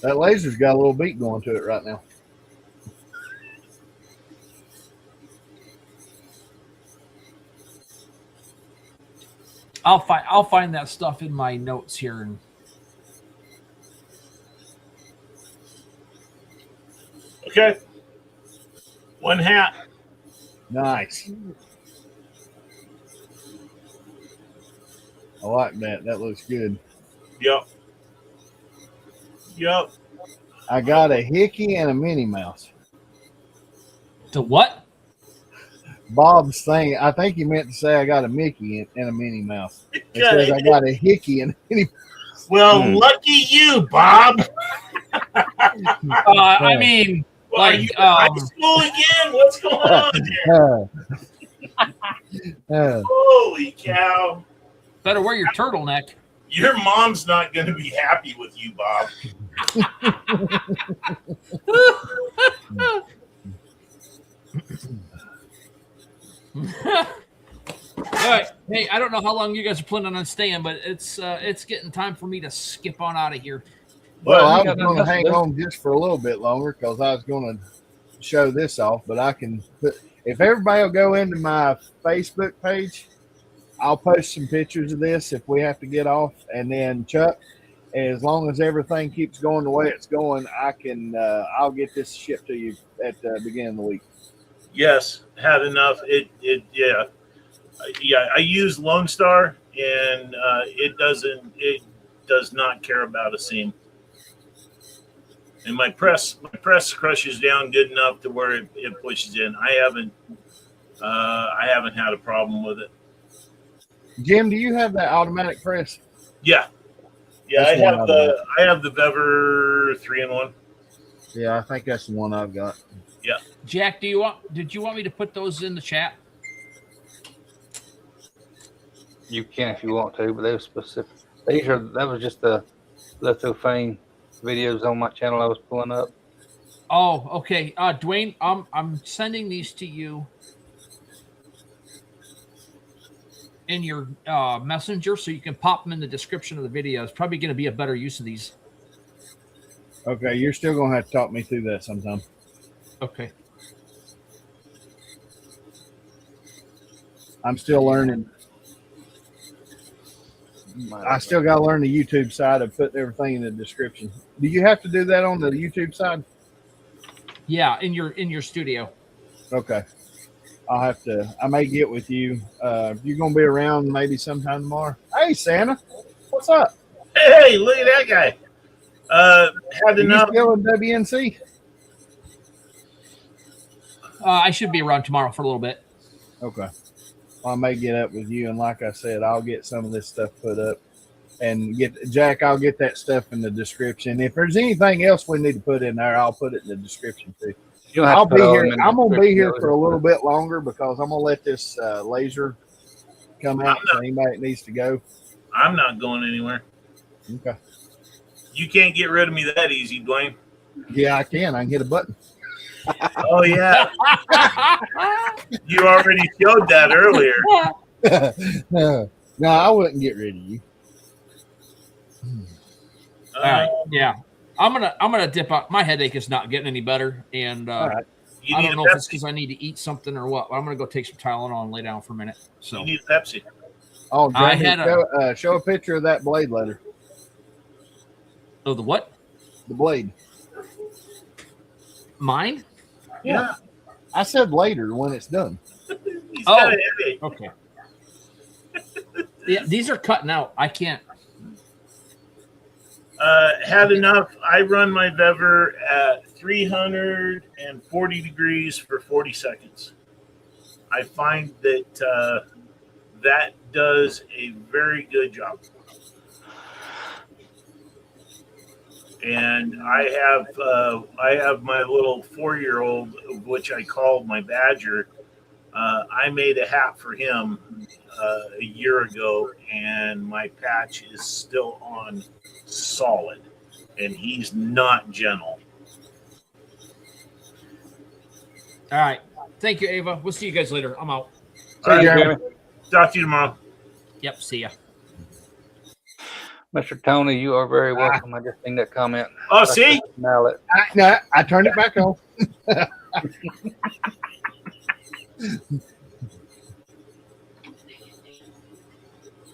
That laser's got a little beat going to it right now. I'll find that stuff in my notes here. And Okay. One hat. Nice. I like that. That looks good. Yep. I got a Hickey and a Minnie Mouse. to what? Bob's thing, I think he meant to say I got a Mickey and a Minnie Mouse. It Yeah, says I got a Hickey and a Minnie. Well, lucky you, Bob. I mean, Well, are like, you in high school again? What's going on here? Holy cow. better wear your turtleneck. Your mom's not going to be happy with you, Bob. All right. Hey, I don't know how long you guys are planning on staying, but it's getting time for me to skip on out of here. Well, I you was got going to nothing hang to do. on just for a little bit longer because I was going to show this off, but I can put, if everybody will go into my Facebook page, I'll post some pictures of this if we have to get off. And then Chuck, as long as everything keeps going the way it's going, I can, I'll get this shipped to you at the beginning of the week. Yes, had enough. Yeah. I use Lone Star, and it does not care about a seam. And my press crushes down good enough to where it pushes in. I haven't had a problem with it. Jim, do you have that automatic press? Yeah. That's I have the Vever 3-in-1. Yeah, I think that's the one I've got. Jack, did you want me to put those in the chat? You can if you want to, but they were specific. That was just the Lithofane videos on my channel I was pulling up. Oh, okay. Dwayne, I'm sending these to you in your messenger so you can pop them in the description of the video. It's probably going to be a better use of these. Okay, you're still going to have to talk me through that sometime. Okay. I'm still learning. I still got to learn the YouTube side of putting everything in the description. Do you have to do that on the YouTube side? Yeah, in your studio. Okay. I'll have to. I may get with you. You're going to be around maybe sometime tomorrow. Hey, Santa. What's up? Hey, look at that guy. Had Are you enough. still in WNC? I should be around tomorrow for a little bit. Okay. Well, I may get up with you, and like I said, I'll get some of this stuff put up, and Jack. I'll get that stuff in the description. If there's anything else we need to put in there, I'll put it in the description too. You don't have I'll to be put all here. them in the I'm gonna be description, here though. for a little bit longer because I'm gonna let this laser come out. So anybody that needs to go. I'm not going anywhere. Okay. You can't get rid of me that easy, Dwayne. Yeah, I can. I can hit a button. Oh yeah, you already showed that earlier. No, I wouldn't get rid of you. All right, yeah. I'm gonna dip out. My headache is not getting any better, and All right. You I need don't a know if it's Pepsi. because I need to eat something or what. But I'm gonna go take some Tylenol and lay down for a minute. So You need a Pepsi. Oh, I Jamie, had show a picture of that blade letter. oh, the what? The blade. Mine? Yeah. I said later when it's done. He's Oh. got a headache. Okay. Yeah, these are cutting out. I can't. Had enough. I run my Vever at 340 degrees for 40 seconds. I find that that does a very good job. And I have my little 4-year-old, which I called my Badger. I made a hat for him a year ago, and my patch is still on solid, and he's not gentle. All right. Thank you, Ava. We'll see you guys later. I'm out. See you, Jeremy. Talk to you tomorrow. Yep. See ya. Mr. Tony, you are very welcome. I just seen that comment. Oh, see? Mallet. I turned it back on. I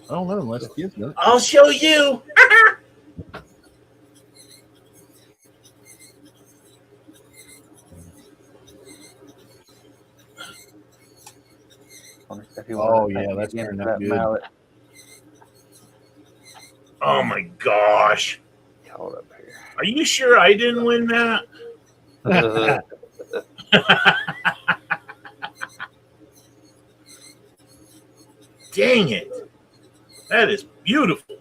don't know unless the kids know it. I'll show you. Oh, yeah, that's turned out good. Mallet. Oh my gosh. Hold up here. Are you sure I didn't win that? Dang it. That is beautiful.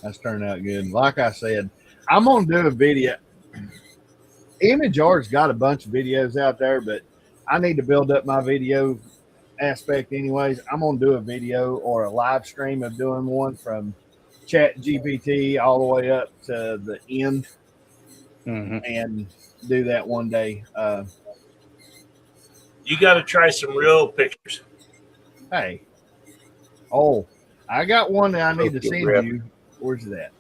That's turned out good. Like I said, I'm gonna do a video. Image Art's got a bunch of videos out there, but I need to build up my video aspect anyways. I'm gonna do a video or a live stream of doing one from Chat GPT all the way up to the end and do that one day. You got to try some real pictures. Hey. Oh, I got one that I need to Okay, send rep. you. Where's that?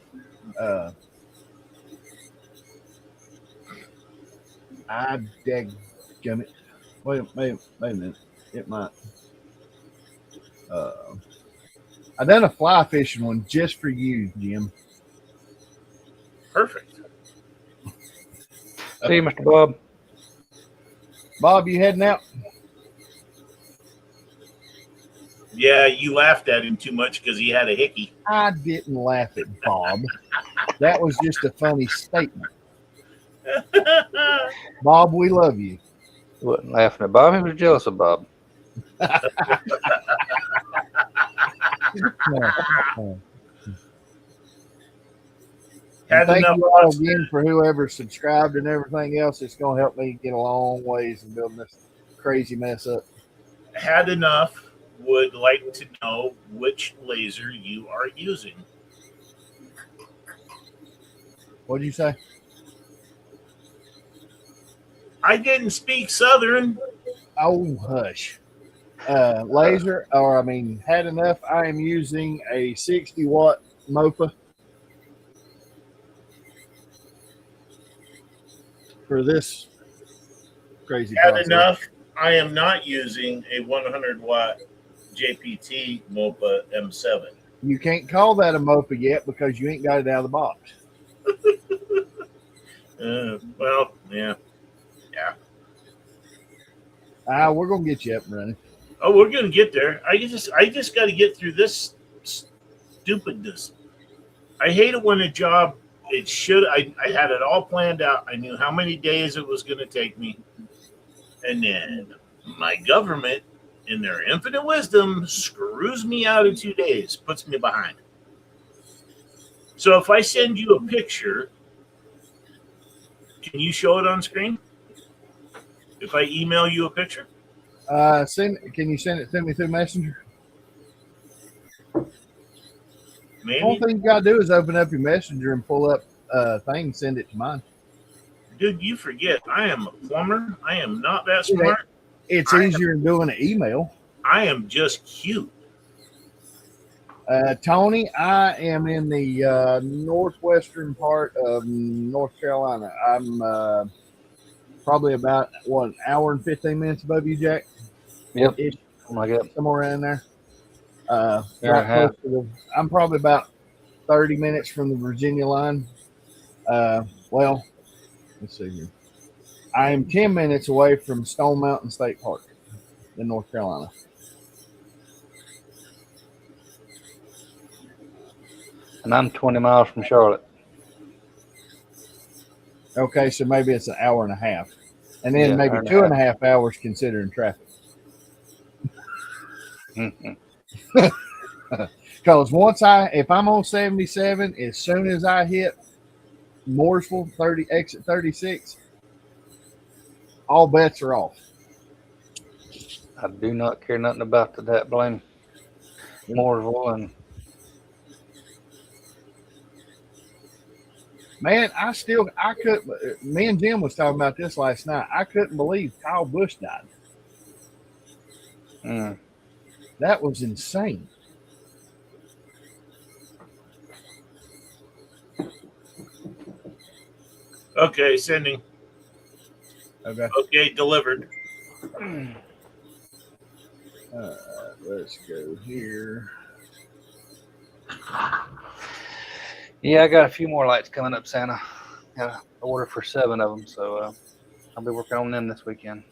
I dadgummit. Wait a minute. It might. I done a fly fishing one just for you, Jim. Perfect. See you, Mr. Bob. Bob, you heading out? Yeah, you laughed at him too much because he had a hickey. I didn't laugh at Bob. That was just a funny statement. Bob, we love you. He wasn't laughing at Bob. He was jealous of Bob. Had Thank enough you all lots- again for whoever subscribed and everything else. It's going to help me get a long ways in building this crazy mess up. Had enough. Would like to know which laser you are using. What did you say? I didn't speak Southern. Oh, hush. Laser, or I mean, had enough. I am using a 60-watt MOPA for this crazy Had process. enough. I am not using a 100-watt JPT MOPA M7. You can't call that a MOPA yet because you ain't got it out of the box. Well, yeah. We're going to get you up and running. Oh, we're gonna get there. I just got to get through this stupidness. I hate it when a job. I had it all planned out. I knew how many days it was going to take me, and then my government, in their infinite wisdom, screws me out in 2 days, puts me behind. So if I send you a picture, can you show it on screen? If I email you a picture? Can you send it to me through Messenger? The only Maybe. thing you got to do is open up your Messenger and pull up thing, send it to mine. Dude, you forget I am a plumber. I am not that smart. It's easier than doing an email. I am just cute. Tony, I am in the northwestern part of North Carolina. I'm probably about an hour and 15 minutes above you, Jack. Yep. Ish, Oh my God. somewhere around there. Hour and a Right half. close to the, I'm probably about 30 minutes from the Virginia line. Well, let's see here. I am 10 minutes away from Stone Mountain State Park in North Carolina. And I'm 20 miles from Charlotte. Okay, so maybe it's an hour and a half. And then Yeah, maybe hour and a 2.5 hours considering traffic. Mhm. Because if I'm on 77, as soon as I hit Mooresville exit 36, all bets are off. I do not care nothing about that blame Mooresville and Man, I couldn't. Me and Jim was talking about this last night. I couldn't believe Kyle Busch died. That was insane. Okay, sending. Okay. Okay, delivered. Let's go here. yeah, I got a few more lights coming up, Santa. Got an order for 7 of them, so I'll be working on them this weekend.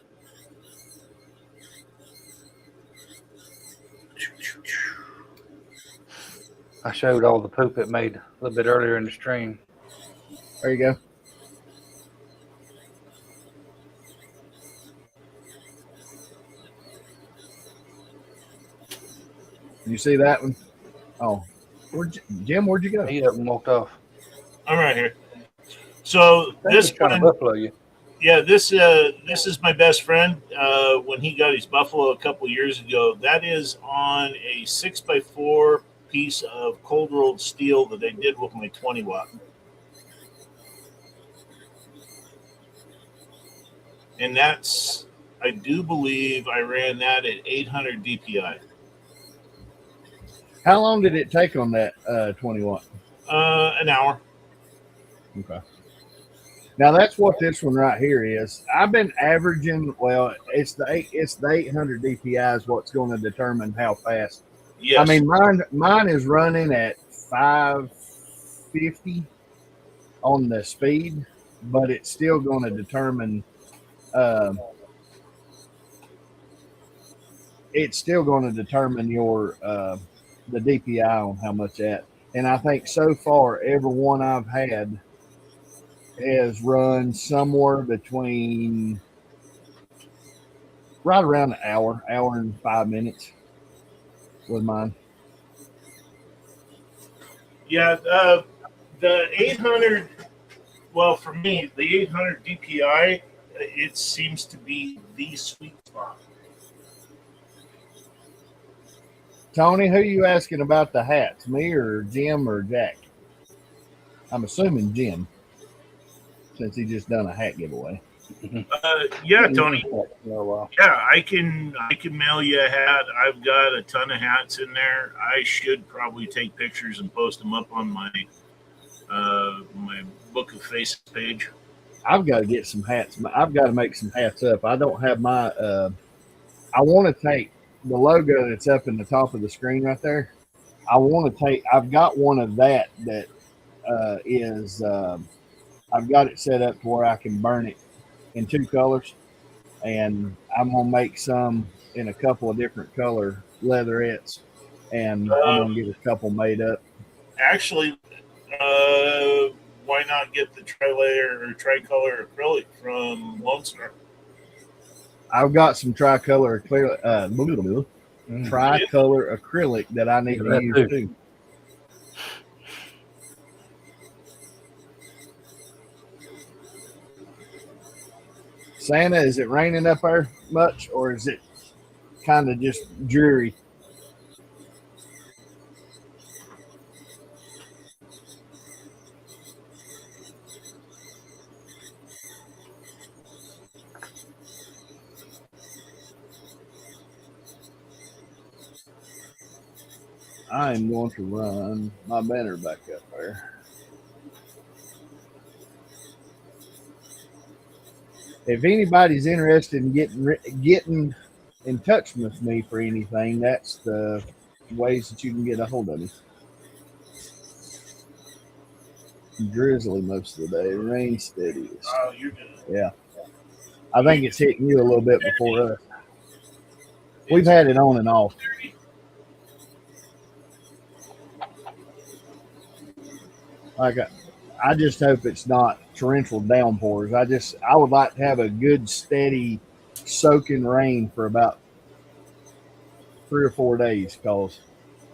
I showed all the poop it made a little bit earlier in the stream. There you go. You see that one? Oh, Jim, where'd you go? He up and walked off. I'm right here. So this He's trying to one, buffalo you. yeah, this is my best friend. When he got his buffalo a couple years ago, that is on a 6x4 piece of cold rolled steel that I did with my 20 watt. And that's, I do believe I ran that at 800 DPI. How long did it take on that 20 watt? An hour. Okay. Now that's what this one right here is. I've been averaging. Well, it's the 800 DPI is what's going to determine how fast. Yes. I mean, mine is running at 550 on the speed, but it's still going to determine. It's still going to determine your the DPI on how much that. And I think so far every one I've had has run somewhere between right around an hour and 5 minutes with mine. Yeah, the 800, well, for me, the 800 DPI, it seems to be the sweet spot. Tony, who are you asking about the hats? Me or Jim or Jack? I'm assuming Jim, since he just done a hat giveaway. Yeah, Tony. Oh, wow. Yeah, I can mail you a hat. I've got a ton of hats in there. I should probably take pictures and post them up on my my Book of Faces page. I've got to get some hats. I've got to make some hats up. I don't have my. I want to take the logo that's up in the top of the screen right there. I want to take. I've got one of that is. I've got it set up to where I can burn it in 2 colors, and I'm gonna make some in a couple of different color leatherettes, and I'm gonna get a couple made up. Actually, why not get the tri-layer or tricolor acrylic from Lone Star? I've got some tricolor acrylic that I need to use too. Santa, is it raining up there much, or is it kind of just dreary? I am going to run my banner back up there. If anybody's interested in getting in touch with me for anything, that's the ways that you can get a hold of me. Drizzly most of the day, rain steady. Oh, you're good. Yeah, I think it's hitting you a little bit before us. We've had it on and off. Like I just hope it's not torrential downpours. I would like to have a good steady soaking rain for about 3 or 4 days, because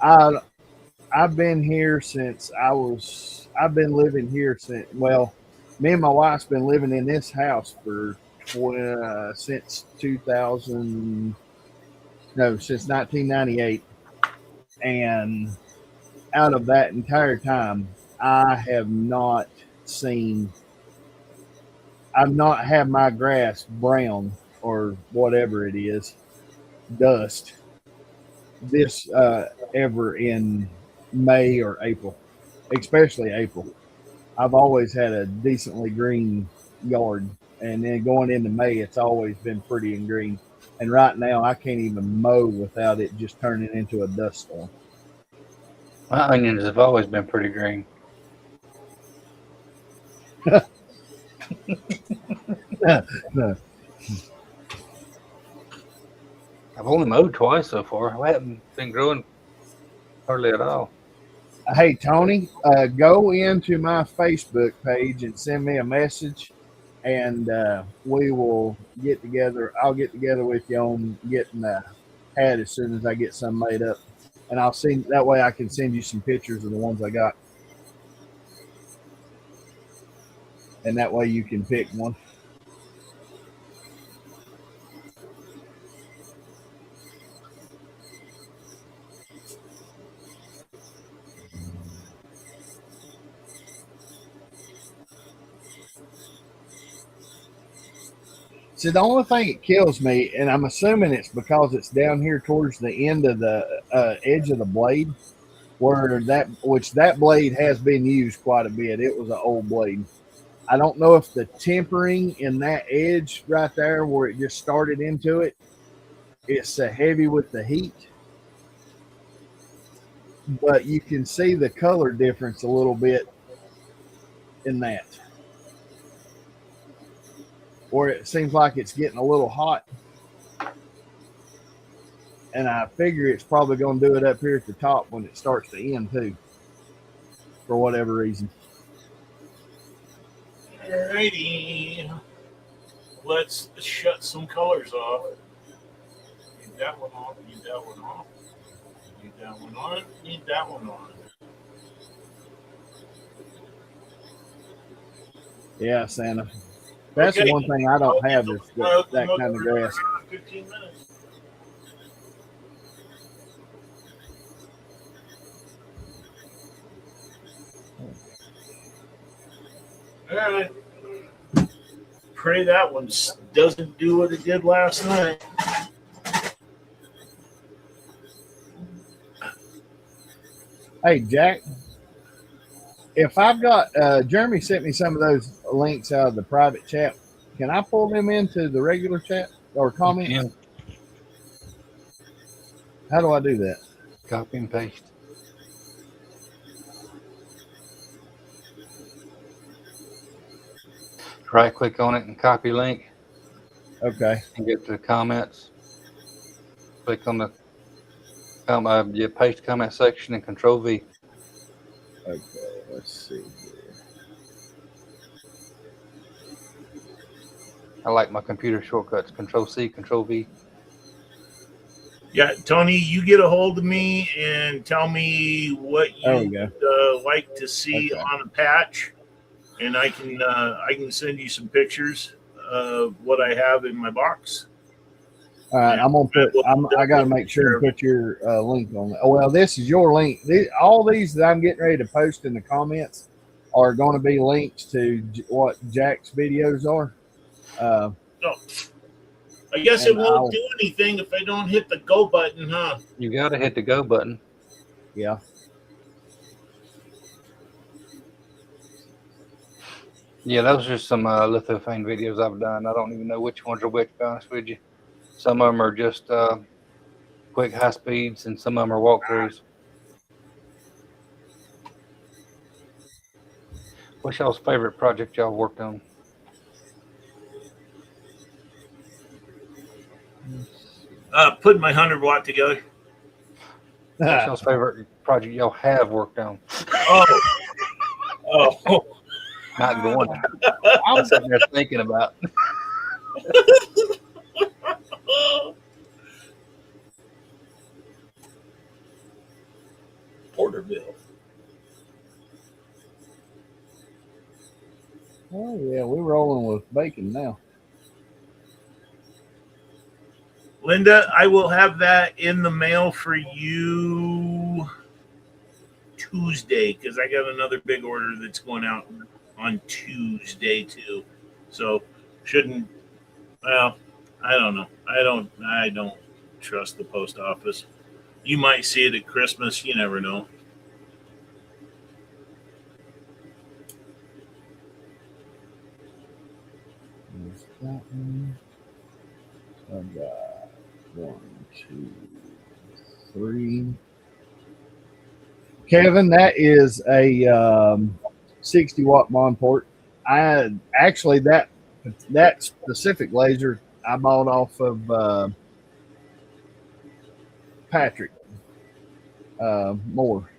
I've been here since I've been living here since, well, me and my wife's been living in this house for since 1998, and out of that entire time I've not had my grass brown or whatever it is, dust, this ever in May or April, especially April. I've always had a decently green yard, and then going into May, it's always been pretty and green. And right now, I can't even mow without it just turning into a dust storm. My onions have always been pretty green. No. I've only mowed twice so far. I haven't been growing hardly at all. Hey, Tony, go into my Facebook page and send me a message, and we will get together. I'll get together with you on getting a hat as soon as I get some made up. And I'll see, that way I can send you some pictures of the ones I got. And that way you can pick one. See, the only thing that kills me, and I'm assuming it's because it's down here towards the end of the edge of the blade, where that blade has been used quite a bit. It was an old blade. I don't know if the tempering in that edge right there where it just started into it, it's heavy with the heat. But you can see the color difference a little bit in that, or it seems like it's getting a little hot. And I figure it's probably going to do it up here at the top when it starts to end too, for whatever reason. Alrighty. Let's shut some colors off. Need that one off, need that one off. Need that one on, need that one on. Yeah, Santa. That's Okay. the one thing I don't have is that kind of grass. 15 minutes. All right. Pray that one doesn't do what it did last night. Hey, Jack, if I've got Jeremy sent me some of those links out of the private chat, can I pull them into the regular chat or comments? Yeah. How do I do that? Copy and paste. Right click on it and copy link Okay. and get to the comments. Click on the your paste comment section and Control V. Okay, let's see here. I like my computer shortcuts. Control C, Control V. Yeah, Tony, you get a hold of me and tell me what There we you go. would like to see Okay. on a patch, and I can send you some pictures of what I have in my box. All right, I'm gonna put. I got to make sure and put your link on that. Oh, well, this is your link. All these that I'm getting ready to post in the comments are going to be links to what Jack's videos are. No, I guess it And won't do anything if I don't hit the go button, huh? You got to hit the go button. Yeah. Yeah, those are some lithophane videos I've done. I don't even know which ones are which, to be honest with you. Some of them are just quick high speeds, and some of them are walkthroughs. What's y'all's favorite project y'all worked on? Putting my 100-watt together. What's y'all's favorite project y'all have worked on? Oh, Not going. I was sitting there thinking about. Porterville. Oh yeah, we're rolling with bacon now. Linda, I will have that in the mail for you Tuesday because I got another big order that's going out on Tuesday too. So shouldn't. Well, I don't know. I don't trust the post office. You might see it at Christmas. You never know. There's that one. I've got 1, 2, 3. Kevin, that is a 60-watt Monport. I actually that specific laser I bought off of Patrick Moore.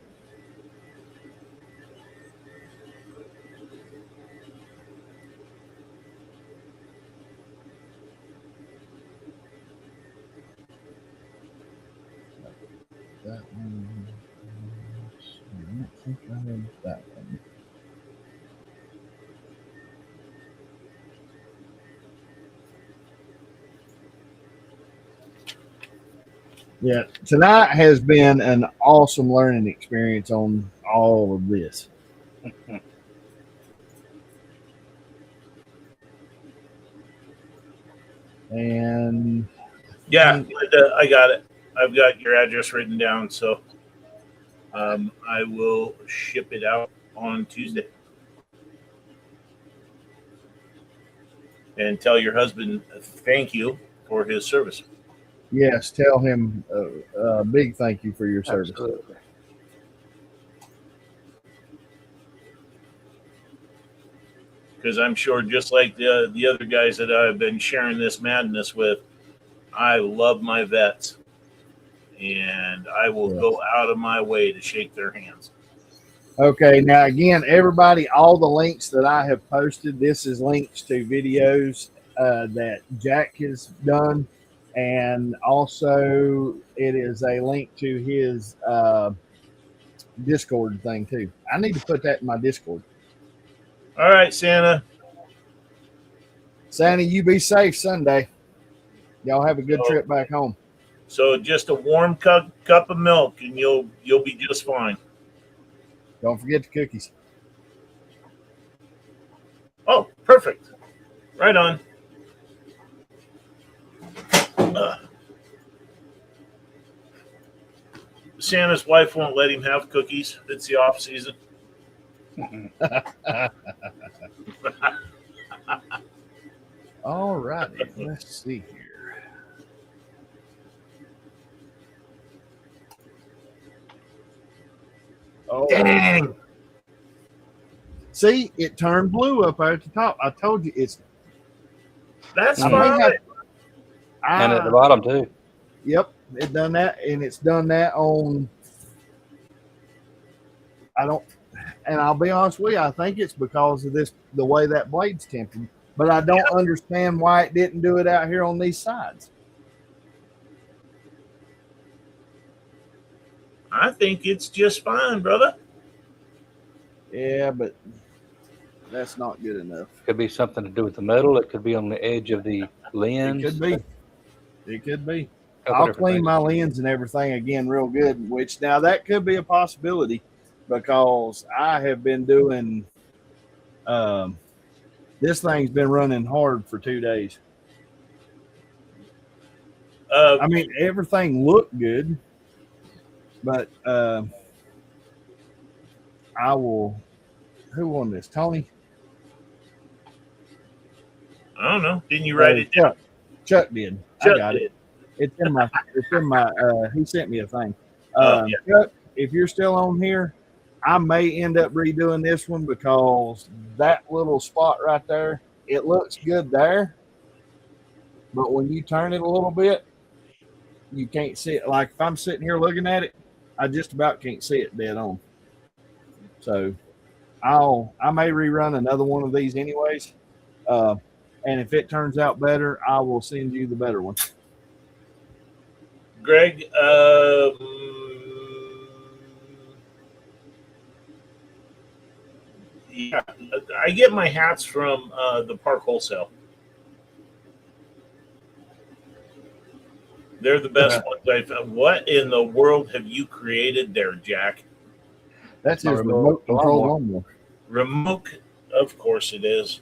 That one. I don't think I have that one. Yeah, tonight has been an awesome learning experience on all of this. And Yeah, Linda, I got it. I've got your address written down, so I will ship it out on Tuesday. And tell your husband thank you for his service. yes, tell him a big thank you for your service. Absolutely. Because I'm sure, just like the other guys that I've been sharing this madness with, I love my vets, and I will go out of my way to shake their hands. Okay, now again, everybody, all the links that I have posted, this is links to videos that Jack has done, and also it is a link to his Discord thing too. I need to put that in my Discord. All right, Santa. Santa, you be safe Sunday. Y'all have a good trip back home. So just a warm cup of milk, and you'll be just fine. Don't forget the cookies. Oh, perfect. Right on. Santa's wife won't let him have cookies. It's the off season. All righty, let's see here. Oh, Dang. see, it turned blue up there at the top. I told you it's. That's I fine. may have- And at the bottom too. Yep, it done that, and it's done that on. I don't, and I'll be honest with you, I think it's because of this, the way that blade's tempered. But I don't understand why it didn't do it out here on these sides. I think it's just fine, brother. Yeah, but that's not good enough. Could be something to do with the metal. It could be on the edge of the lens. It could be. It could be. Couple I'll different clean things. my lens and everything again real good, which now that could be a possibility because I have been doing this thing's been running hard for 2 days. I mean, everything looked good, but I will. Who won this? Tony? I don't know. Didn't you write it down? Chuck did. Chuck I got did. it. It's in my. He sent me a thing. Yeah. Chuck, if you're still on here, I may end up redoing this one because that little spot right there, it looks good there, but when you turn it a little bit, you can't see it. Like if I'm sitting here looking at it, I just about can't see it dead on. So I may rerun another one of these anyways. And if it turns out better, I will send you the better one. Greg, yeah, I get my hats from the Park Wholesale. They're the best ones I've found. What in the world have you created there, Jack? That's his remote control lawnmower. Remote, of course it is.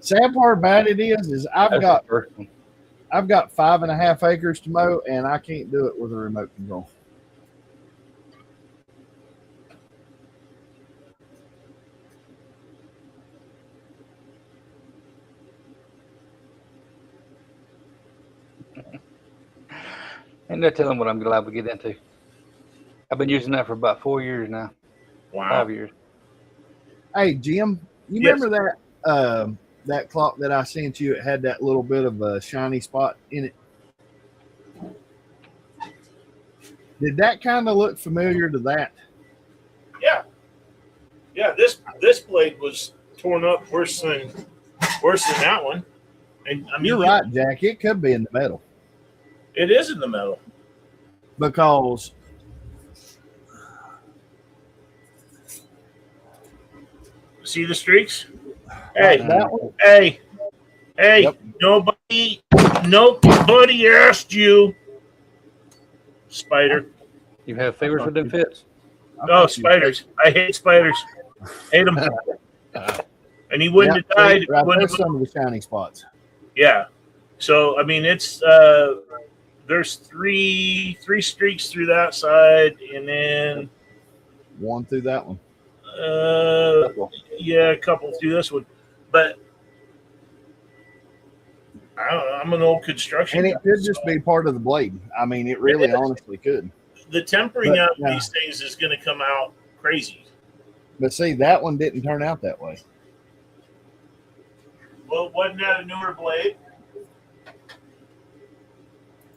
Sad part about it is I've That's got the first one. 5.5 acres to mow, and I can't do it with a remote control. Ain't no telling what I'm glad to get into. I've been using that for about 4 years now. Wow. 5 years. Hey Jim, you Yes. remember that clock that I sent you? It had that little bit of a shiny spot in it. Did that kind of look familiar to that? Yeah. Yeah, this blade was torn up worse than that one. And I mean, You're right, Jack. It could be in the metal It is in the metal. because See the streaks? Hey, that one. hey, Yep. nobody asked you. Spider. You have favors with them fits? No, spiders. I hate spiders. Hate them. And he wouldn't have died. If he Right, wouldn't there's have, some of the shiny spots. yeah. So I mean, it's there's three streaks through that side, and then One through that one. yeah, a couple through this one. But I don't know. I'm an old construction And it guy, could just so be part of the blade. I mean, it really It is. honestly could. the tempering But, out of yeah. these things is going to come out crazy. But see, that one didn't turn out that way. Well, wasn't that a newer blade?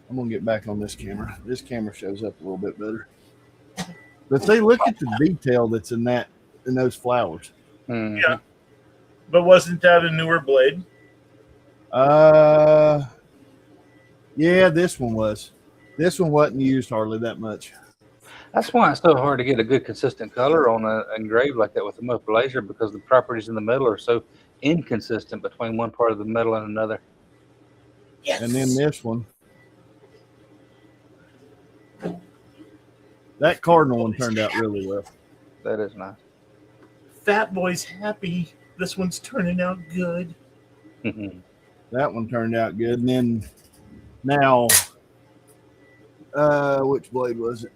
I'm gonna get back on this camera. This camera shows up a little bit better. But see, look at the detail that's in those flowers. Mhm. Yeah. But wasn't that a newer blade? Yeah, this one was. This one wasn't used hardly that much. That's why it's so hard to get a good consistent color on an engraved like that with a muffed laser, because the properties in the metal are so inconsistent between one part of the metal and another. Yes. And then this one. That cardinal one turned out really well. That is nice. Fat Boy's happy. This one's turning out good. That one turned out good. And then now, which blade was it?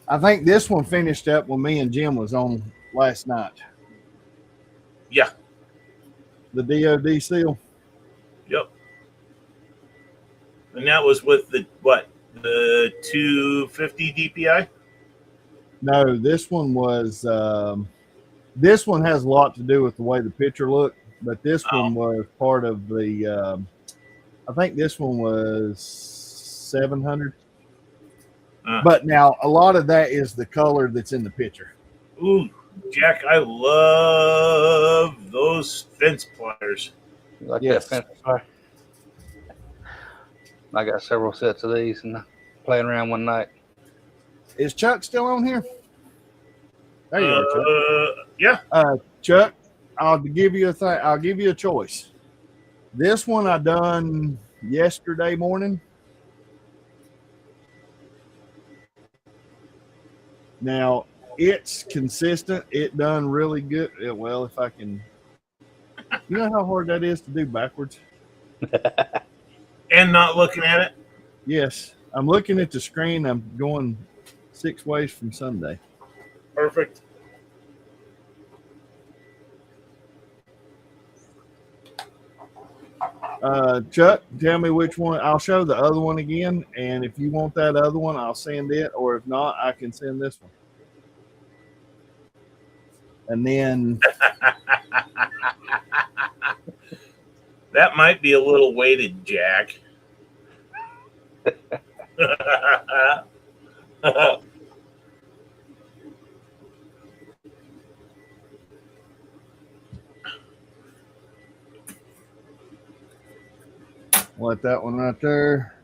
I think this one finished up when me and Jim was on last night. Yeah. The DOD seal. Yep. And that was with the 250 DPI? No, this one was. This one has a lot to do with the way the picture looked, but this one was part of the. I think this one was 700. But now a lot of that is the color that's in the picture. Ooh, Jack, I love those fence pliers. You like Yes. that fence fire? I got several sets of these and playing around one night. Is Chuck still on here? There you are, Chuck. Yeah. Chuck, I'll give you a thing. I'll give you a choice. This one I done yesterday morning. Now it's consistent. It done really good. Yeah, well, if I can, you know how hard that is to do backwards. And not looking at it. Yes, I'm looking at the screen. I'm going 6 ways from Sunday. Perfect. Chuck, tell me which one. I'll show the other one again, and if you want that other one, I'll send it, or if not, I can send this one. And then That might be a little weighted, Jack. let that one right there.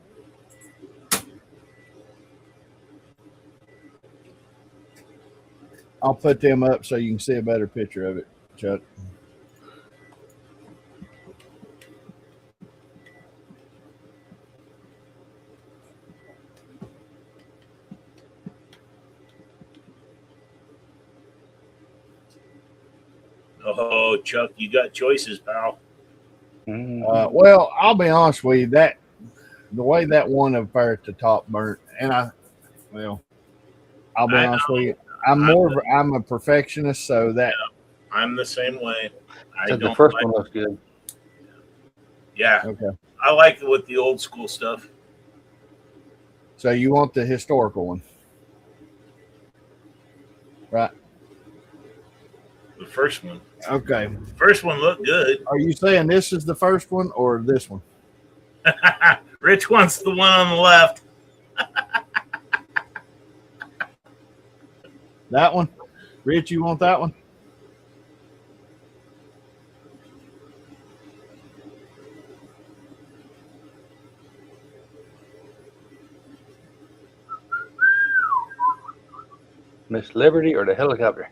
I'll put them up so you can see a better picture of it, Chuck. Oh, Chuck, you got choices, pal. Well, I'll be honest with you, that the way that one up there at the top burnt, and I'll be honest with you, I'm a perfectionist, so that I'm the same way. I So don't the first like, one looks good. yeah, okay. I like it with the old school stuff. So you want the historical one, right? The first one. Okay. First one looked good. Are you saying this is the first one or this one? Rich wants the one on the left. That one? Rich, you want that one? Miss Liberty or the helicopter?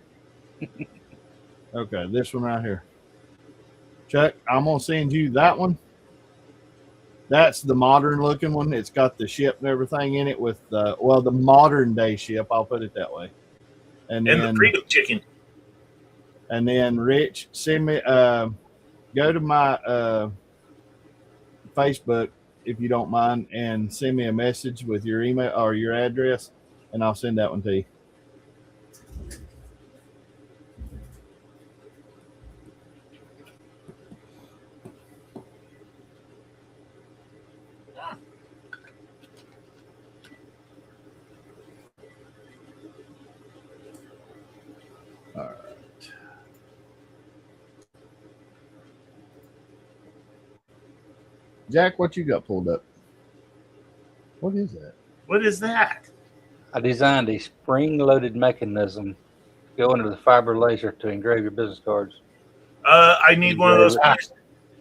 Okay, this one right here. Chuck, I'm going to send you that one. That's the modern looking one. It's got the ship and everything in it with, the modern day ship. I'll put it that way. And And then, the Freedom Chicken. and then Rich, send me, go to my Facebook, if you don't mind, and send me a message with your email or your address, and I'll send that one to you. All right. Jack, what you got pulled up? What is that? What is that? I designed a spring-loaded mechanism to go under the fiber laser to engrave your business cards. I need one of those, please.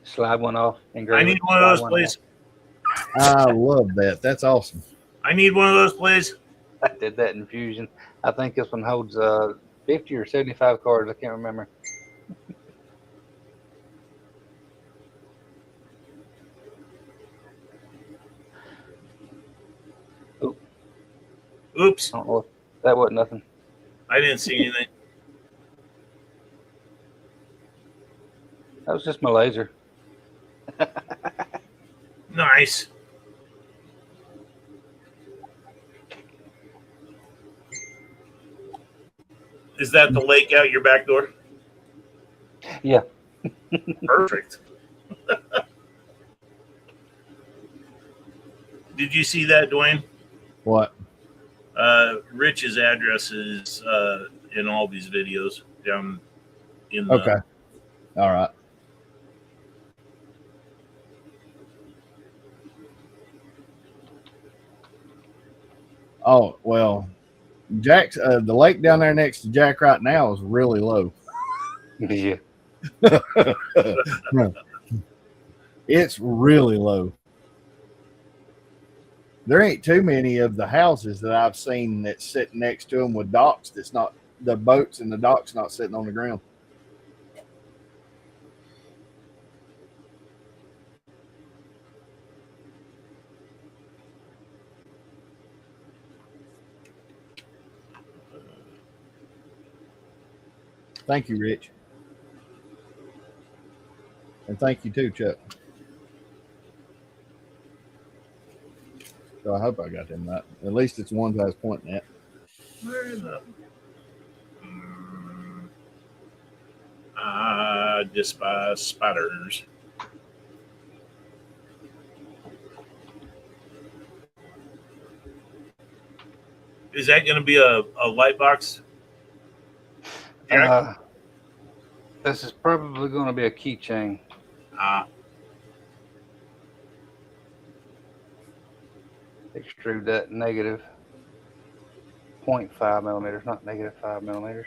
Slide one off. Engrave I need it, one of slide those, one please. I love that. That's awesome. I need one of those, please. off. I did that in Fusion. I think this one holds 50 or 75 cards. I can't remember. Oops. I don't know. That wasn't nothing. I didn't see anything. That was just my laser. Nice. Is that the lake out your back door? Yeah. Perfect. Did you see that, Dwayne? What? Rich's address is in all these videos down in the Okay. All right. Oh, well, Jack's the lake down there next to Jack right now is really low. Yeah. It's really low. There ain't too many of the houses that I've seen that's sitting next to them with docks. That's not the boats and the docks not sitting on the ground. Thank you, Rich. And thank you too, Chuck. So I hope I got them right. At least it's the ones I was pointing at. Where are the despise spiders? Is that going to be a light box? Jack? This is probably going to be a keychain. Extrude that negative 0.5 millimeters, not negative 5 millimeters.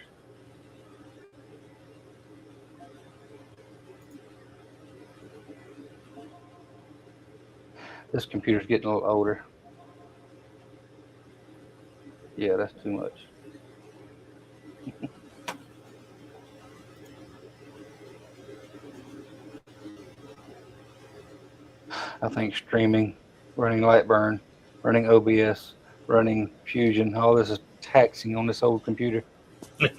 This computer's getting a little older. Yeah, that's too much. I think streaming, running Lightburn, running OBS, running Fusion, all this is taxing on this old computer. Did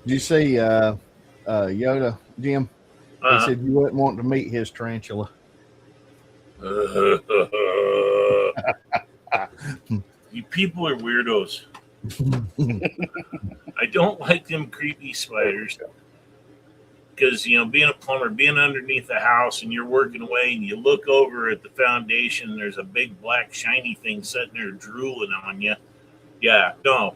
you see Yoda, Jim? He said you wouldn't want to meet his tarantula. You people are weirdos. I don't like them creepy spiders because, you know, being a plumber, being underneath the house and you're working away and you look over at the foundation, there's a big black shiny thing sitting there drooling on you. Yeah, no.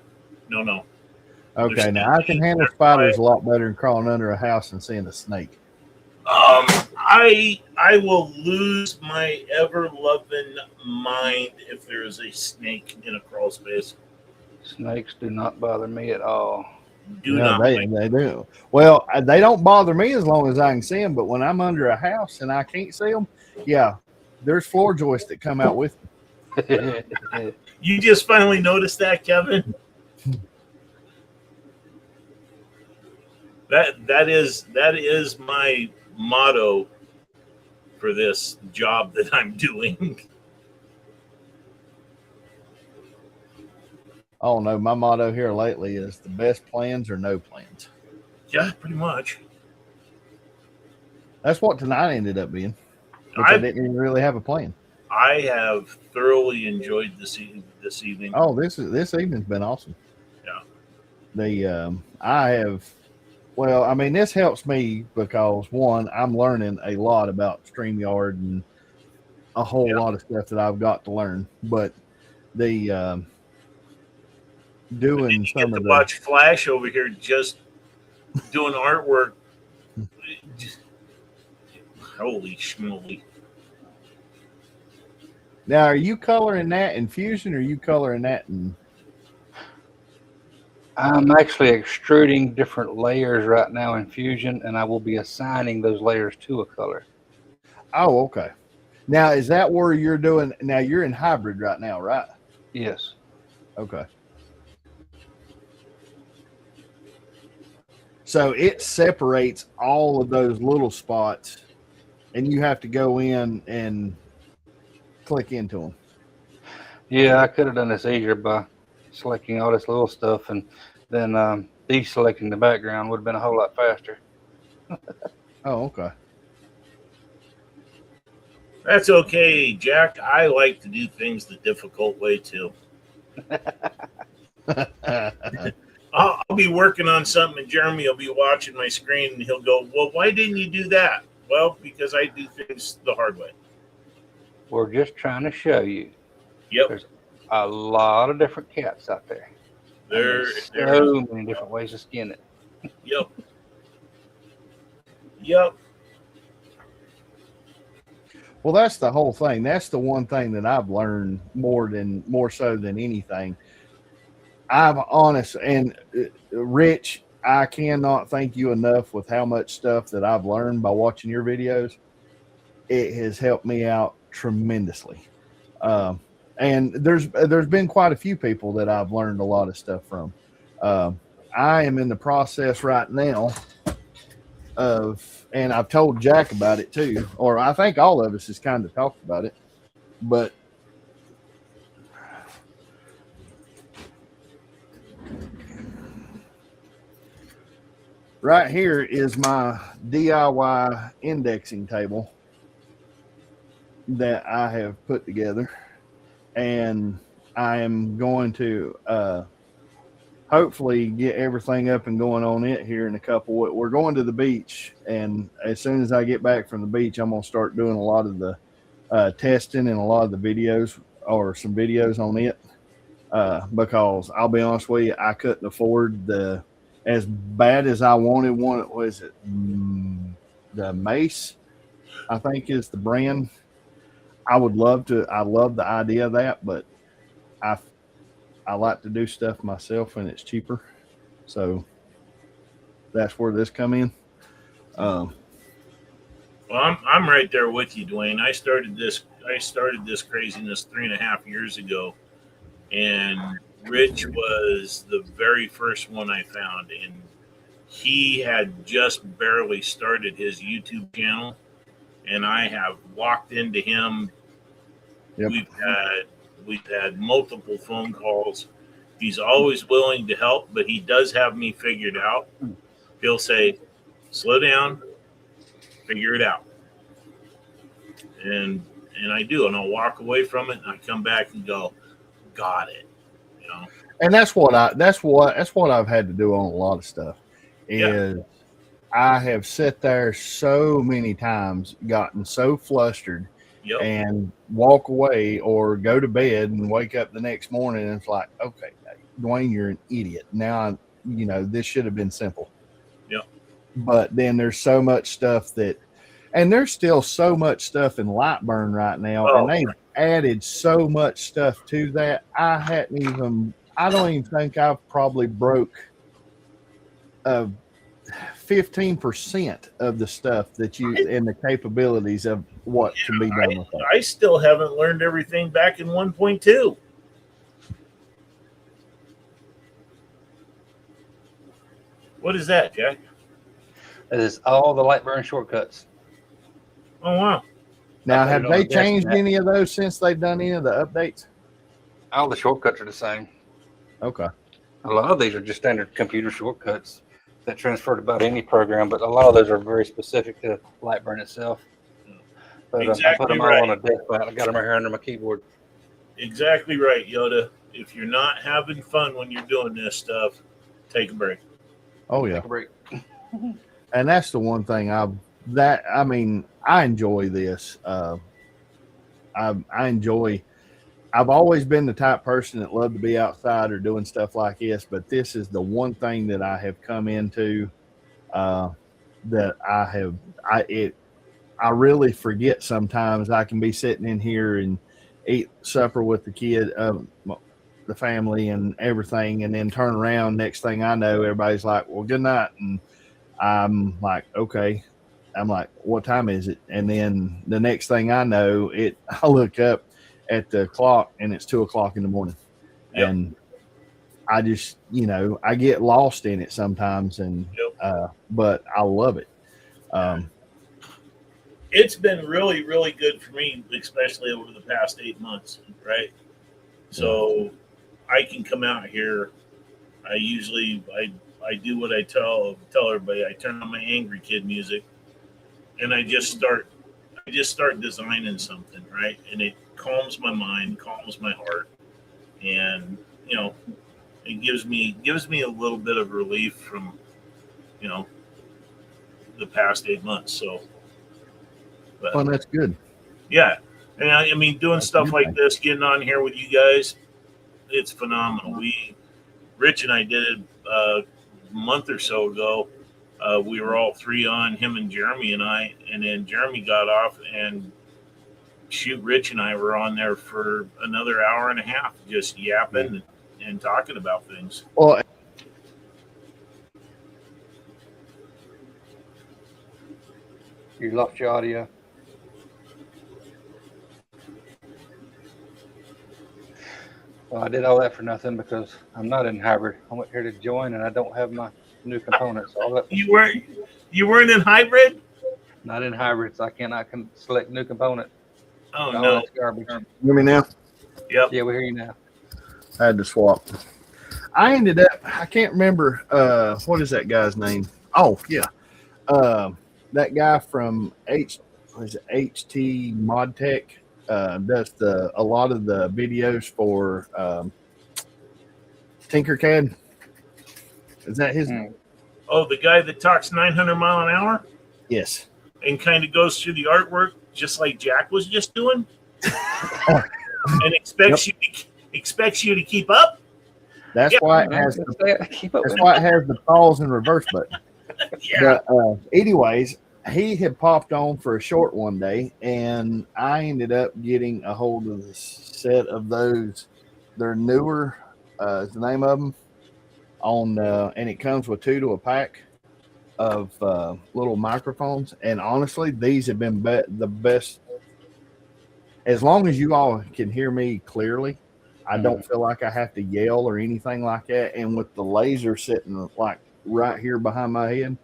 Okay, now I can handle spiders a lot better than crawling under a house and seeing a snake. I will lose my ever loving mind if there is a snake in a crawl space. Snakes do not bother me at all. They do. Well, they don't bother me as long as I can see them. But when I'm under a house and I can't see them, yeah, there's floor joists that come out with them. You just finally noticed that, Kevin? That is my motto for this job that I'm doing. Oh no, my motto here lately is the best plans or no plans. Yeah, pretty much. That's what tonight ended up being. I didn't even really have a plan. I have thoroughly enjoyed this evening. Oh, this evening's been awesome. Yeah. Well, I mean, this helps me because one, I'm learning a lot about StreamYard and a whole lot of stuff that I've got to learn. But the doing you some get of to the watch Flash over here just doing artwork. Holy schmoly. Now, are you coloring that in Fusion or are you coloring that in? I'm actually extruding different layers right now in Fusion, and I will be assigning those layers to a color. Oh, okay. Now, is that where you're doing? Now, you're in hybrid right now, right? Yes. Okay. So it separates all of those little spots, and you have to go in and click into them. Yeah, I could have done this easier by selecting all this little stuff and then deselecting the background would have been a whole lot faster. Oh, okay. That's okay, Jack. I like to do things the difficult way too. I'll be working on something and Jeremy will be watching my screen and he'll go, well, why didn't you do that? Well, because I do things the hard way. We're just trying to show you. Yep. There's a lot of different cats out there. There's so many different ways to skin it. Yep. Yep. Well, that's the whole thing. That's the one thing that I've learned more so than anything. I'm honest, and Rich, I cannot thank you enough with how much stuff that I've learned by watching your videos. It has helped me out tremendously. And there's been quite a few people that I've learned a lot of stuff from. I am in the process right now and I've told Jack about it too, or I think all of us has kind of talked about it, but right here is my DIY indexing table. that I have put together, and I am going to hopefully get everything up and going on it here in a couple. We're going to the beach, and as soon as I get back from the beach, I'm going to start doing a lot of the testing and a lot of the videos, or some videos on it, because I'll be honest with you, I couldn't afford the, as bad as I wanted one. Was it the Mace? I think is the brand. I would love to. I love the idea of that, but I like to do stuff myself and it's cheaper, so that's where this come in. Well, I'm right there with you, Dwayne. I started this craziness 3.5 years ago, and Rich was the very first one I found, and he had just barely started his YouTube channel, and I have walked into him. Yep. We've had multiple phone calls. He's always willing to help, but he does have me figured out. He'll say, "Slow down, figure it out," and I do, and I'll walk away from it, and I come back and go, "Got it," you know. And that's what I've had to do on a lot of stuff. Is I have sat there so many times, gotten so flustered, Yep. and walk away or go to bed and wake up the next morning and it's like, okay, Dwayne, you're an idiot. Now, this should have been simple. Yep. But then there's so much stuff and there's still so much stuff in Lightburn right now, and they've added so much stuff to that. I don't even think I've probably broke 15% of the stuff that and the capabilities of what can be done with that. I still haven't learned everything back in 1.2. What is that, Jack? It is all the Lightburn shortcuts. Oh, wow. Now, I put have it on they the desk changed and any of those since they've done any of the updates? all the shortcuts are the same. Okay. A lot of these are just standard computer shortcuts that transfer to about any program, but a lot of those are very specific to Lightburn itself. But I Exactly put them all right. on a desk. I got them right here under my keyboard. Exactly right, Yoda. If you're not having fun when you're doing this stuff, take a break. Oh, yeah. Take a break. And that's the one thing I enjoy this. I've always been the type of person that loved to be outside or doing stuff like this, but this is the one thing that I have come into that I really forget sometimes. I can be sitting in here and eat supper with the family and everything, and then turn around. Next thing I know, everybody's like, "Well, good night," and I'm like, "Okay." I'm like, "What time is it?" And then the next thing I know, I look up at the clock and it's 2:00 in the morning. Yep. And I just, I get lost in it sometimes, and but I love it. It's been really, really good for me, especially over the past 8 months, right? So I can come out here. I do what I tell everybody. I turn on my Angry Kid music, and I just start designing something, right? And it calms my mind, calms my heart, and it gives me a little bit of relief from the past 8 months. So, but, Well, that's good. yeah, and I mean, doing That's stuff a good like thing. this, getting on here with you guys, it's phenomenal. Rich and I did it a month or so ago. We were all three on, him and Jeremy and I, and then Jeremy got off, and Rich and I were on there for another hour and a half, just yapping and talking about things. Well, You lost your audio. Well, I did all that for nothing because I'm not in hybrid. I went here to join and I don't have my new components. All that You weren't in hybrid? not in hybrid, so I cannot select new component. Oh All no. that's garbage. hear me now? Yep. Yeah, we hear you now. I had to swap. I ended up, I can't remember, what is that guy's name? Oh, yeah. That guy from was it HT ModTech, does a lot of the videos for Tinkercad. Is that his? Oh, the guy that talks 900 mile an hour Yes. and kind of goes through the artwork just like Jack was just doing, and expects you to keep up. That's Yeah. why it has the, Keep up that's with why it has the pause and reverse button. Yeah. But, anyways, he had popped on for a short one day, and I ended up getting a hold of the set of those. They're newer, is the name of them, on, and it comes with 2 to a pack of little microphones. And honestly, these have been the best. As long as you all can hear me clearly, I don't feel like I have to yell or anything like that. And with the laser sitting like right here behind my head,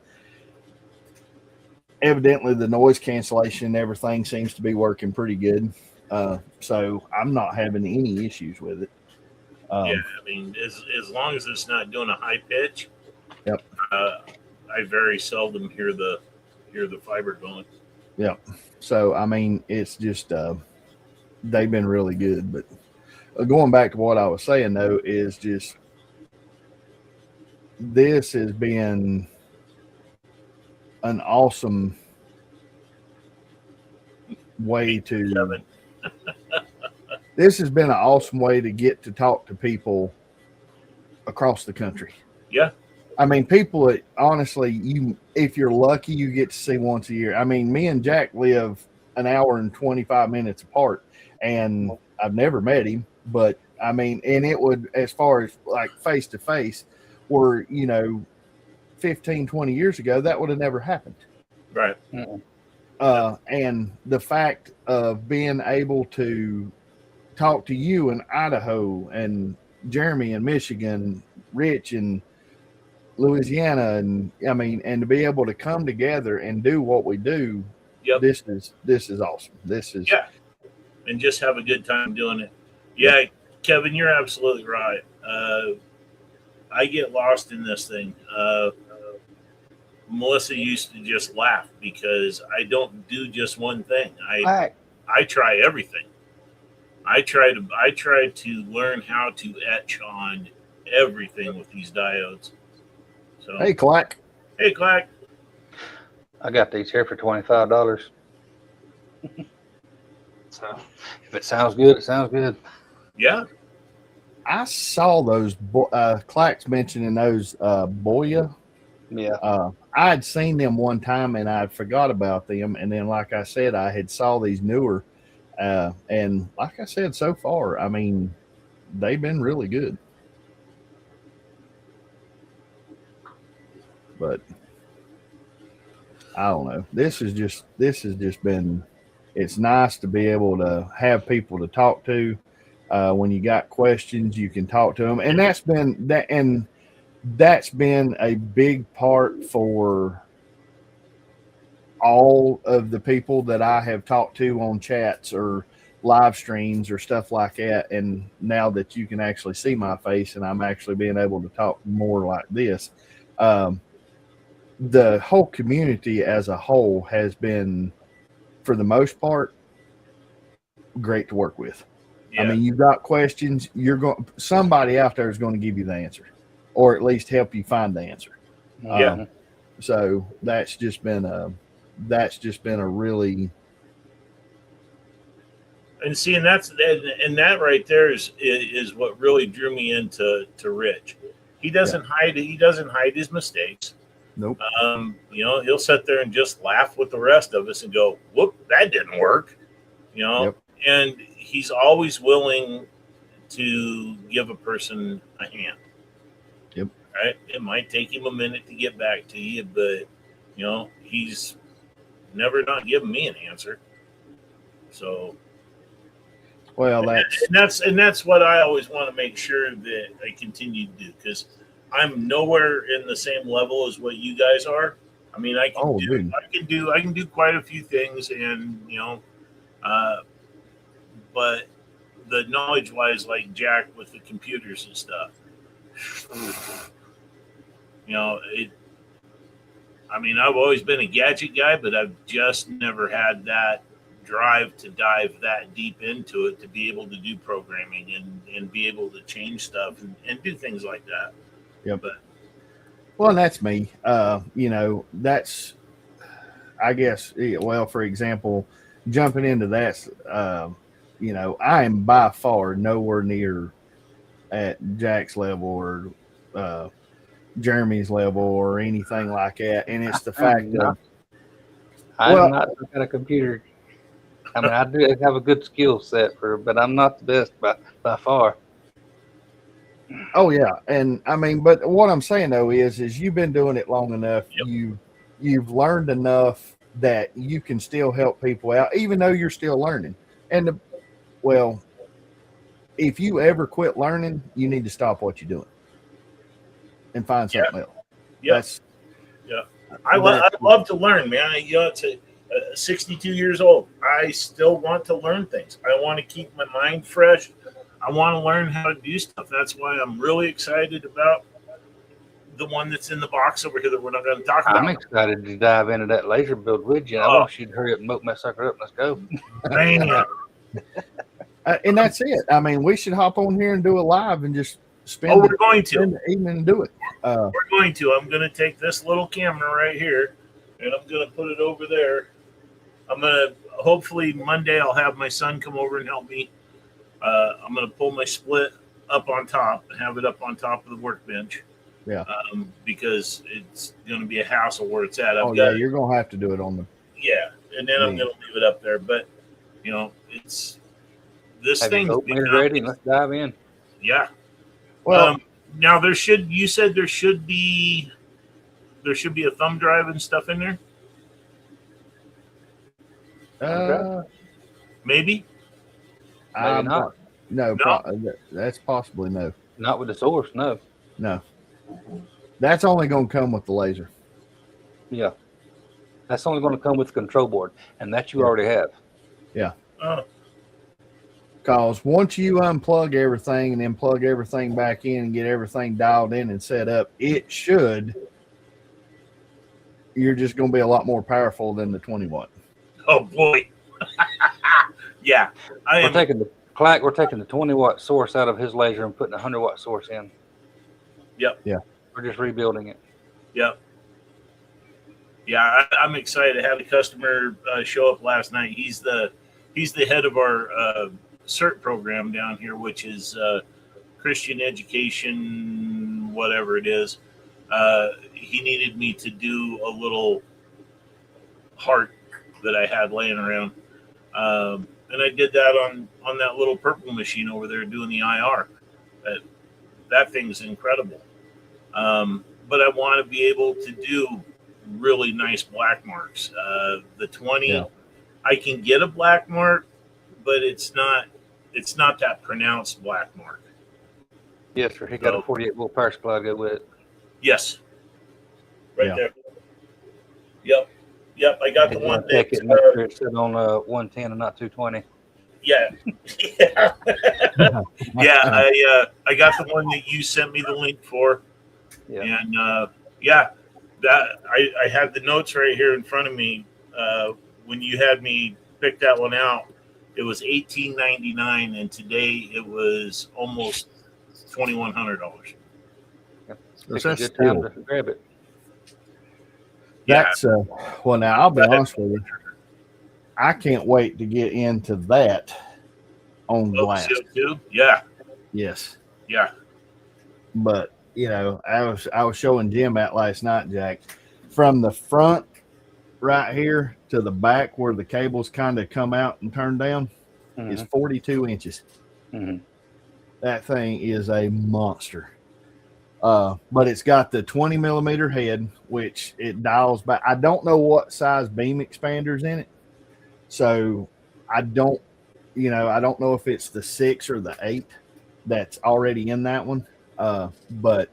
evidently the noise cancellation and everything seems to be working pretty good. So I'm not having any issues with it. Yeah, I mean, as long as it's not doing a high pitch. Yep. I very seldom hear the fiber going. Yep. So I mean, it's just they've been really good. But going back to what I was saying though, is just this has been an awesome way to. Kevin. This has been an awesome way to get to talk to people across the country. Yeah. I mean, people that honestly, if you're lucky, you get to see once a year. I mean, me and Jack live an hour and 25 minutes apart, and I've never met him, but I mean, and it would, as far as like face to face, where, 15, 20 years ago, that would have never happened. Right. And the fact of being able to talk to you in Idaho and Jeremy in Michigan, Rich in Louisiana, and I mean, and to be able to come together and do what we do. Yep. This is awesome. This is And just have a good time doing it. Yeah, Kevin, you're absolutely right. I get lost in this thing. Melissa used to just laugh because I don't do just one thing. I try everything. I try to learn how to etch on everything with these diodes. So Hey, Clack. Hey, Clack. I got these here for $25. So if it sounds good, it sounds good. Yeah. I saw those Clack's mentioning those Boya. Yeah. I had seen them one time and I forgot about them, and then like I said, I had saw these newer, and like I said, so far, I mean, they've been really good. But I don't know. This has just been. It's nice to be able to have people to talk to. When you got questions, you can talk to them, and that's been a big part for all of the people that I have talked to on chats or live streams or stuff like that. And now that you can actually see my face and I'm actually being able to talk more like this, the whole community as a whole has been, for the most part, great to work with. Yeah. I mean, you've got questions, somebody out there is going to give you the answer, or at least help you find the answer. Yeah. So that's just been a really. And see, and that right there is what really drew me into Rich. He doesn't hide his mistakes. Nope. He'll sit there and just laugh with the rest of us and go, "Whoop, that didn't work." Yep. And he's always willing to give a person a hand. Yep. Right. It might take him a minute to get back to you, but he's never not given me an answer. So. Well, that's what I always want to make sure that I continue to do, because I'm nowhere in the same level as what you guys are. I mean, I can do quite a few things, and but the knowledge wise, like Jack with the computers and stuff, I mean, I've always been a gadget guy, but I've just never had that drive to dive that deep into it to be able to do programming and be able to change stuff and do things like that. Yep. But Well, and that's me. You know, that's, I guess, well, for example, jumping into that, you know, I am by far nowhere near at Jack's level or Jeremy's level or anything like that. And it's the fact that I'm not got a computer. I mean, I do have a good skill set but I'm not the best by far. oh yeah, and I mean, but what I'm saying though is you've been doing it long enough. Yep. You've learned enough that you can still help people out, even though you're still learning. And well, if you ever quit learning, you need to stop what you're doing and find something else. yeah, That's, I love to learn, man. You know, it's 62 years old. I still want to learn things. I want to keep my mind fresh. I want to learn how to do stuff. That's why I'm really excited about the one that's in the box over here that we're not going to talk about. I'm excited to dive into that laser build with you. I wish you'd hurry up and mope my sucker up. Let's go. Man. and that's it. I mean, we should hop on here and do a live and just spend We're going to. the evening and do it. We're going to. I'm going to take this little camera right here, and I'm going to put it over there. I'm going to, hopefully Monday, I'll have my son come over and help me. I'm going to pull my split up on top and have it up on top of the workbench. Yeah. Because it's going to be a hassle where it's at. You're going to have to do it on the. Yeah, and then I'm going to leave it up there. But, you know, it's this thing. Ready? Let's dive in. Yeah. Well, now you said there should be a thumb drive and stuff in there. Maybe. Maybe not. No, that's possibly no. Not with the source, no. No. That's only going to come with the laser. Yeah. That's only going to come with the control board, and that you already have. Yeah. Oh, Because once you unplug everything and then plug everything back in and get everything dialed in and set up, you're just going to be a lot more powerful than the 20 watt. oh boy. Yeah. We're taking the 20 watt source out of his laser and putting a 100 watt source in. Yep. Yeah. We're just rebuilding it. Yep. Yeah, I'm excited. I had a customer show up last night. He's the head of our CERT program down here, which is Christian education, whatever it is. He needed me to do a little heart that I had laying around. And I did that on that little purple machine over there doing the IR. That thing's incredible. But I want to be able to do really nice black marks. The 20, I can get a black mark, but it's not that pronounced black mark. Yes, sir. He got a 48 volt power supply to go with it. Yes. Right there. Yep. I got the one Make sure it's set on 110 and not 220. Yeah. I got the one that you sent me the link for. Yeah. And that I had the notes right here in front of me. When you had me pick that one out, it was $1,899, and today it was almost $2,100. It's a good time to grab it. That's well. Now I'll be honest with you. I can't wait to get into that on glass. CO2? Yeah. Yes. Yeah. But I was showing Jim that last night, Jack. From the front right here to the back where the cables kind of come out and turn down is 42 inches. Mm-hmm. That thing is a monster. But it's got the 20 millimeter head, which it dials back. I don't know what size beam expander's in it. So I don't know if it's the 6 or the 8 that's already in that one. But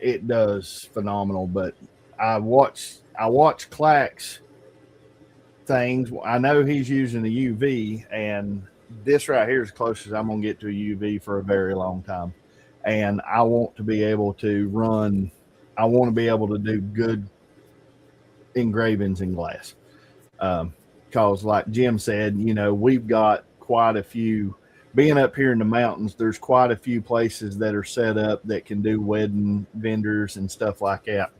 it does phenomenal. But I watch Clack's things. I know he's using a UV, and this right here is as close as I'm gonna get to a UV for a very long time. And I want to be able to run. I want to be able to do good engravings in glass. Because like Jim said, we've got quite a few. Being up here in the mountains, there's quite a few places that are set up that can do wedding vendors and stuff like that.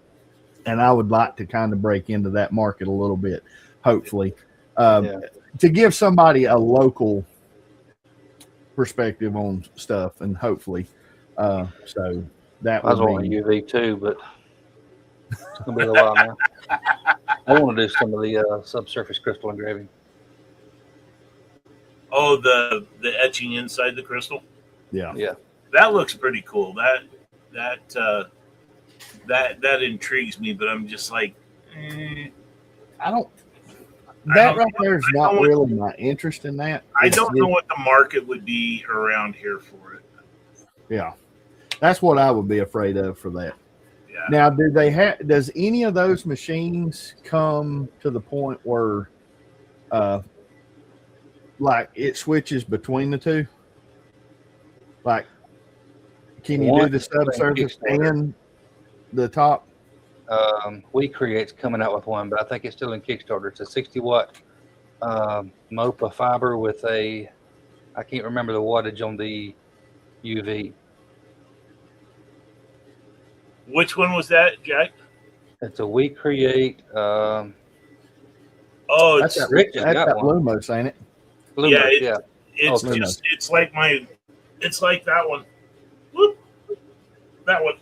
And I would like to kind of break into that market a little bit, hopefully, to give somebody a local perspective on stuff, and hopefully, so that I was would on be UV too, but it's gonna be a while now. I want to do some of the subsurface crystal engraving. Oh, the etching inside the crystal. yeah. That looks pretty cool. That intrigues me, but I'm just like, I don't. That right there is not really my interest in that. I don't know what the market would be around here for it. Yeah, that's what I would be afraid of for that. Yeah. Now, do they have? Does any of those machines come to the point where, like it switches between the two? Like, can you do the subsurface and the top? We Create's coming out with one, but I think it's still in Kickstarter. It's a 60-watt MOPA fiber with I can't remember the wattage on the UV. Which one was that, Jack? It's a We Create. Oh, That's it's Rick just that got one. Lumos, ain't it? Lumos, Yeah, it's okay. just it's like that one. Whoop. That one.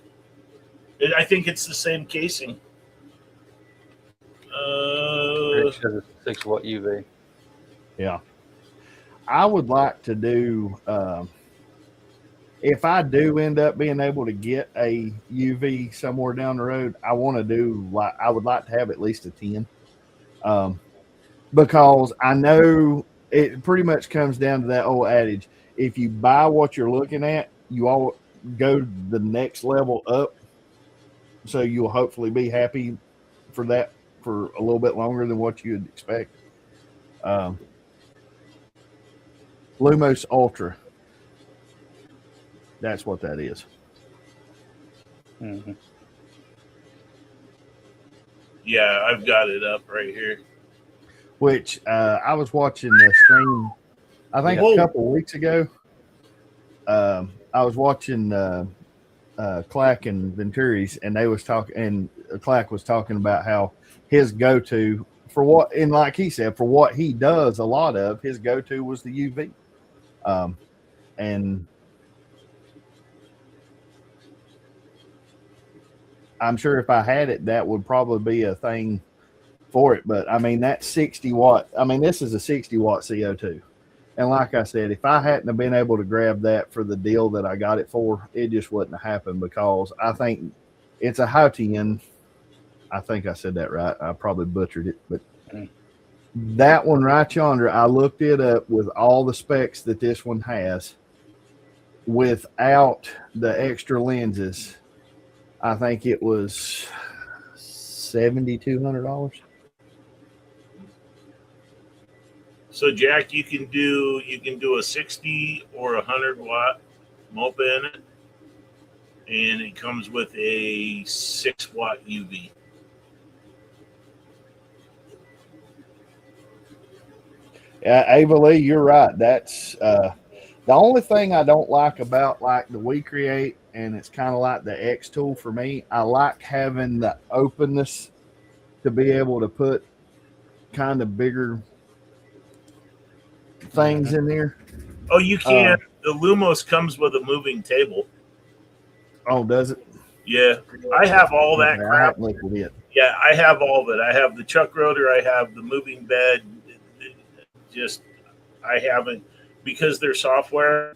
I think it's the same casing. It says it's a 6-watt UV. Yeah. I would like to do, if I do end up being able to get a UV somewhere down the road, I want to do, I would like to have at least a 10. Because I know it pretty much comes down to that old adage. If you buy what you're looking at, you all go the next level up. So you'll hopefully be happy for that for a little bit longer than what you'd expect. Lumos Ultra. That's what that is. Mm-hmm. Yeah, I've got it up right here. Which I was watching the stream, I think a couple of weeks ago. I was watching Clack and Venturi's, and they was talking, and Clack was talking about how his go-to for what, and like he said, for what he does a lot of, his go-to was the UV. And I'm sure if I had it, that would probably be a thing for it. But I mean, that 60-watt, I mean, this is a 60-watt CO2. And like I said, if I hadn't have been able to grab that for the deal that I got it for, it just wouldn't have happened, because I think it's a Hautian. I think I said that right. I probably butchered it, but that one right yonder, I looked it up with all the specs that this one has without the extra lenses. I think it was $7,200. So Jack, you can do a 60 or 100-watt MOPA in it, and it comes with a 6-watt UV. Ava Lee, you're right. That's the only thing I don't like about like the We Create, and it's kind of like the X tool for me. I like having the openness to be able to put kind of bigger things in there. Oh, you can. The Lumos comes with a moving table. Oh, does it? Yeah, I have all that Okay, I crap. haven't looked at it. Yeah, I have all of it. I have the chuck rotor. I have the moving bed. Just, I haven't, because their software,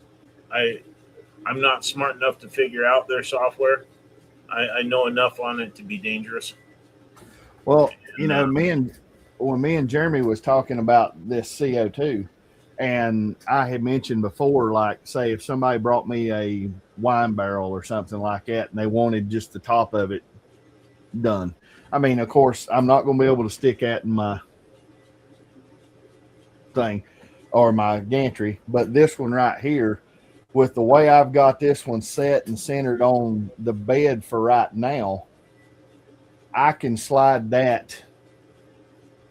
I'm not smart enough to figure out their software. I know enough on it to be dangerous. Well, you know, when me and Jeremy was talking about this CO2, and I had mentioned before, like, say if somebody brought me a wine barrel or something like that, and they wanted just the top of it done. I mean, of course, I'm not going to be able to stick that in my thing or my gantry, but this one right here, with the way I've got this one set and centered on the bed for right now, I can slide that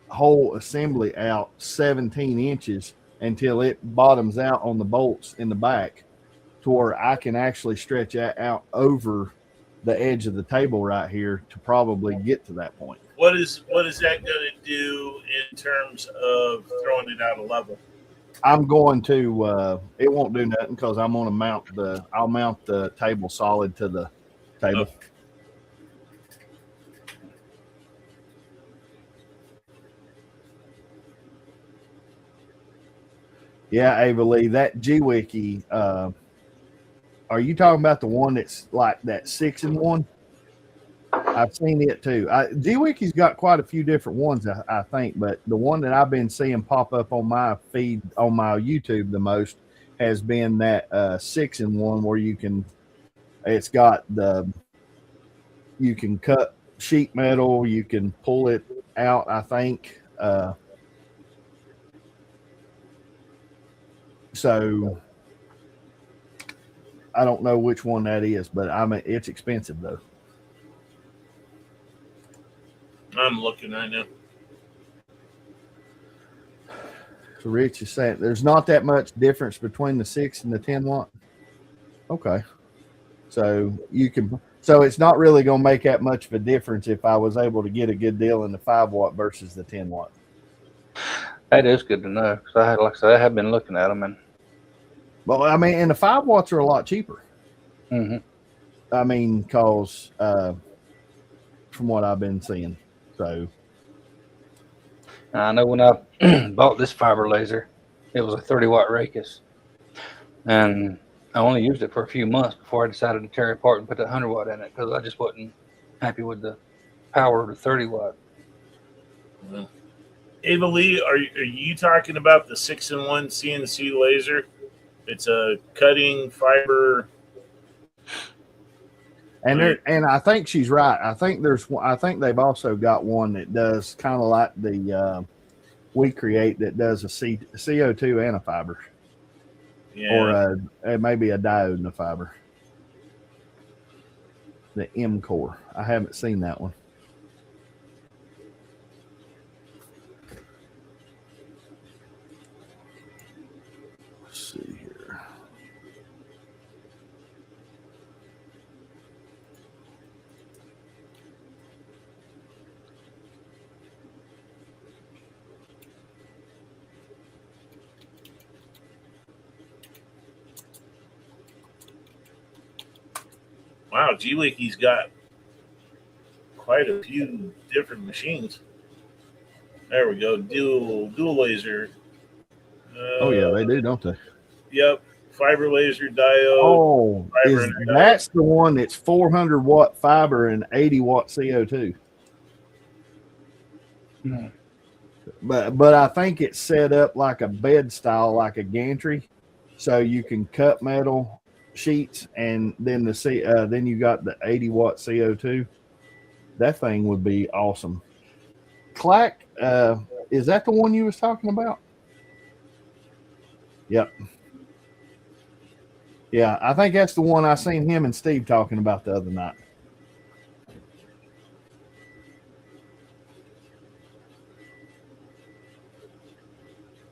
whole assembly out 17 inches until it bottoms out on the bolts in the back to where I can actually stretch that out over the edge of the table right here to probably get to that point. What is that going to do in terms of throwing it out a level? I'm going to it won't do nothing because I'm going to I'll mount the table solid to the table. Okay. Yeah, Ava Lee, that G-Wiki, are you talking about the one that's like that 6-in-1? I've seen it too. G-Wiki's got quite a few different ones, I think, but the one that I've been seeing pop up on my feed on my YouTube the most has been that 6-in-1 where you can cut sheet metal, you can pull it out, I think. So I don't know which one that is, but it's expensive though. I'm looking right now. So Rich is saying there's not that much difference between the 6 and the 10 watt. Okay. So it's not really going to make that much of a difference if I was able to get a good deal in the 5 watt versus the 10 watt. That is good to know. Because like I said, I have been looking at them, and and the 5 watts are a lot cheaper. mm-hmm. I mean, because from what I've been seeing. So I know when I bought this fiber laser, it was a 30-watt Racus, and I only used it for a few months before I decided to tear it apart and put the 100-watt in it because I just wasn't happy with the power of the 30-watt. Ava Lee, are you talking about the 6-in-1 CNC laser? It's a cutting fiber. And I think she's right. I think they've also got one that does kind of like the We Create that does a CO2 and a fiber. Yeah. Or maybe a diode and a fiber. The M Core. I haven't seen that one. Let's see here. Wow, G-Wiki's got quite a few different machines. There we go. Dual laser. Oh yeah, they do, don't they? Yep. Fiber laser diode. Oh, fiber that's the one that's 400 watt fiber and 80 watt CO2. Hmm. But I think it's set up like a bed style, like a gantry, so you can cut metal sheets, and then then you got the 80 watt CO2. That thing would be awesome. Clack, is that the one you was talking about? Yep. Yeah, I think that's the one I seen him and Steve talking about the other night.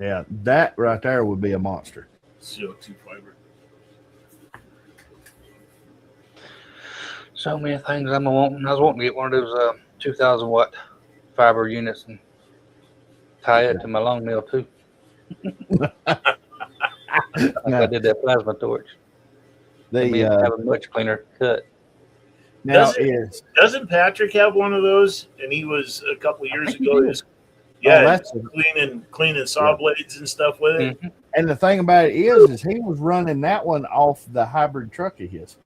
Yeah, that right there would be a monster. CO2 fiber. So many things I'm wanting. I was wanting to get one of those 2,000 watt fiber units and tie it to my long nail too. I did that plasma torch. They have a much cleaner cut. Now doesn't Patrick have one of those? And he was a couple years ago. Cleaning saw blades and stuff with it. Mm-hmm. And the thing about it is he was running that one off the hybrid truck of his.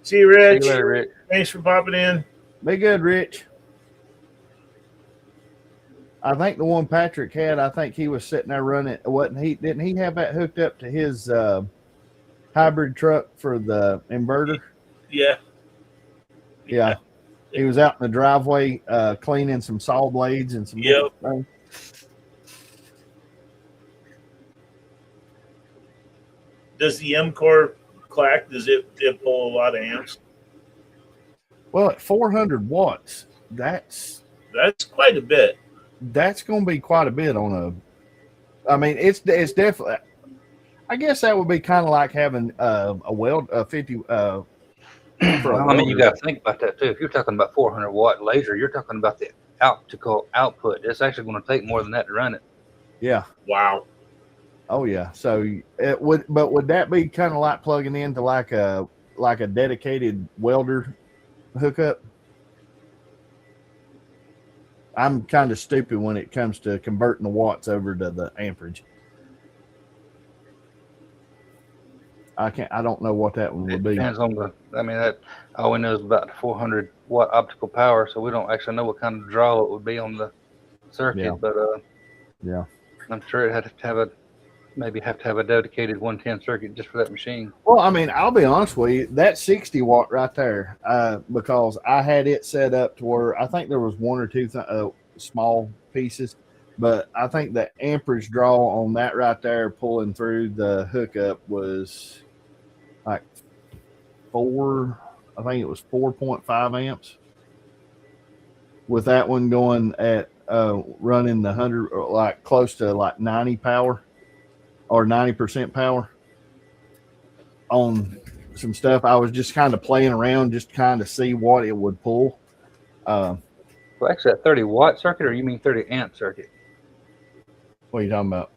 See you, Rich. See you later, Rick. Thanks for popping in. Be good, Rich. I think the one Patrick had, I think he was sitting there running. Didn't he have that hooked up to his hybrid truck for the inverter? Yeah. Yeah. He was out in the driveway cleaning some saw blades and some. Yep. Does the M-Core Clack, does it pull a lot of amps? Well, at 400 watts, that's quite a bit. that's going to be quite a bit on a. I mean, it's definitely. I guess that would be kind of like having a 50. For a Well, I mean, you welder. got to think about that too. If you're talking about 400 watt laser, you're talking about the optical output. It's actually going to take more than that to run it. Yeah. Wow. Oh yeah. So it would, but would that be kind of like plugging into like a dedicated welder hookup? I'm kind of stupid when it comes to converting the watts over to the amperage. I don't know what that one would be. Depends on the. I mean, that all we know is about the 400 watt optical power, so we don't actually know what kind of draw it would be on the circuit. Yeah. But Yeah. I'm sure it had to have a dedicated 110 circuit just for that machine. Well, I mean, I'll be honest with you. That 60 watt right there, because I had it set up to where I think there was one or two small pieces, but I think the amperage draw on that right there pulling through the hookup was like 4.5 amps. With that one going at running the 100 or like close to like 90 power or 90% power on some stuff. I was just kind of playing around, just kind of see what it would pull. Well, actually, that 30 watt circuit, or you mean 30 amp circuit? What are you talking about?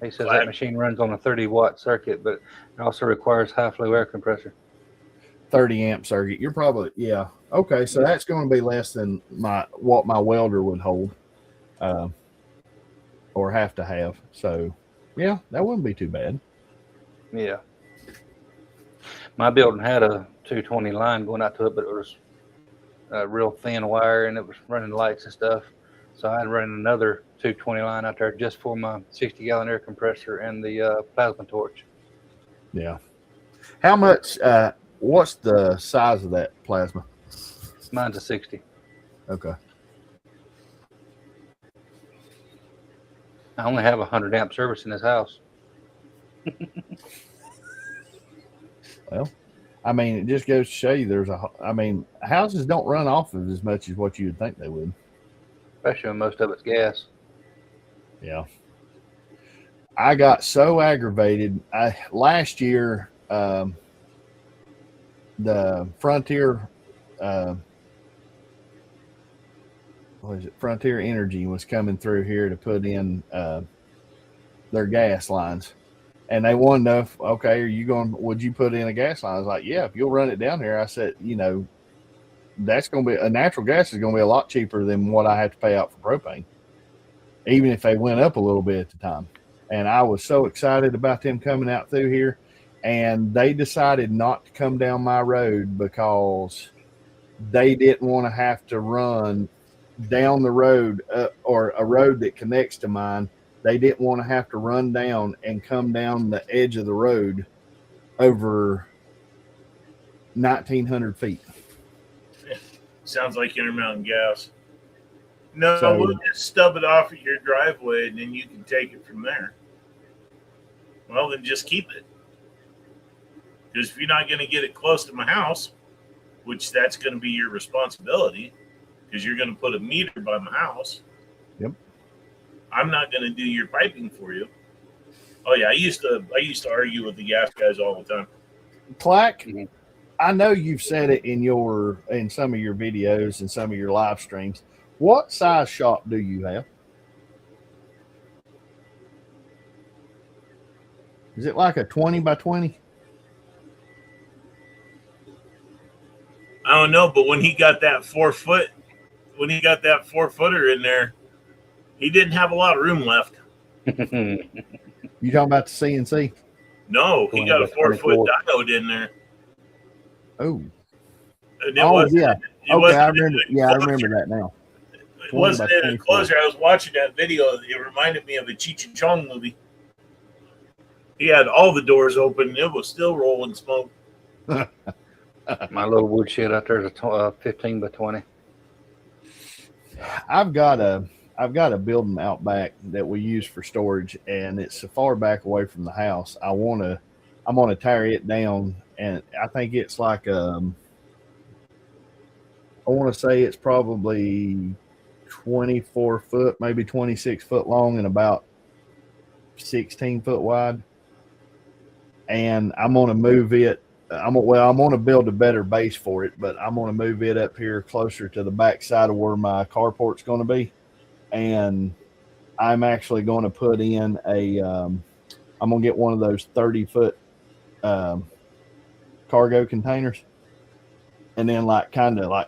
He says that machine runs on a 30 watt circuit, but it also requires high flow air compressor. 30 amp circuit. You're probably, yeah. Okay, so that's going to be less than what my welder would hold, or have to have. So, yeah, that wouldn't be too bad. Yeah. My building had a 220 line going out to it, but it was a real thin wire, and it was running lights and stuff. So I had running another 220 line out there just for my 60-gallon air compressor and the plasma torch. Yeah. How much? What's the size of that plasma? Mine's a 60. Okay. I only have a 100 amp service in this house. Well, I mean, it just goes to show you houses don't run off of as much as what you would think they would. Especially when most of it's gas. Yeah. I got so aggravated. Last year, the Frontier, Frontier Energy was coming through here to put in their gas lines. And they wanted to know, okay, would you put in a gas line? I was like, yeah, if you'll run it down here. I said, that's going to be, a natural gas is going to be a lot cheaper than what I have to pay out for propane, even if they went up a little bit at the time. And I was so excited about them coming out through here. And they decided not to come down my road because they didn't want to have to run down the road or a road that connects to mine. They didn't want to have to run down and come down the edge of the road over 1,900 feet. Sounds like Intermountain Gas. No, So- we'll just stub it off at your driveway and then you can take it from there. Well, then just keep it. Because if you're not going to get it close to my house, which that's going to be your responsibility, because you're going to put a meter by my house. Yep. I'm not going to do your piping for you. Oh yeah, I used to argue with the gas guys all the time. Clack, Mhm. I know you've said it in some of your videos and some of your live streams. What size shop do you have? Is it like a 20 by 20? I don't know, but when he got that 4 footer in there, he didn't have a lot of room left. You talking about the CNC? No, he got a 4 foot 24. diode in there. Oh, And it wasn't, yeah. it Okay, wasn't I in remember. the Yeah, I enclosure. remember that now. It 20 wasn't by in an 24. enclosure. I was watching that video. It reminded me of a Cheech and Chong movie. He had all the doors open. And it was still rolling smoke. My little wood shed out there is a 15 by 20. I've got a building out back that we use for storage, and it's so far back away from the house. I'm gonna tear it down, and I think it's like I want to say it's probably 24 foot, maybe 26 foot long, and about 16 foot wide. And I'm going to move it. I'm going to build a better base for it, but I'm going to move it up here closer to the back side of where my carport's going to be. And I'm actually going to put in I'm going to get one of those 30-foot cargo containers, and then kind of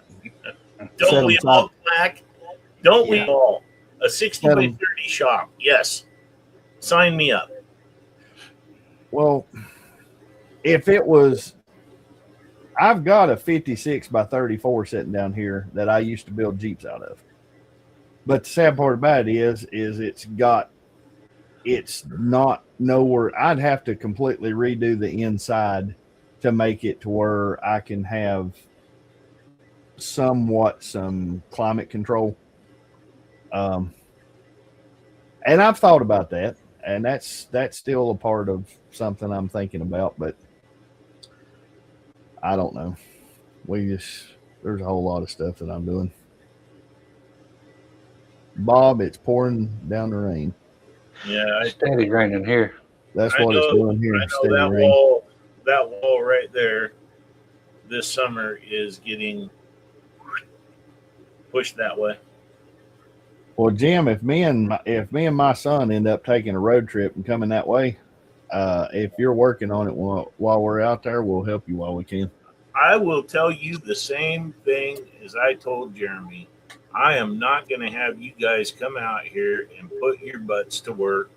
Don't we all, Black? Don't we Yeah. all? A 60 by 30 shop. Yes. Sign me up. Well, if it was, I've got a 56 by 34 sitting down here that I used to build Jeeps out of. But the sad part about it is it's not nowhere. I'd have to completely redo the inside to make it to where I can have some climate control. And I've thought about that, and that's still a part of something I'm thinking about, but I don't know. There's a whole lot of stuff that I'm doing. Bob, it's pouring down the rain. Yeah, Steady raining here. That's what it's doing here. I know Steady that rain. wall right there this summer is getting pushed that way. Well, Jim, if me and my son end up taking a road trip and coming that way, if you're working on it while we're out there, we'll help you while we can. I will tell you the same thing as I told Jeremy. I am not going to have you guys come out here and put your butts to work.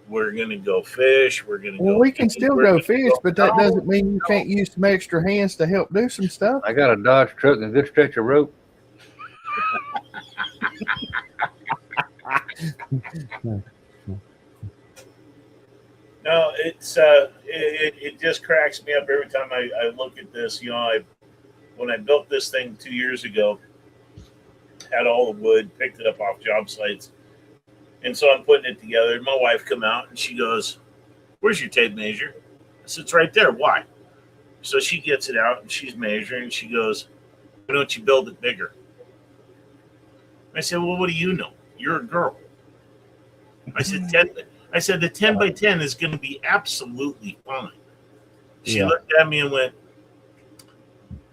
We're going to go fish. We're going to Well, go. we can still go fish, but that No, doesn't mean you can't use some extra hands to help do some stuff. I got a Dodge truck and a good stretch of rope. No, it just cracks me up every time I look at this. You know, when I built this thing 2 years ago, had all the wood, picked it up off job sites, and so I'm putting it together. My wife come out and she goes, "Where's your tape measure?" I said, "It's right there." Why? So she gets it out and she's measuring. She goes, "Why don't you build it bigger?" I said, "Well, what do you know? You're a girl." I said, the 10 by 10 is going to be absolutely fine. She Yeah. looked at me and went,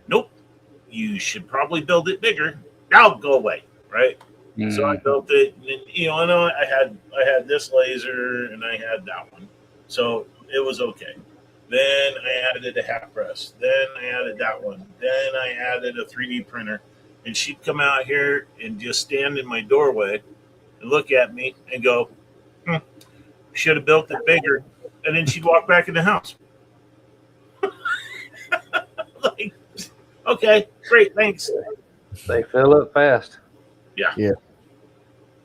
"Nope, you should probably build it bigger." Now go away, right? So I built it, and I know I had this laser and I had that one, so it was okay. Then I added a half press. Then I added that one. Then I added a 3D printer, and she'd come out here and just stand in my doorway and look at me and go, "Should have built it bigger," and then she'd walk back in the house. Like, okay, great, thanks. They fill up fast. Yeah. Yeah.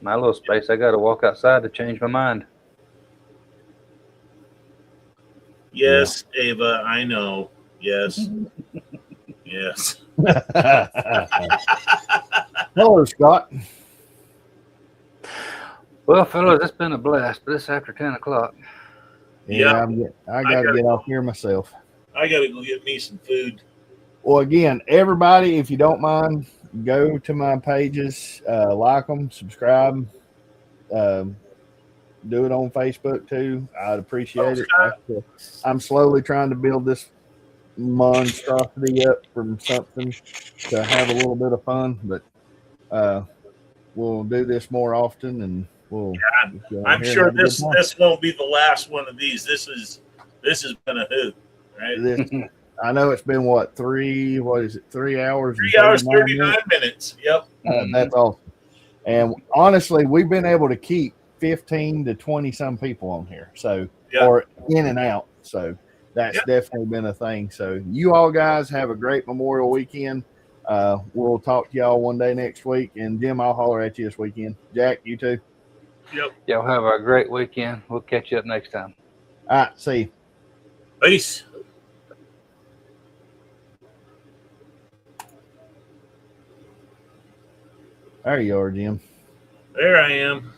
My little space, I got to walk outside to change my mind. Yes, Ava, I know. Yes. Yes. Hello, Scott. Well, fellas, it's been a blast, but it's after 10 o'clock. Yeah, I got to get off here myself. I got to go get me some food. Well, again, everybody, if you don't mind, go to my pages, like them, subscribe, do it on Facebook too. I'd appreciate it. I'm slowly trying to build this monstrosity up from something to have a little bit of fun, but we'll do this more often, and we'll. I'm sure this won't be the last one of these. This has been a hoot, right? I know it's been 3 hours? 3 hours, 39 minutes. Yep. That's awesome. And honestly, we've been able to keep 15 to 20 some people on here. So, or in and out. So that's definitely been a thing. So you all guys have a great Memorial weekend. We'll talk to y'all one day next week. And Jim, I'll holler at you this weekend. Jack, you too. Yep. Y'all have a great weekend. We'll catch you up next time. All right. See you. Peace. There you are, Jim. There I am.